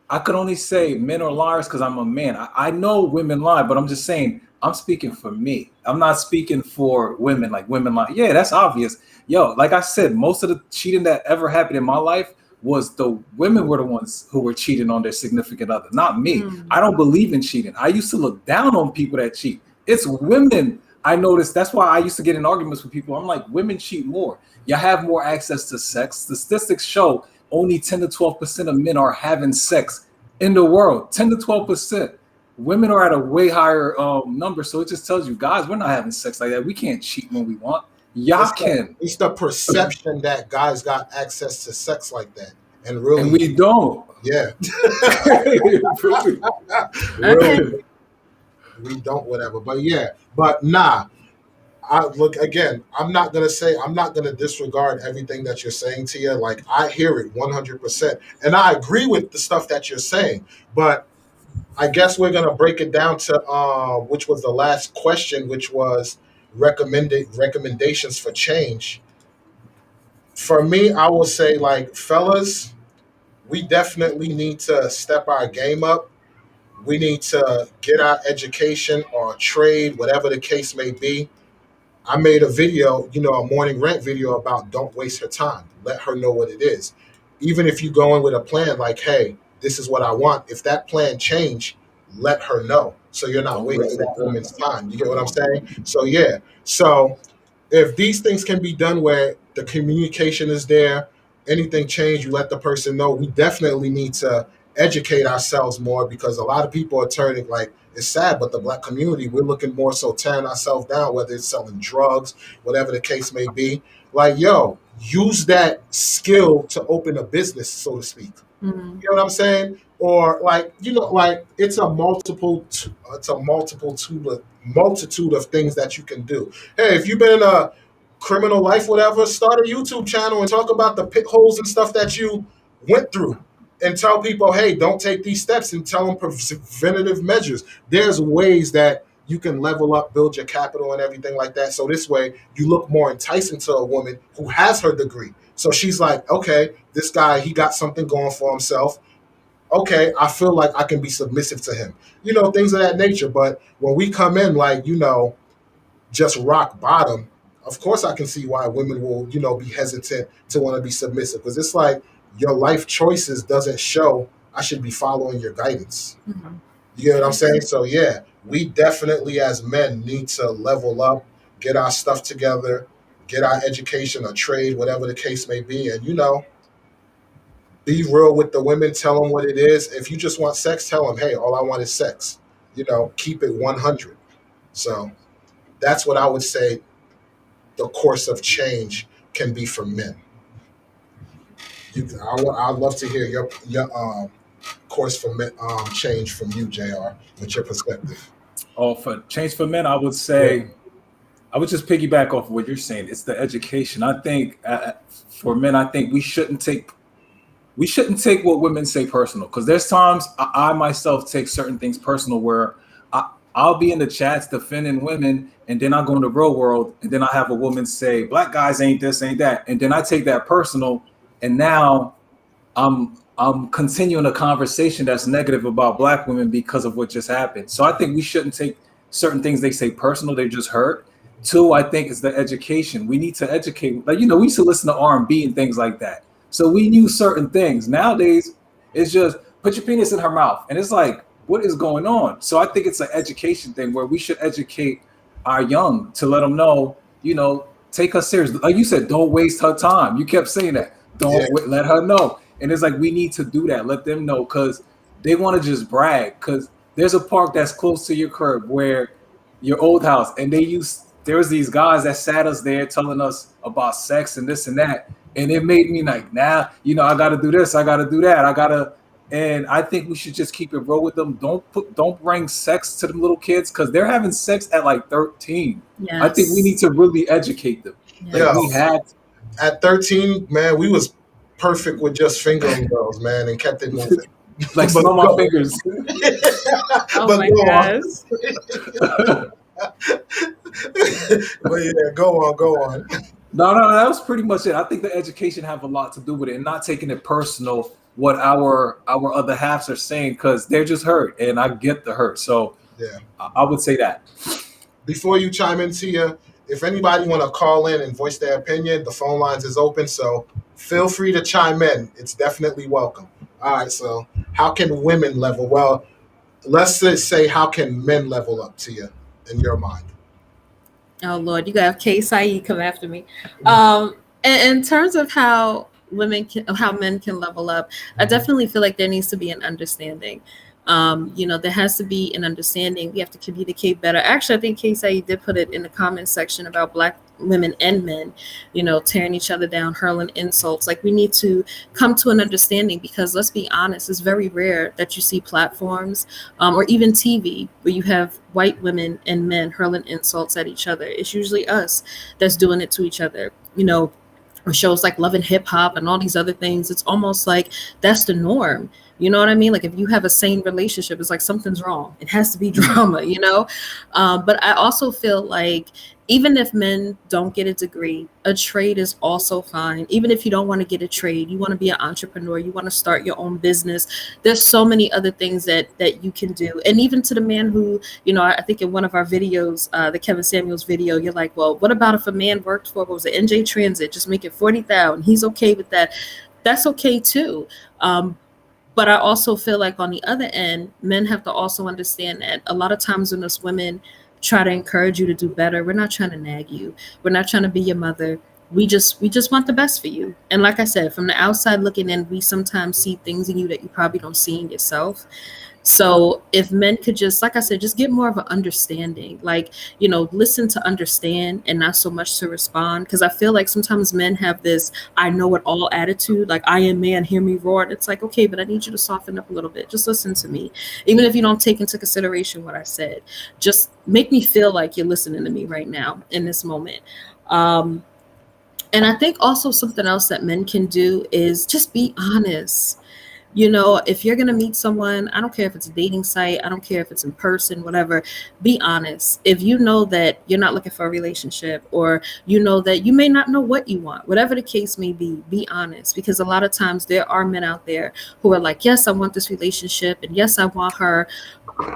I could only say men are liars because I'm a man. I know women lie, but I'm just saying I'm speaking for me. I'm not speaking for women. Like women lie. Yeah, that's obvious. Like I said, most of the cheating that ever happened in my life was the women were the ones who were cheating on their significant other, not me. I don't believe in cheating. I used to look down on people that cheat. It's women. I noticed that's why I used to get in arguments with people. I'm like, women cheat more. You have more access to sex. Statistics show only 10 to 12% of men are having sex in the world. 10 to 12%. Women are at a way higher number. So it just tells you, guys, we're not having sex like that. We can't cheat when we want. Y'all can. It's the perception that guys got access to sex like that, and And really, we don't. yeah, Really. Okay. really, we don't, whatever. But yeah, but nah. I look again. I'm not gonna disregard everything that you're saying, Tia. Like I hear it 100%, and I agree with the stuff that you're saying. But I guess we're gonna break it down to which was the last question, which was recommended recommendations for change. For me, I will say like fellas, we definitely need to step our game up. We need to get our education or trade, whatever the case may be. I made a video, a morning rant video about don't waste her time. Let her know what it is. Even if you go in with a plan like, hey, this is what I want. If that plan change, let her know. So you're not Don't wasting waste that your woman's time. time. You get what I'm saying? So yeah. So if these things can be done where the communication is there, anything change, you let the person know. We definitely need to educate ourselves more because a lot of people are turning like it's sad, but the black community, we're looking more so tearing ourselves down, whether it's selling drugs, whatever the case may be. Like, use that skill to open a business, so to speak. Mhm. You know what I'm saying? Or like, like it's a multitude of things that you can do. Hey, if you've been in a criminal life, whatever, start a YouTube channel and talk about the pit holes and stuff that you went through. And tell people, hey, don't take these steps and tell them preventative measures. There's ways that you can level up, build your capital and everything like that. So this way you look more enticing to a woman who has her degree. So she's like, okay, this guy, he got something going for himself. Okay, I feel like I can be submissive to him. Things of that nature. But when we come in like, just rock bottom, of course I can see why women will, be hesitant to want to be submissive. Because it's like your life choices doesn't show I should be following your guidance. Mhm. You get what I'm saying? So yeah, we definitely as men need to level up, get our stuff together, get our education or trade, whatever the case may be, and be real with the women. Tell them what it is. If you just want sex, tell them, hey, all I want is sex. Keep it 100. So that's what I would say. The course of change can be for men. I'd love to hear your course for men, change from you, Jr. With your perspective. Oh, for change for men, I would say I would just piggyback off of what you're saying. It's the education. I think for men, I think we shouldn't take what women say personal, because there's times I myself take certain things personal where I'll be in the chats defending women, and then I go in the real world, and then I have a woman say black guys ain't this, ain't that, and then I take that personal, and now I'm continuing a conversation that's negative about black women because of what just happened. So I think we shouldn't take certain things they say personal. They just hurt. Two, I think, is the education. We need to educate. Like, we used to listen to R&B and things like that, so we knew certain things. Nowadays, it's just put your penis in her mouth, and it's like, what is going on? So I think it's an education thing where we should educate our young to let them know, take her serious. Like you said, don't waste her time. You kept saying that. Let her know. And it's like, we need to do that. Let them know, because they want to just brag. Because there's a park that's close to your curb where your old house, and there was these guys that sat us there telling us about sex and this and that. And it made me like, I got to do this. I got to do that. And I think we should just keep it real with them. Don't bring sex to the little kids, because they're having sex at like 13. Yes. I think we need to really educate them. Yeah. We had At 13, man, we was perfect with just fingering girls, man, and kept it moving. like smell my fingers. Oh my gosh. But yeah, go on. No, that was pretty much it. I think the education have a lot to do with it, and not taking it personal what our other halves are saying, because they're just hurt, and I get the hurt. So Yeah. I would say that. Before you chime in, Tia, if anybody want to call in and voice their opinion, the phone lines is open, so feel free to chime in. It's definitely welcome. All right, so how can women level? Well, let's just say, how can men level up, Tia, in your mind? Oh Lord, you got K. Saeed come after me. In terms of how men can level up, I definitely feel like there needs to be an understanding. There has to be an understanding. We have to communicate better. Actually, I think K. Saeed did put it in the comment section about black women and men, tearing each other down, hurling insults. Like, we need to come to an understanding, because let's be honest, it's very rare that you see platforms or even TV where you have white women and men hurling insults at each other. It's usually us that's doing it to each other. Or shows like Love and Hip Hop and all these other things, it's almost like that's the norm. You know what I mean? Like, if you have a sane relationship, it's like something's wrong. It has to be drama, But I also feel like even if men don't get a degree, a trade is also fine. Even if you don't want to get a trade, you want to be an entrepreneur, you want to start your own business. There's so many other things that you can do. And even to the man who, I think in one of our videos, the Kevin Samuels video, you're like, well, what about if a man worked for, what was it, NJ Transit, just making $40,000? He's okay with that. That's okay too. But I also feel like on the other end, men have to also understand that a lot of times when us women try to encourage you to do better, we're not trying to nag you. We're not trying to be your mother. We just want the best for you. And like I said, from the outside looking in, we sometimes see things in you that you probably don't see in yourself. So if men could just, like I said, just get more of an understanding, listen to understand and not so much to respond. Because I feel like sometimes men have this I know it all attitude, like, I am man, hear me roar. And it's like, okay, but I need you to soften up a little bit. Just listen to me. Even if you don't take into consideration what I said, just make me feel like you're listening to me right now in this moment. And I think also something else that men can do is just be honest. If you're going to meet someone, I don't care if it's a dating site, I don't care if it's in person, whatever, be honest. If you know that you're not looking for a relationship, or that you may not know what you want, whatever the case may be honest. Because a lot of times there are men out there who are like, yes, I want this relationship, and yes, I want her,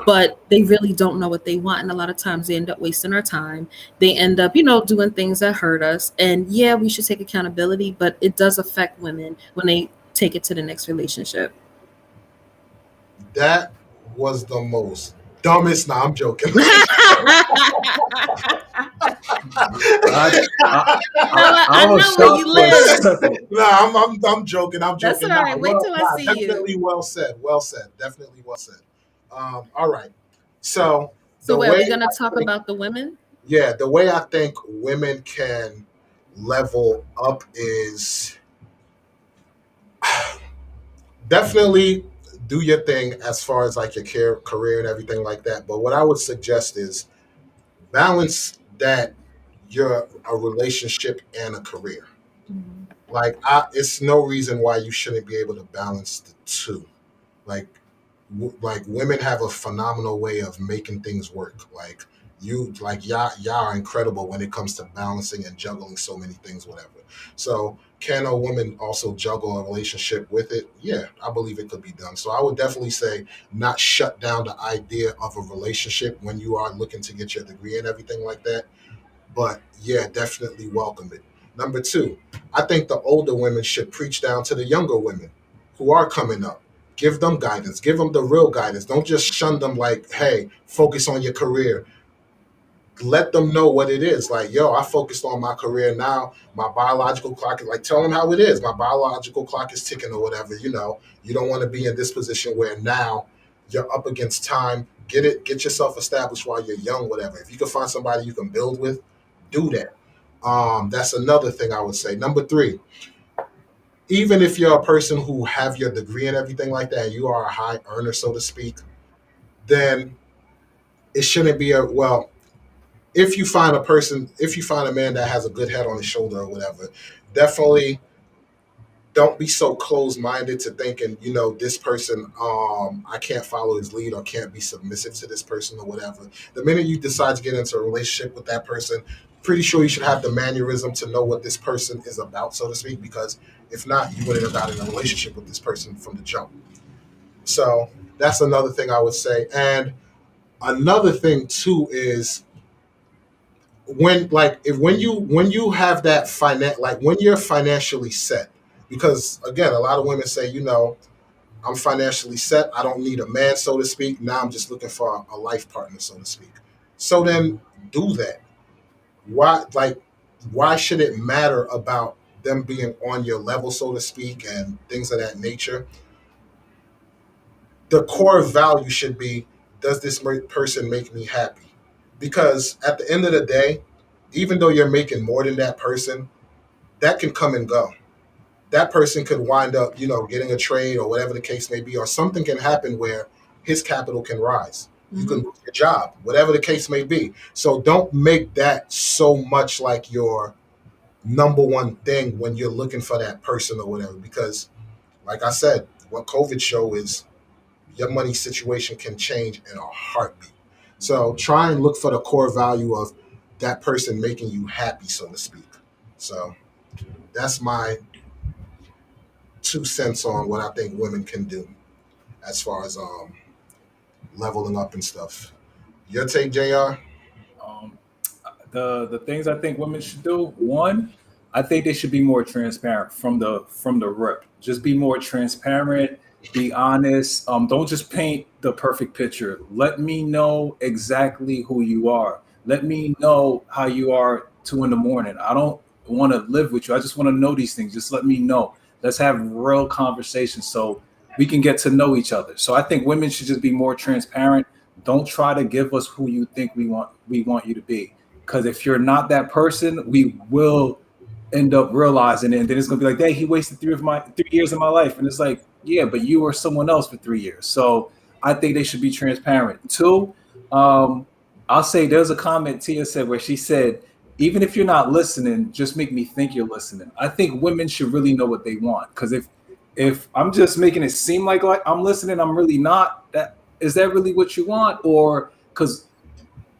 but they really don't know what they want. And a lot of times they end up wasting our time. They end up, doing things that hurt us. And yeah, we should take accountability, but it does affect women when they take it to the next relationship. That was the most dumbest. Nah, I'm joking. I know where you live. Nah, I'm joking. That's all right. Wait till I see you. Definitely well said. Definitely well said. All right. So wait, are we going to talk about the women? Yeah, the way I think women can level up is definitely do your thing as far as like your career and everything like that. But what I would suggest is balance that you're a relationship and a career. Like, it's no reason why you shouldn't be able to balance the two. Like, like women have a phenomenal way of making things work. Like y'all are incredible when it comes to balancing and juggling so many things, whatever. So can a woman also juggle a relationship with it? Yeah, I believe it could be done. So I would definitely say not shut down the idea of a relationship when you are looking to get your degree and everything like that. But yeah, definitely welcome it. Number two, I think the older women should preach down to the younger women who are coming up. Give them guidance. Give them the real guidance. Don't just shun them like, hey, focus on your career. Let them know what it is. Like, yo, I focused on my career now. My biological clock is like, tell them how it is. My biological clock is ticking or whatever. You don't want to be in this position where now you're up against time. Get yourself established while you're young, whatever. If you can find somebody you can build with, do that. That's another thing I would say. Number three, even if you're a person who have your degree and everything like that, and you are a high earner, so to speak, then it shouldn't be if you find a man that has a good head on his shoulder or whatever, definitely don't be so closed-minded to thinking, this person, I can't follow his lead or can't be submissive to this person or whatever. The minute you decide to get into a relationship with that person, pretty sure you should have the mannerism to know what this person is about, so to speak, because if not, you wouldn't have gotten in a relationship with this person from the jump. So that's another thing I would say. And another thing too is when you have that like when you're financially set, because again, a lot of women say, I'm financially set, I don't need a man, so to speak, now I'm just looking for a life partner, so to speak. So then do that. Why should it matter about them being on your level, so to speak, and things of that nature? The core value should be, does this person make me happy? Because at the end of the day, even though you're making more than that person, that can come and go. That person could wind up, getting a trade or whatever the case may be, or something can happen where his capital can rise. You can lose your job, whatever the case may be. So don't make that so much like your number one thing when you're looking for that person or whatever. Because, like I said, what COVID show is your money situation can change in a heartbeat. So try and look for the core value of that person making you happy, so to speak. So that's my 2 cents on what I think women can do as far as leveling up and stuff. Your take, JR? Um, the things I think women should do. One, I think they should be more transparent from the rip. Just be more transparent. Be honest. Don't just paint the perfect picture. Let me know exactly who you are. Let me know how you are 2 a.m. I don't want to live with you. I just want to know these things. Just let me know. Let's have real conversations so we can get to know each other. So I think women should just be more transparent. Don't try to give us who you think we want you to be. Because if you're not that person, we will end up realizing it, and then it's gonna be like, hey, he wasted 3 years of my life. And it's like, yeah, but you were someone else for 3 years. So I think they should be transparent. Two, I'll say there's a comment Tia said where she said, even if you're not listening, just make me think you're listening. I think women should really know what they want. Because if I'm just making it seem like I'm listening, I'm really not. Is that really what you want? Or because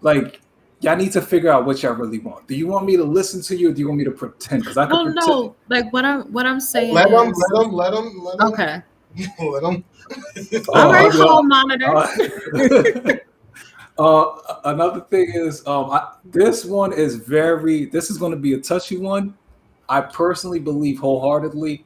y'all need to figure out what y'all really want. Do you want me to listen to you, or do you want me to pretend? Because I can pretend. No. Like what I'm saying. Let them. Okay. Let them. All right, hall monitor. Another thing is, this is going to be a touchy one. I personally believe wholeheartedly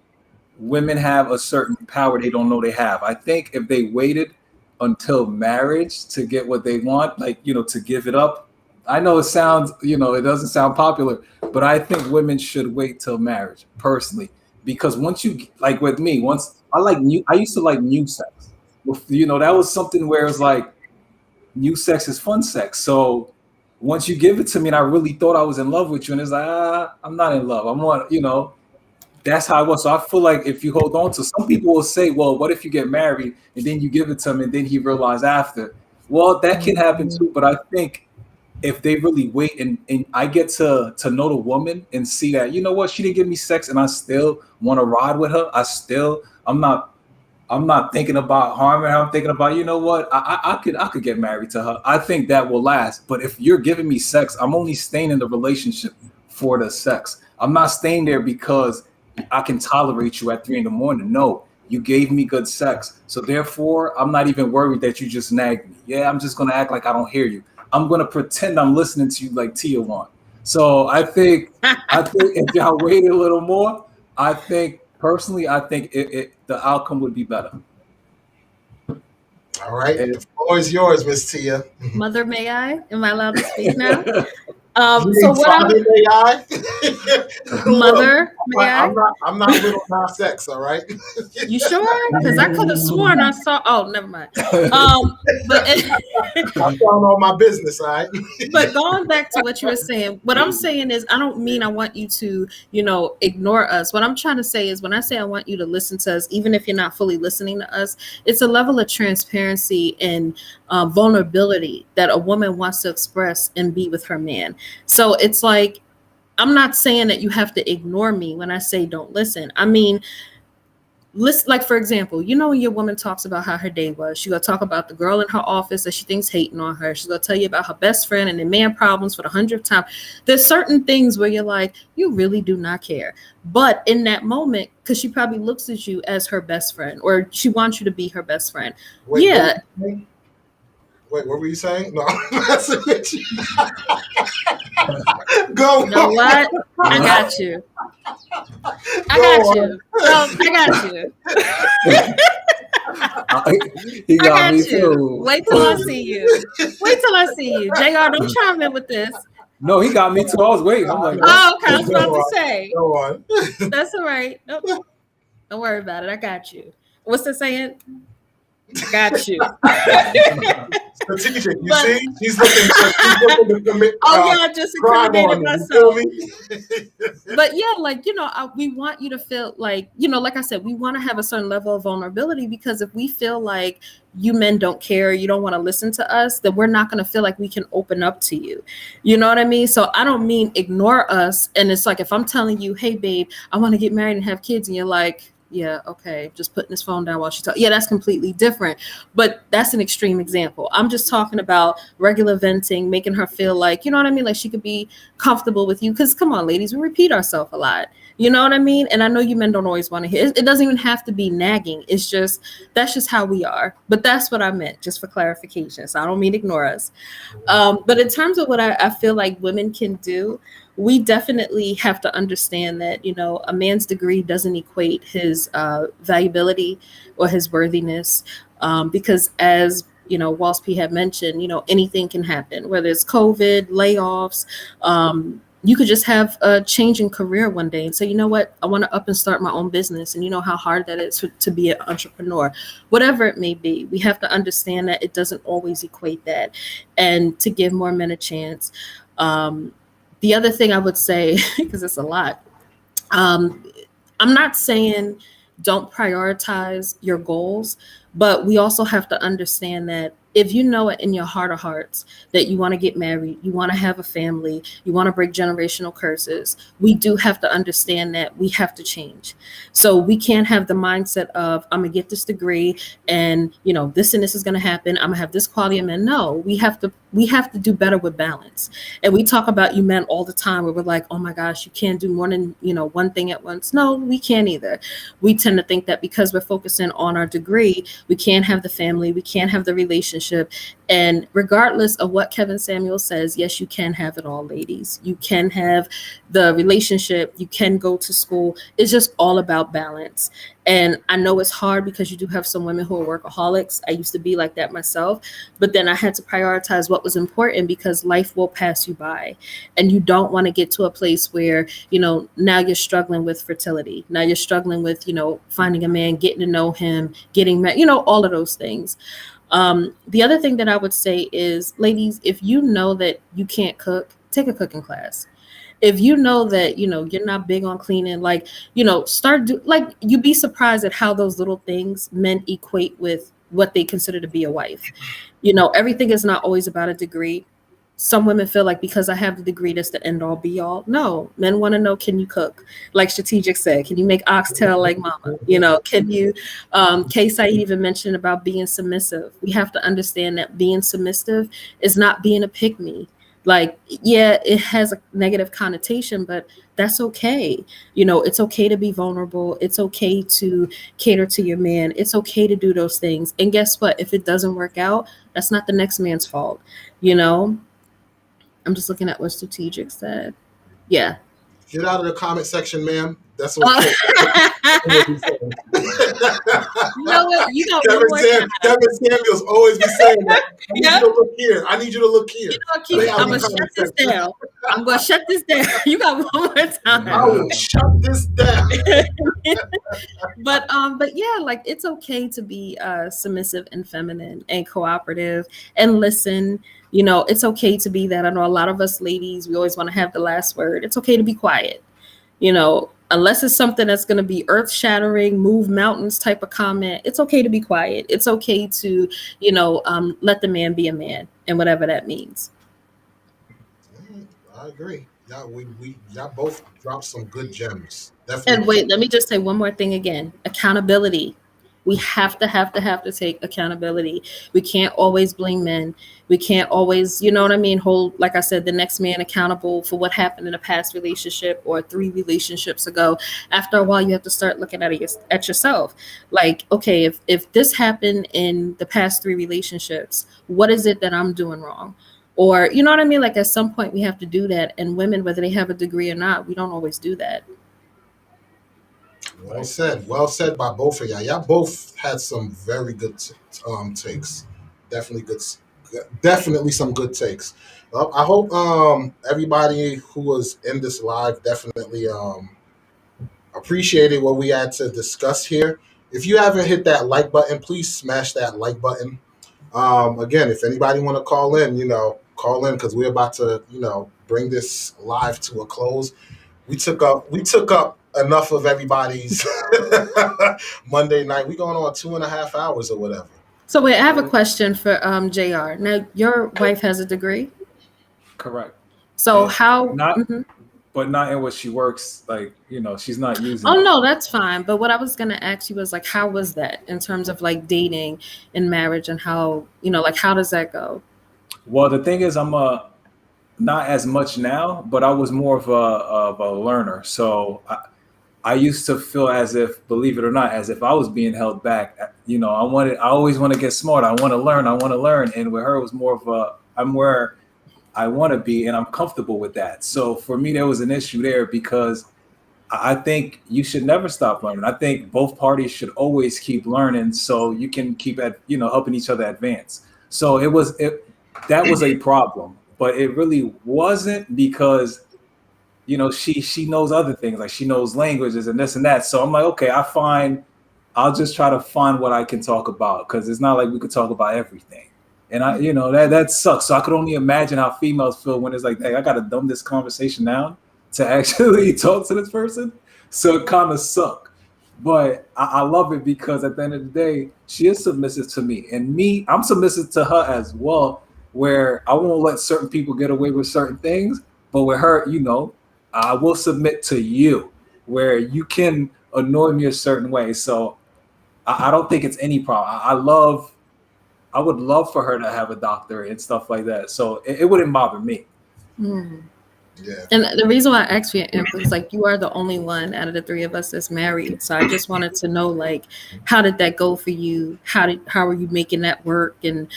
women have a certain power they don't know they have. I think if they waited until marriage to get what they want, to give it up. I know it sounds, it doesn't sound popular, but I think women should wait till marriage personally, because once you, like with me, I used to like new sex. That was something where it's like, new sex is fun sex. So once you give it to me and I really thought I was in love with you, and it's like, I'm not in love. I'm on, that's how I was. So I feel like if you hold on to, some people will say, well, what if you get married and then you give it to him and then he realized after? Well, that can happen too. But I think if they really wait and I get to know the woman and see that, you know what, she didn't give me sex and I still want to ride with her. I'm not thinking about harming her. I'm thinking about, you know what, I could get married to her. I think that will last. But if you're giving me sex, I'm only staying in the relationship for the sex. I'm not staying there because I can tolerate you at 3 a.m. No, you gave me good sex. So therefore, I'm not even worried that you just nagged me. Yeah, I'm just going to act like I don't hear you. I'm going to pretend I'm listening to you like Tia want. So I think if y'all wait a little more, I think the outcome would be better. All right. The floor is yours, Miss Tia. Mother, may I? Am I allowed to speak now? So what I Mother, may I? I'm not little Nas X, all right? You sure? Because I could have sworn I saw. Oh, never mind. But I'm telling all my business, all right? But going back to what you were saying, what I'm saying is, I don't mean I want you to, ignore us. What I'm trying to say is, when I say I want you to listen to us, even if you're not fully listening to us, it's a level of transparency and vulnerability that a woman wants to express and be with her man. So it's like, I'm not saying that you have to ignore me when I say don't listen. I mean, listen, like, for example, when your woman talks about how her day was, she's going to talk about the girl in her office that she thinks hating on her. She's going to tell you about her best friend and their man problems for the 100th time. There's certain things where you're like, you really do not care. But in that moment, because she probably looks at you as her best friend, or she wants you to be her best friend. Wait, what were you saying? No, I'm messing with you. Go. You know what? I got you. He got me too. Wait till I see you. JR, don't chime in with this. No, he got me too. I was waiting. I'm like, oh, okay. I was about to say. Go on. That's all right. Nope. Don't worry about it. I got you. What's the saying? Got you. Strategic. You see? He's looking to commit. Yeah, I just incriminated myself. But yeah, we want you to feel like, like I said, we want to have a certain level of vulnerability, because if we feel like you men don't care, you don't want to listen to us, then we're not going to feel like we can open up to you. You know what I mean? So I don't mean ignore us. And it's like, if I'm telling you, hey, babe, I want to get married and have kids, and you're like, yeah, okay, just putting his phone down while she talks. Yeah, that's completely different. But that's an extreme example. I'm just talking about regular venting, making her feel like, you know what I mean? Like she could be comfortable with you. Because come on, ladies, we repeat ourselves a lot. You know what I mean? And I know you men don't always want to hear it. It doesn't even have to be nagging. It's just, that's just how we are. But that's what I meant, just for clarification. So I don't mean ignore us. But in terms of what I feel like women can do, we definitely have to understand that, a man's degree doesn't equate his valuability or his worthiness, because as Walls P had mentioned, anything can happen, whether it's COVID, layoffs. You could just have a change in career one day and say, you know what, I want to up and start my own business. And you know how hard that is to be an entrepreneur, whatever it may be. We have to understand that it doesn't always equate that, and to give more men a chance. The other thing I would say, because it's a lot, I'm not saying don't prioritize your goals, but we also have to understand that if you know it in your heart of hearts that you want to get married, you want to have a family, you want to break generational curses, we do have to understand that we have to change. So we can't have the mindset of, I'm going to get this degree and, this and this is going to happen. I'm going to have this quality of men. No, we have to do better with balance. And we talk about you men all the time where we're like, oh my gosh, you can't do more than, one thing at once. No, we can't either. We tend to think that because we're focusing on our degree, we can't have the family, we can't have the relationship. And regardless of what Kevin Samuel says, yes, you can have it all, ladies. You can have the relationship, you can go to school. It's just all about balance. And I know it's hard because you do have some women who are workaholics. I used to be like that myself, but then I had to prioritize what was important because life will pass you by. And you don't want to get to a place where, now you're struggling with fertility. Now you're struggling with, finding a man, getting to know him, getting married, all of those things. The other thing that I would say is, ladies, if you know that you can't cook, take a cooking class. If you know that, you're not big on cleaning, you'd be surprised at how those little things men equate with what they consider to be a wife. Everything is not always about a degree. Some women feel like because I have the degree, that's the end all be all. No, men want to know, can you cook? Like Strategic said, can you make oxtail like mama? Can you, Kay Said even mentioned about being submissive. We have to understand that being submissive is not being a pick-me. Like, yeah, it has a negative connotation, but that's okay. It's okay to be vulnerable. It's okay to cater to your man. It's okay to do those things. And guess what? If it doesn't work out, that's not the next man's fault. I'm just looking at what Strategic said. Yeah. Get out of the comment section, ma'am. That's okay. You know what? You got one more time. Kevin Samuels always be saying that. I need you to look here. I need you to look here. I'm going to shut this down. I'm going to shut this down. You got one more time. I will shut this down. But yeah, like, it's okay to be submissive and feminine and cooperative and listen. It's okay to be that. I know a lot of us ladies, we always want to have the last word. It's okay to be quiet. Unless it's something that's going to be earth shattering, move mountains type of comment, it's okay to be quiet. It's okay to, let the man be a man, and whatever that means. I agree. Y'all both dropped some good gems. Definitely. And wait, let me just say one more thing again. Accountability. We have to take accountability. We can't always blame men. We can't always, hold, like I said, the next man accountable for what happened in a past relationship or 3 relationships ago. After a while, you have to start looking at yourself. Like, okay, if this happened in the past 3 relationships, what is it that I'm doing wrong? Or, Like, at some point we have to do that. And women, whether they have a degree or not, we don't always do that. Well said by both of y'all. Y'all both had some very good takes. Definitely some good takes. I hope everybody who was in this live definitely appreciated what we had to discuss here. If you haven't hit that like button, please smash that like button. Again, if anybody want to call in, because we're about to, bring this live to a close. We took up enough of everybody's Monday night. We going on 2.5 hours or whatever. So wait, I have a question for JR. Now, your wife has a degree? Correct. So how? But not in what she works. Like, she's not using. Oh, no, that's fine. But what I was going to ask you was, like, how was that in terms of, like, dating and marriage, and how, how does that go? Well, the thing is, I'm not as much now, but I was more of a learner. So I used to feel as if, believe it or not, as if I was being held back. I always want to get smart. I want to learn. And with her, it was more of I'm where I want to be, and I'm comfortable with that. So for me, there was an issue there because I think you should never stop learning. I think both parties should always keep learning so you can keep helping each other advance. So that was a problem, but it really wasn't because she knows other things, like she knows languages and this and that. So I'm like, okay, I'll just try to find what I can talk about, because it's not like we could talk about everything. And that sucks. So I could only imagine how females feel when it's like, hey, I got to dumb this conversation down to actually talk to this person. So it kind of sucked. But I love it because at the end of the day, she is submissive to me. And I'm submissive to her as well, where I won't let certain people get away with certain things. But with her, I will submit to you, where you can annoy me a certain way. So I don't think it's any problem. I would love for her to have a doctorate and stuff like that. So it wouldn't bother me. Mm. Yeah. And the reason why I asked you, is like, you are the only one out of the 3 of us that's married. So I just wanted to know, like, how did that go for you? How are you making that work? And,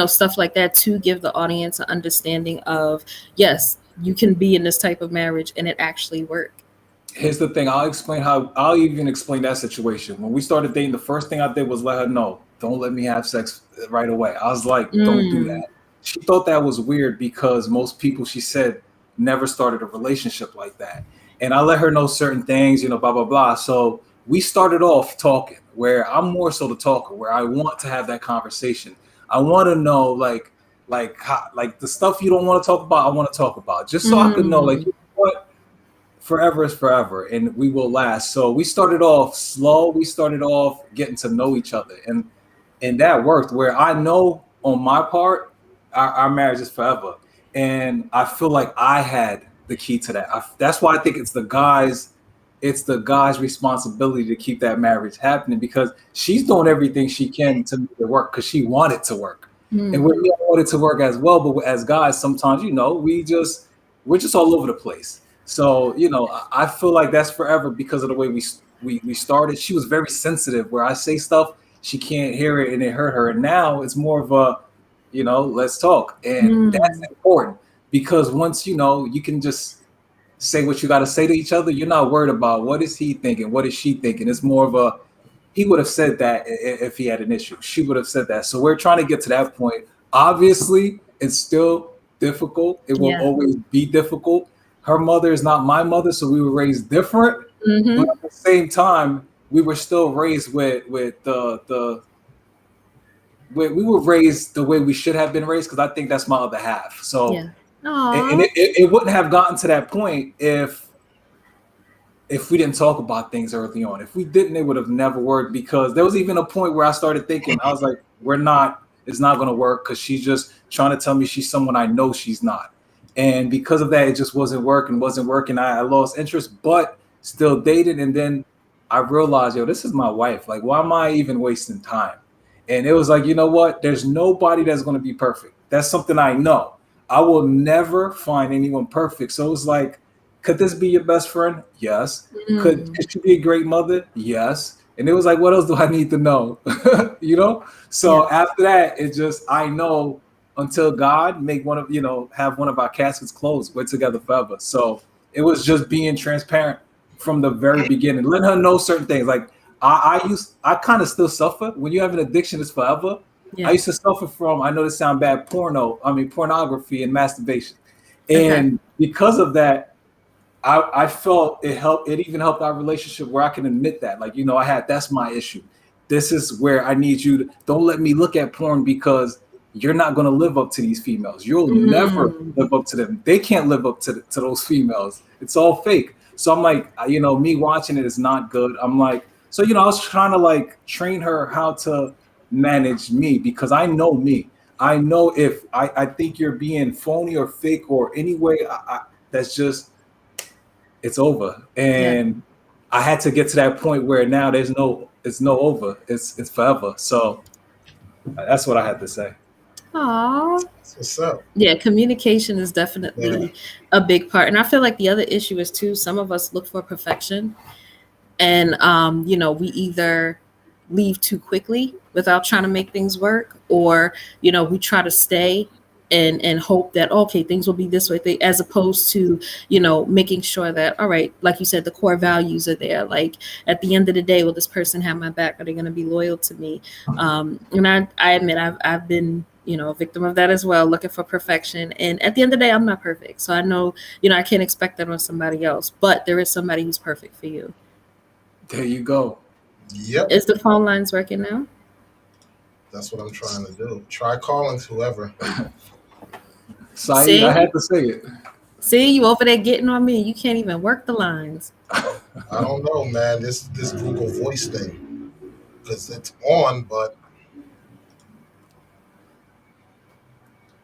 stuff like that, to give the audience an understanding of, yes, you can be in this type of marriage and it actually work. Here's the thing. I'll even explain that situation. When we started dating, the first thing I did was let her know, don't let me have sex right away. I was like, don't do that. She thought that was weird because most people, she said, never started a relationship like that. And I let her know certain things, blah, blah, blah. So we started off talking where I'm more so the talker, where I want to have that conversation. I want to know like the stuff you don't want to talk about, I want to talk about, just so I could know, like, you know what? Forever is forever, and we will last. So we started off slow. We started off getting to know each other, and that worked. Where I know on my part, our marriage is forever, and I feel like I had the key to that. That's why I think it's the guy's responsibility to keep that marriage happening, because she's doing everything she can to make it work because she wanted to work, and we wanted to work as well. But as guys, sometimes we're just all over the place. So, I feel like that's forever because of the way we started. She was very sensitive where I say stuff, she can't hear it and it hurt her. And now it's more of a, let's talk. And that's important because once, you can just say what you got to say to each other. You're not worried about what is he thinking? What is she thinking? It's more of a, he would have said that if he had an issue. She would have said that. So we're trying to get to that point. Obviously, it's still difficult. It will always be difficult. Her mother is not my mother, so we were raised different. But at the same time, we were still raised with we were raised the way we should have been raised, because I think that's my other half. So, and it wouldn't have gotten to that point if we didn't talk about things early on. If we didn't, it would have never worked, because there was even a point where I started thinking, I was like, it's not going to work because she's just trying to tell me she's someone I know she's not. And because of that, it just wasn't working. I lost interest, but still dated. And then I realized, this is my wife. Like, why am I even wasting time? And it was like, you know what? There's nobody that's going to be perfect. That's something I know. I will never find anyone perfect. So it was like, could this be your best friend? Yes. Could she be a great mother? Yes. And it was like, what else do I need to know? So after that, it just, I know, until God make have one of our caskets closed, we're together forever. So it was just being transparent from the very beginning, letting her know certain things. Like I kind of still suffer when you have an addiction. It's forever. I used to suffer from, I know this sound bad, pornography and masturbation. And because of that, I felt it helped. It even helped our relationship where I can admit that, like, that's my issue. This is where I need you to, don't let me look at porn because you're not going to live up to these females. You'll never live up to them. They can't live up to those females. It's all fake. So I'm like, me watching it is not good. I'm like, so, I was trying to like train her how to manage me, because I know me. I know if I think you're being phony or fake or any way, that's just, it's over. And I had to get to that point where now it's no over. It's forever. So that's what I had to say. Aww. What's up? Yeah, communication is definitely a big part. And I feel like the other issue is too, some of us look for perfection, and we either leave too quickly without trying to make things work, or we try to stay and hope that, okay, things will be this way, as opposed to, making sure that, all right, like you said, the core values are there. Like at the end of the day, will this person have my back? Are they going to be loyal to me? And I admit I've been, a victim of that as well, looking for perfection. And at the end of the day, I'm not perfect. So I know, I can't expect that on somebody else, but there is somebody who's perfect for you. There you go. Yep. Is the phone lines working now? That's what I'm trying to do. Try calling whoever. Saeed, I had to say it. See, you over there getting on me. You can't even work the lines. I don't know, man. This Google Voice thing, because it's on, but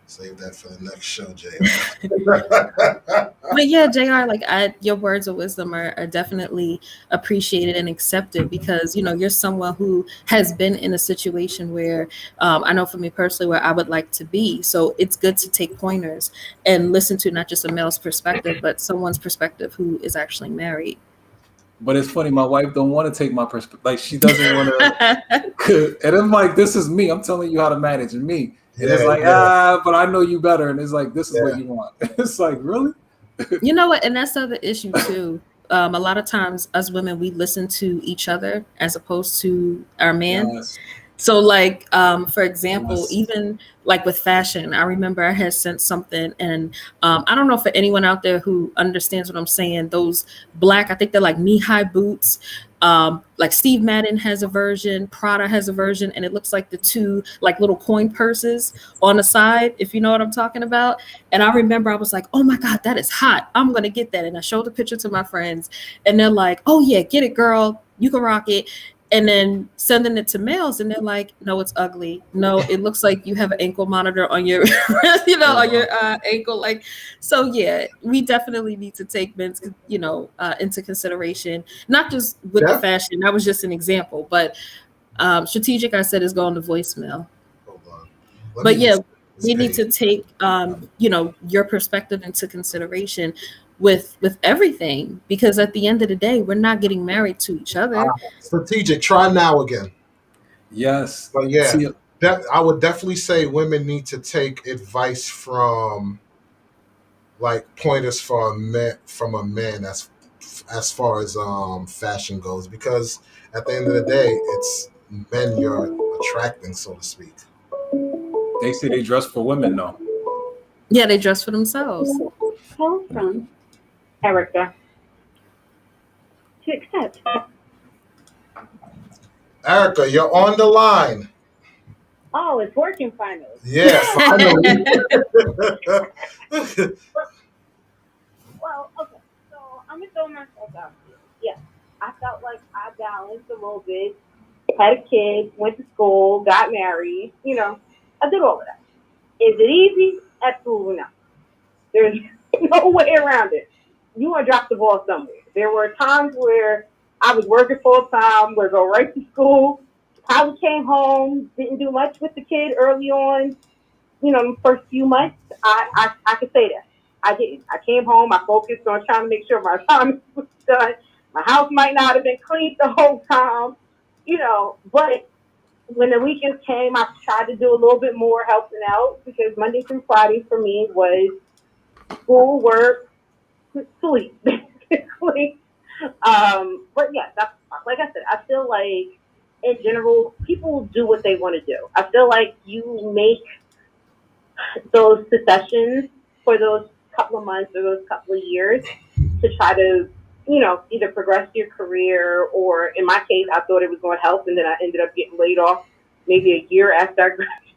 save that for the next show, JR. But yeah, JR, like your words of wisdom are definitely appreciated and accepted, because you're someone who has been in a situation where I know for me personally where I would like to be. So it's good to take pointers and listen to not just a male's perspective, but someone's perspective who is actually married. But it's funny, my wife don't want to take my perspective. Like, she doesn't want to. And I'm like, this is me. I'm telling you how to manage me. And it's like, but I know you better. And it's like, this is what you want. It's like, really? You know what? And that's the other issue too. a lot of times us women, we listen to each other as opposed to our man. Yes. So like for example, Yes. even like with fashion, I remember I had sent something, and I don't know for anyone out there who understands what I'm saying, those black, I think they're like knee-high boots. Like Steve Madden has a version, Prada has a version, and it looks like the two like little coin purses on the side, if you know what I'm talking about. And I remember I was like, oh my God, that is hot. I'm gonna get that. And I showed the picture to my friends, and they're like, oh yeah, get it, girl. You can rock it. And then sending it to males, and they're like, no, it's ugly. No, it looks like you have an ankle monitor on your on your ankle. Like, so yeah, we definitely need to take men's into consideration, not just with the Yeah. fashion. That was just an example, but strategic, I said, is going to voicemail. Hold on. Let But me yeah, just- we need to take your perspective into consideration with everything, because at the end of the day, we're not getting married to each other. Strategic. Try now again. Yes. But yeah, See, I would definitely say women need to take advice from like pointers from a man as far as fashion goes, because at the end of the day, it's men you're attracting, so to speak. they say they dress for women though. Yeah, they dress for themselves. Call from Erica. To accept. Erica, you're on the line. Oh, it's working finally. Yeah, finally. Well, okay. So I'm gonna throw myself out here. Yeah, I felt like I balanced a little bit. Had a kid, went to school, got married. I did all of that. Is it easy? Absolutely not. There's no way around it. You want to drop the ball somewhere. There were times where I was working full time, would go right to school, probably came home, didn't do much with the kid early on. The first few months, I could say that. I didn't. I came home, I focused on trying to make sure my assignment was done. My house might not have been cleaned the whole time, but when the weekends came, I tried to do a little bit more helping out, because Monday through Friday for me was school, work, sleep, basically. But yeah, that's, like I said, I feel like in general, people do what they want to do. I feel like you make those concessions for those couple of months or those couple of years to try to, either progress your career, or in my case, I thought it was going to help, and then I ended up getting laid off maybe a year after I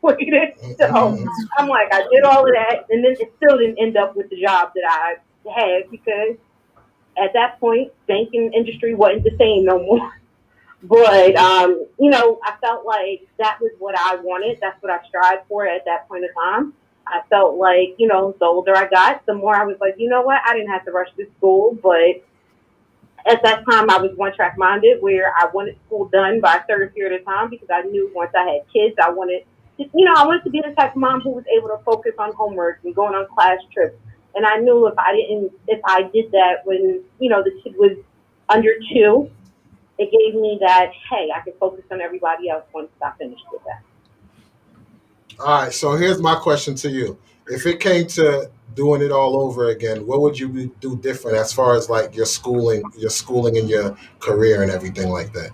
graduated. So I'm like, I did all of that, and then it still didn't end up with the job that I had, because at that point, banking industry wasn't the same no more. But, I felt like that was what I wanted. That's what I strived for at that point in time. I felt like, the older I got, the more I was like, you know what, I didn't have to rush to school. But at that time, I was one-track minded, where I wanted school done by a certain period of time, because I knew once I had kids, I wanted to be the type of mom who was able to focus on homework and going on class trips. And I knew if I did that when, the kid was under 2, it gave me that, hey, I can focus on everybody else once I finished with that. All right, so here's my question to you. If it came to doing it all over again, what would you do different as far as like your schooling and your career and everything like that?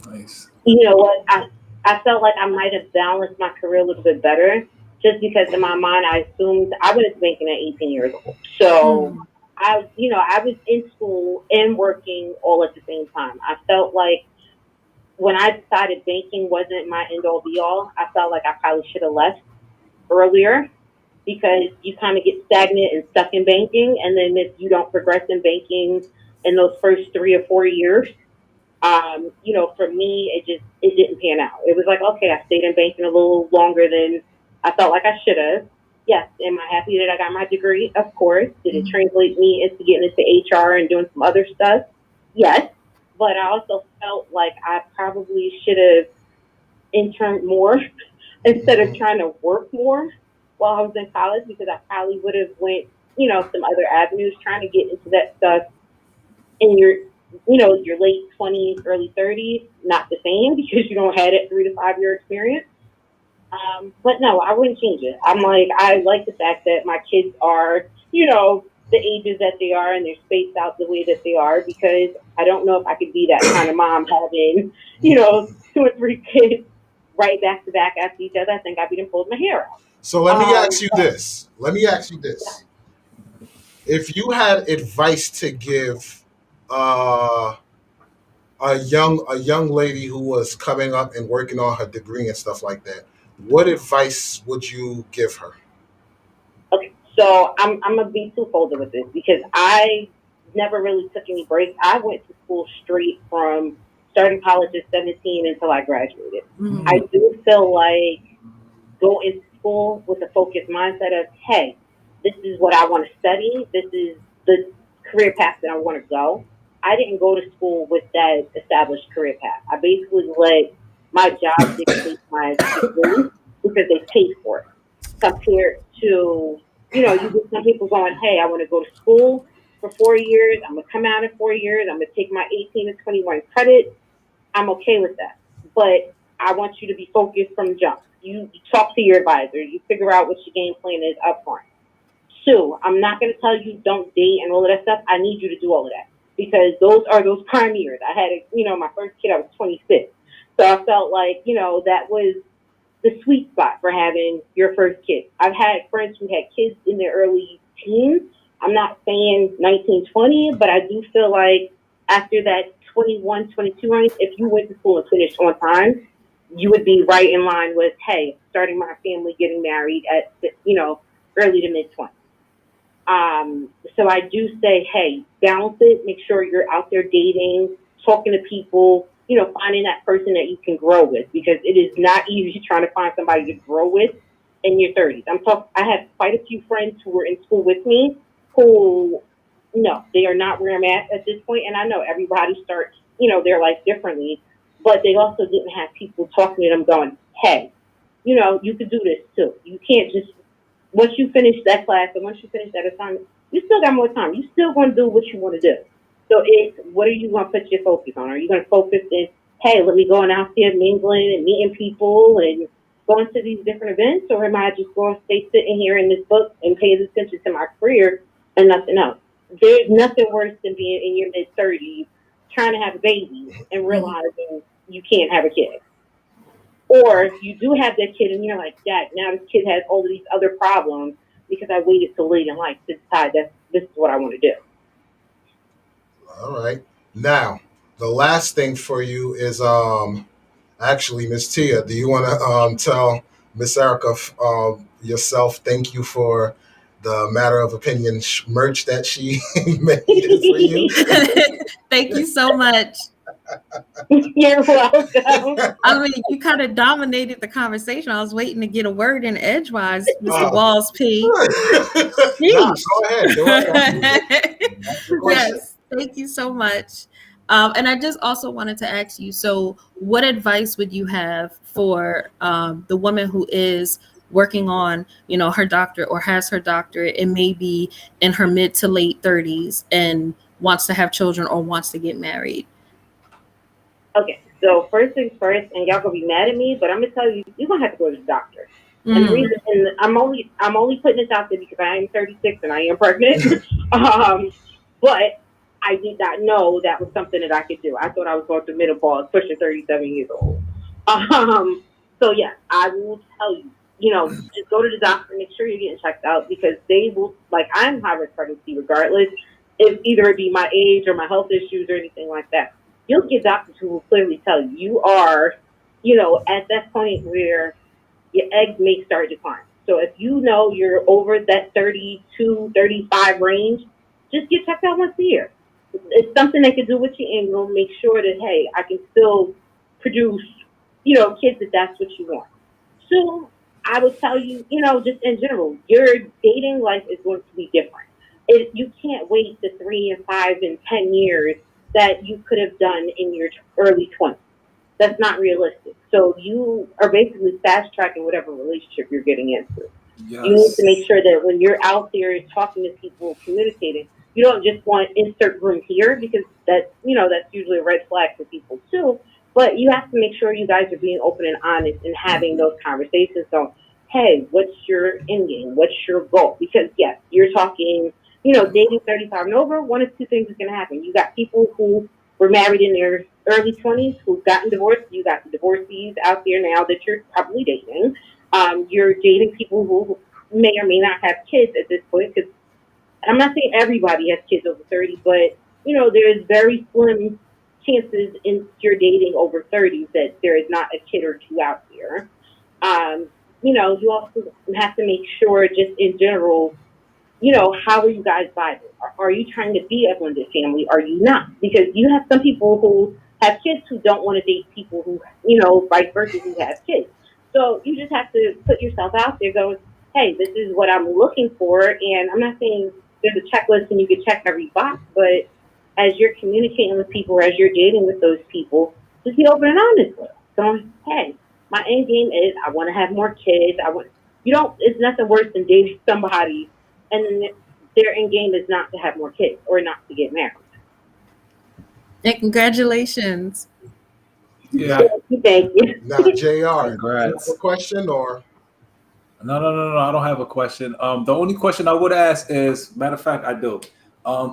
Nice. You know what? I felt like I might have balanced my career a little bit better, just because in my mind I assumed I went into banking at 18 years old. So I was in school and working all at the same time. I felt like when I decided banking wasn't my end all be all, I felt like I probably should have left earlier, because you kind of get stagnant and stuck in banking. And then if you don't progress in banking in those first 3 or 4 years, for me, it didn't pan out. It was like, okay, I stayed in banking a little longer than I felt like I should have. Yes. Am I happy that I got my degree? Of course. Did it translate me into getting into HR and doing some other stuff? Yes. But I also felt like I probably should have interned more instead of trying to work more while I was in college, because I probably would have went, some other avenues, trying to get into that stuff in your late 20s, early 30s. Not the same, because you don't have that 3 to 5 year experience. But no, I wouldn't change it. I'm like, I like the fact that my kids are, the ages that they are and they're spaced out the way that they are, because I don't know if I could be that kind of mom having, 2 or 3 kids right back to back after each other. I think I'd be done pulled my hair out. So let me ask you this. If you had advice to give uh, a young lady who was coming up and working on her degree and stuff like that, what advice would you give her? Okay, so I'm gonna be twofold with this because I never really took any breaks. I went to school straight from starting college at 17 until I graduated. Mhm. I do feel like go into school with a focused mindset of, hey, this is what I want to study. This is the career path that I want to go. I didn't go to school with that established career path. I basically let my job dictate my degree because they paid for it. Compared to, you get some people going, hey, I want to go to school for 4 years. I'm going to come out in 4 years. I'm going to take my 18 to 21 credits. I'm okay with that. But I want you to be focused from the jump. You talk to your advisor. You figure out what your game plan is up front. 2, I'm not going to tell you don't date and all of that stuff. I need you to do all of that because those are those prime years. I had, my first kid, I was 26. So I felt like, that was the sweet spot for having your first kid. I've had friends who had kids in their early teens. I'm not saying 19, 20, but I do feel like after that 21, 22 range, if you went to school and finished on time, you would be right in line with, hey, starting my family, getting married at, early to mid 20s. So I do say, hey, balance it. Make sure you're out there dating, talking to people, finding that person that you can grow with, because it is not easy trying to find somebody to grow with in your 30s. I have quite a few friends who were in school with me who, no, they are not where I'm at this point. And I know everybody starts, their life differently, but they also didn't have people talking to them going, hey, you could do this too. You can't just, once you finish that class and once you finish that assignment, you still got more time. You still going to do what you want to do. So it's, what are you going to put your focus on? Are you going to focus in, hey, let me go and out there mingling and meeting people and going to these different events? Or am I just going to stay sitting here in this book and paying attention to my career and nothing else? There's nothing worse than being in your mid-30s trying to have a baby and realizing you can't have a kid. Or you do have that kid and you're like, Dad, now this kid has all of these other problems because I waited till late in life to decide that this is what I want to do. All right. Now, the last thing for you is actually, Miss Tia, do you want to tell Miss Erica yourself thank you for the Matter of Opinion merch that she made for you? Thank you so much. You're welcome. I mean, you kind of dominated the conversation. I was waiting to get a word in edgewise, Mr. Walls P. Nah, go ahead. Yes, thank you so much. And I just also wanted to ask you, so what advice would you have for the woman who is working on, her doctorate or has her doctorate and maybe in her mid to late 30s and wants to have children or wants to get married? Okay, so first things first, and y'all gonna be mad at me, but I'm gonna tell you, you're gonna have to go to the doctor. Mm. And the reason, and I'm only putting this out there because I am 36 and I am pregnant. But I did not know that was something that I could do. I thought I was going through menopause, pushing 37 years old. So yeah, I will tell you, just go to the doctor, make sure you're getting checked out because they will, like, I'm high risk pregnancy regardless. If either it be my age or my health issues or anything like that. You'll get doctors who will clearly tell you, you are, at that point where your eggs may start declining. So if you know you're over that 32, 35 range, just get checked out once a year. It's something they can do with you and you'll make sure that, hey, I can still produce, kids if that's what you want. So I would tell you, just in general, your dating life is going to be different. You can't wait the 3 and 5 and 10 years that you could have done in your early 20s. That's not realistic. So you are basically fast tracking whatever relationship you're getting into. Yes. You need to make sure that when you're out there talking to people, communicating, you don't just want insert room here because that's usually a red flag for people too. But you have to make sure you guys are being open and honest and having those conversations. So, hey, what's your end game? What's your goal? Because yes, you're talking dating 35 and over, one of two things is going to happen. You got people who were married in their early 20s who've gotten divorced. You got the divorcees out there now that you're probably dating. You're dating people who may or may not have kids at this point, because I'm not saying everybody has kids over 30, but, there's very slim chances in you're dating over 30 that there is not a kid or two out there. You also have to make sure, just in general, how are you guys vibing? Are you trying to be a blended family? Are you not? Because you have some people who have kids who don't want to date people who, vice versa, who have kids. So you just have to put yourself out there going, hey, this is what I'm looking for. And I'm not saying there's a checklist and you can check every box, but as you're communicating with people, as you're dating with those people, just be open and honest with them. Going, hey, my end game is I want to have more kids. It's nothing worse than dating somebody and then their end game is not to have more kids or not to get married. And congratulations. Yeah. Thank you. Now, JR, you have Congrats. a question or? No. I don't have a question. The only question I would ask is, matter of fact, I do.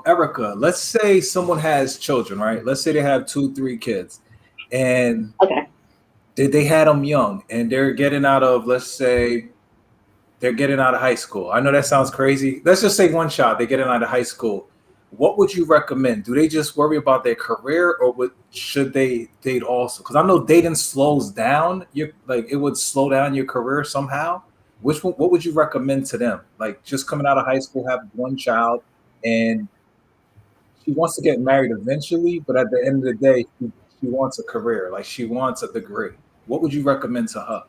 Erica, let's say someone has children, right? Let's say they have 2-3 kids, and Okay. they had them young, and they're getting out of, let's say, they're getting out of high school. I know that sounds crazy. Let's just say one child, they're getting out of high school. What would you recommend? Do they just worry about their career, or should they date also? Because I know dating slows down. It would slow down your career somehow. What would you recommend to them? Like, just coming out of high school, have one child, and she wants to get married eventually, but at the end of the day, she wants a career. Like, she wants a degree. What would you recommend to her?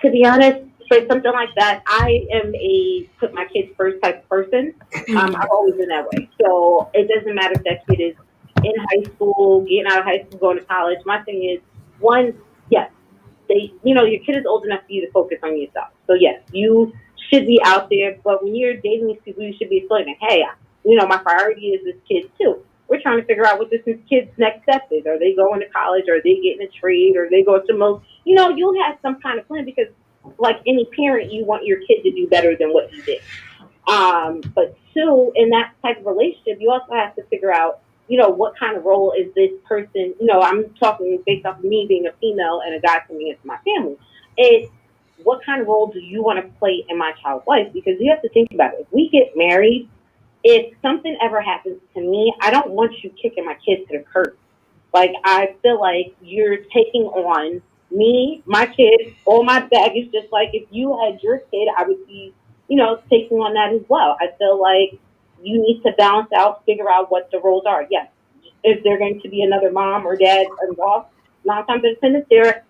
To be honest, for something like that, I am a put my kids first type of person. I've always been that way. So it doesn't matter if that kid is in high school, getting out of high school, going to college. My thing is, one, yes, your kid is old enough for you to focus on yourself. So yes, you should be out there. But when you're dating these people, you should be explaining, hey, my priority is this kid too. We're trying to figure out what this kid's next step is. Are they going to college? Are they getting a trade? Are they going to most? You'll have some kind of plan, because like any parent, you want your kid to do better than what you did. But two, in that type of relationship, you also have to figure out, what kind of role is this person? I'm talking based off of me being a female and a guy coming into my family. It's what kind of role do you want to play in my child's life? Because you have to think about it. If we get married, if something ever happens to me, I don't want you kicking my kids to the curb. Like, I feel like you're taking on me, my kids, all my baggage, just like if you had your kid, I would be, taking on that as well. I feel like you need to balance out, figure out what the roles are. Yes, is there going to be another mom or dad involved? 9 times out of 10,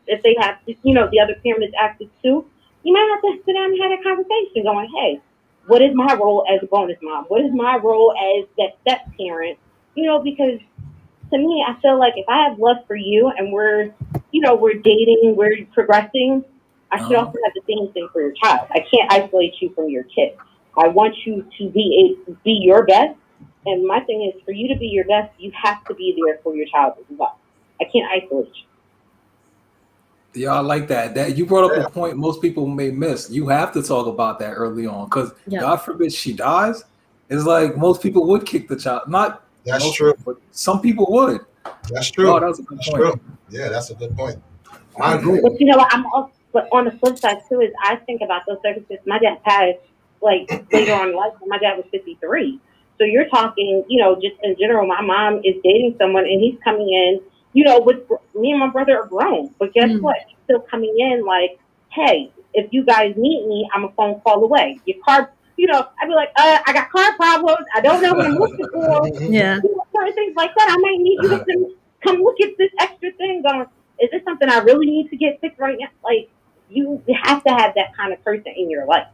if they have, the other parent is active too, you might have to sit down and have a conversation going, hey, what is my role as a bonus mom? What is my role as that step parent? Because to me, I feel like if I have love for you and we're dating, we're progressing, I should also have the same thing for your child. I can't isolate you from your kid. I want you to be your best. And my thing is, for you to be your best, you have to be there for your child as well. I can't isolate you. Yeah, I like that. That you brought up a point most people may miss. You have to talk about that early on, because God forbid she dies. It's like most people would kick the child. Not that's true, but some people would. That's true. Oh, that was a good point. True. Yeah, that's a good point. I agree. But I'm also, but on the flip side too, is I think about those circumstances. My dad passed later on in life. My dad was 53. So you're talking, just in general, my mom is dating someone and he's coming in, with me and my brother are grown. But guess what? He's still coming in like, hey, if you guys need me, I'm a phone call away. Your car, I'd be like, I got car problems. I don't know what I'm looking for. Yeah. Certain things like that. I might need you to come look at this extra thing going, is this something I really need to get fixed right now? Like, you have to have that kind of person in your life.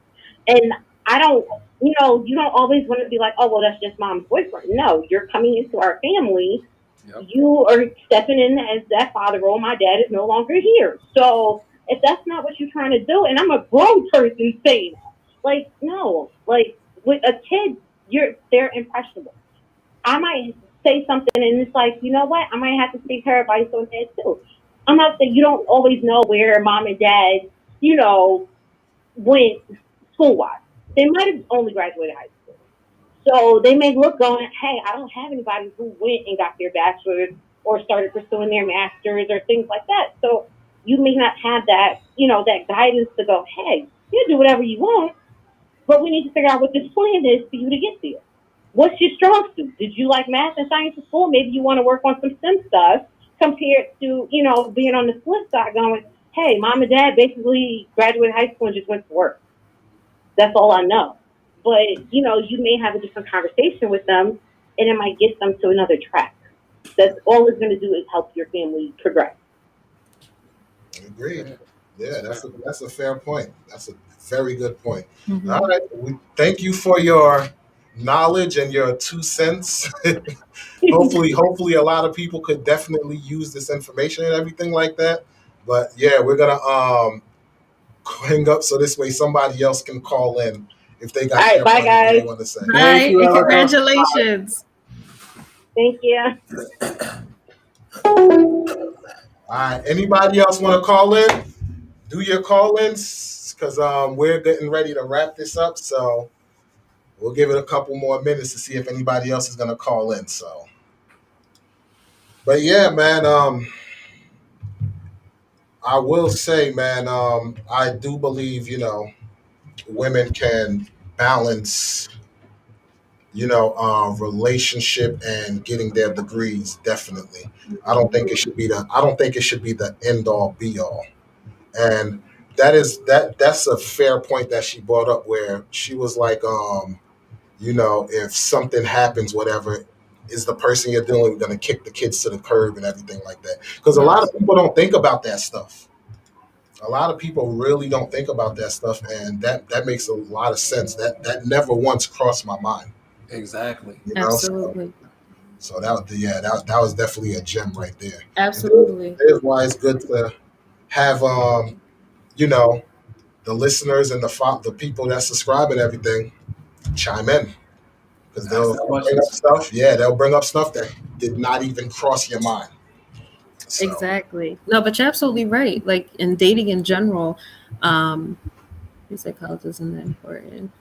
And I don't, you don't always want to be like, oh, well, that's just mom's boyfriend. No, you're coming into our family. Yep. You are stepping in as that father role. My dad is no longer here. So if that's not what you're trying to do, and I'm a grown person saying, like, no, like with a kid, they're impressionable. I might say something and it's like, you know what? I might have to seek her advice on that too. I'm not saying you don't always know where mom and dad, went school-wise. They might have only graduated high school. So they may look going, hey, I don't have anybody who went and got their bachelor's or started pursuing their master's or things like that. So you may not have that, that guidance to go, hey, you do whatever you want, but we need to figure out what this plan is for you to get there. What's your strong suit? Did you like math and science at school? Maybe you want to work on some STEM stuff compared to, being on the flip side going, hey, mom and dad basically graduated high school and just went to work. That's all I know. But, you may have a different conversation with them and it might get them to another track. That's all it's going to do is help your family progress. Agreed. Yeah, that's a fair point. That's a very good point. Mhm. All right. We thank you for your knowledge and your 2 cents. hopefully a lot of people could definitely use this information and everything like that. But yeah, we're gonna hang up so this way somebody else can call in if they got All right, bye, something guys. they want to say. Bye, Thank you, and Erica. congratulations. Thank you. All right. Anybody else want to call in? Do your call-ins because we're getting ready to wrap this up. So we'll give it a couple more minutes to see if anybody else is gonna call in. So, but yeah, man. I will say, man. I do believe women can balance relationship and getting their degrees. Definitely. I don't think it should be the end all be all. And that's a fair point that she brought up where she was like, if something happens, whatever, is the person you're dealing with going to kick the kids to the curb and everything like that? Because a lot of people don't think about that stuff. A lot of people really don't think about that stuff, and that makes a lot of sense. That never once crossed my mind. Exactly. Absolutely. So that was definitely a gem right there. Absolutely. That's why it's good to have the listeners and the people that subscribe and everything chime in because they'll bring up stuff. Yeah, they'll bring up stuff that did not even cross your mind. So, Exactly. No, but you're absolutely right. Like in dating in general, psychology isn't that important.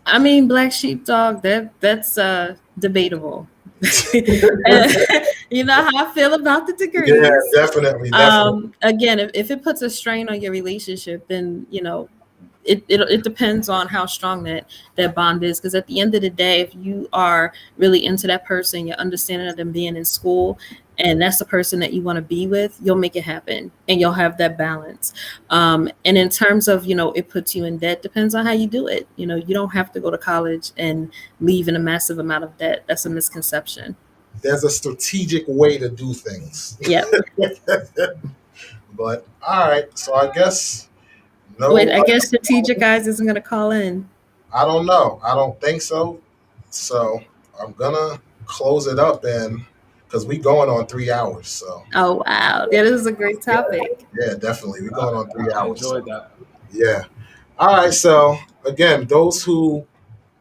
I mean, black sheepdog, that's debatable. You know how I feel about the degrees. Yeah, definitely. Again, if it puts a strain on your relationship, then it depends on how strong that bond is. Because at the end of the day, if you are really into that person, you're understanding of them being in school, and that's the person that you want to be with, you'll make it happen and you'll have that balance. And in terms of, it puts you in debt, depends on how you do it. You don't have to go to college and leave in a massive amount of debt. That's a misconception. There's a strategic way to do things. Yeah. But all right. So I guess I guess Strategic Guys isn't gonna call in. I don't know. I don't think so. So I'm gonna close it up because we going on 3 hours. So. Oh wow, that is a great topic. Yeah, definitely. We're going on 3 hours. I enjoyed that. Yeah. All right. So again, those who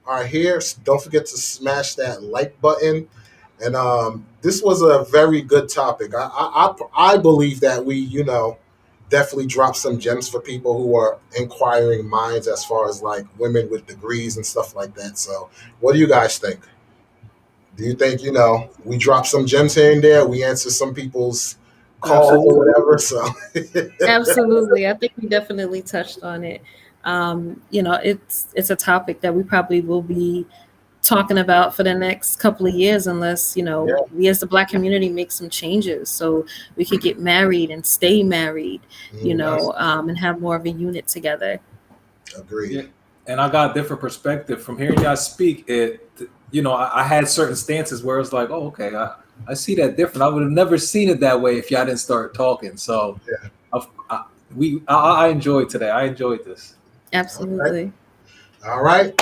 are here, don't forget to smash that like button. And this was a very good topic. I believe that we, definitely dropped some gems for people who are inquiring minds as far as like women with degrees and stuff like that. So what do you guys think? Do you think, we dropped some gems here and there? We answered some people's calls or whatever. So Absolutely. I think we definitely touched on it. It's a topic that we probably will be talking about for the next couple of years unless we as the Black community make some changes so we could get married and stay married and have more of a unit together. Agreed. Yeah. And I got a different perspective from hearing y'all speak. I had certain stances where it's like, oh, okay, I see that different. I would have never seen it that way if y'all didn't start talking. So I enjoyed today. I enjoyed this. Absolutely. All right.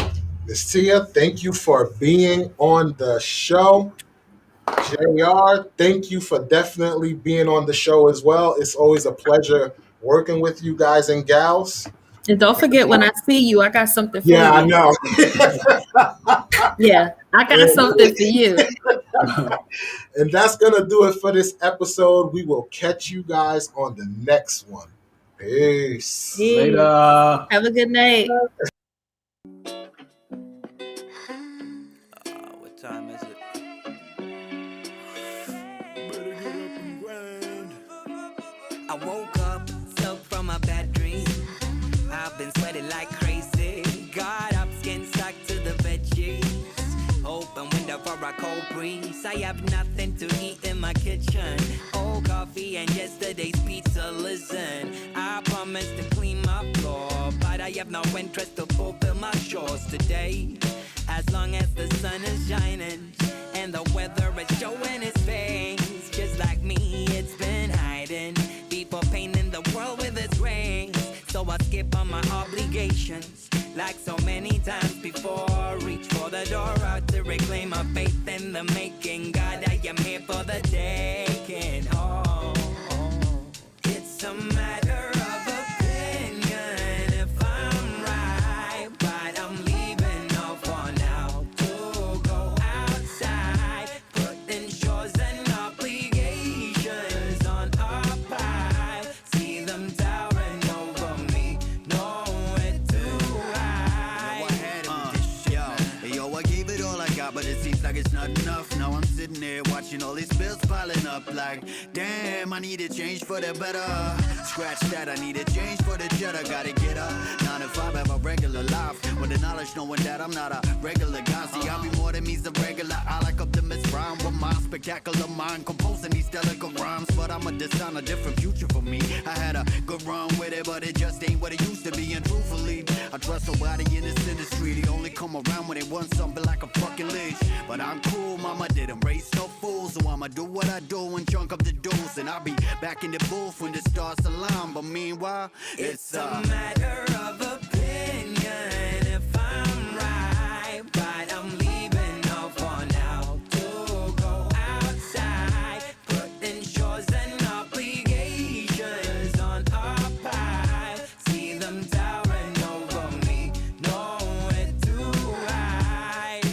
Ms. Tia, thank you for being on the show. JR, thank you for definitely being on the show as well. It's always a pleasure working with you guys and gals. And don't forget, when I see you, I got something for you. Yeah, I know. Yeah, I got something for you. And that's going to do it for this episode. We will catch you guys on the next one. Peace. Later. Have a good night. I woke up, soaked from a bad dream. I've been sweating like crazy. Got up, skin stuck to the veggies. Open window for a cold breeze. I have nothing to eat in my kitchen. Old coffee and yesterday's pizza. Listen, I promise to clean my floor, but I have no interest to fulfill my chores today. As long as the sun is shining and the weather is showing its face, just like me, it's been hiding. People painting the world with its rings. So I skip on my obligations, like so many times before. Reach for the door out to reclaim my faith in the making. God, I am here for the taking. Oh, it's a matter of opinion if I'm right, but I'm leaving off for now to go outside, putting chores and obligations on our pile. See them towering over me, nowhere to hide. I had it with this shit. Yo, I gave it all I got, but it seems like it's not enough. Now I'm sitting there watching all these bills piling up. Like, damn, I need a change for the better. Scratch that, I need a change for the cheddar. Gotta get up 9 to 5, have a regular life with the knowledge knowing that I'm not a regular guy. See, I'll be more than me's a regular. I like Optimus Prime with my spectacular mind, composing these delicate rhymes. But I'ma design a different future for me. I had a good run with it, but it just ain't what it used to be. And truthfully, I trust nobody in this industry. They only come around when they want something like a fucking leash. But I'm cool, mama didn't raise no fools, so I'ma do what I do and chunk up the dues. And I'll be back in the booth when the stars align. But meanwhile, It's a matter of opinion if I'm right, but I'm leaving off for now to go outside, putting chores and obligations on our pile. See them towering over me, nowhere to hide.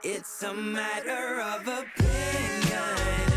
It's a matter of opinion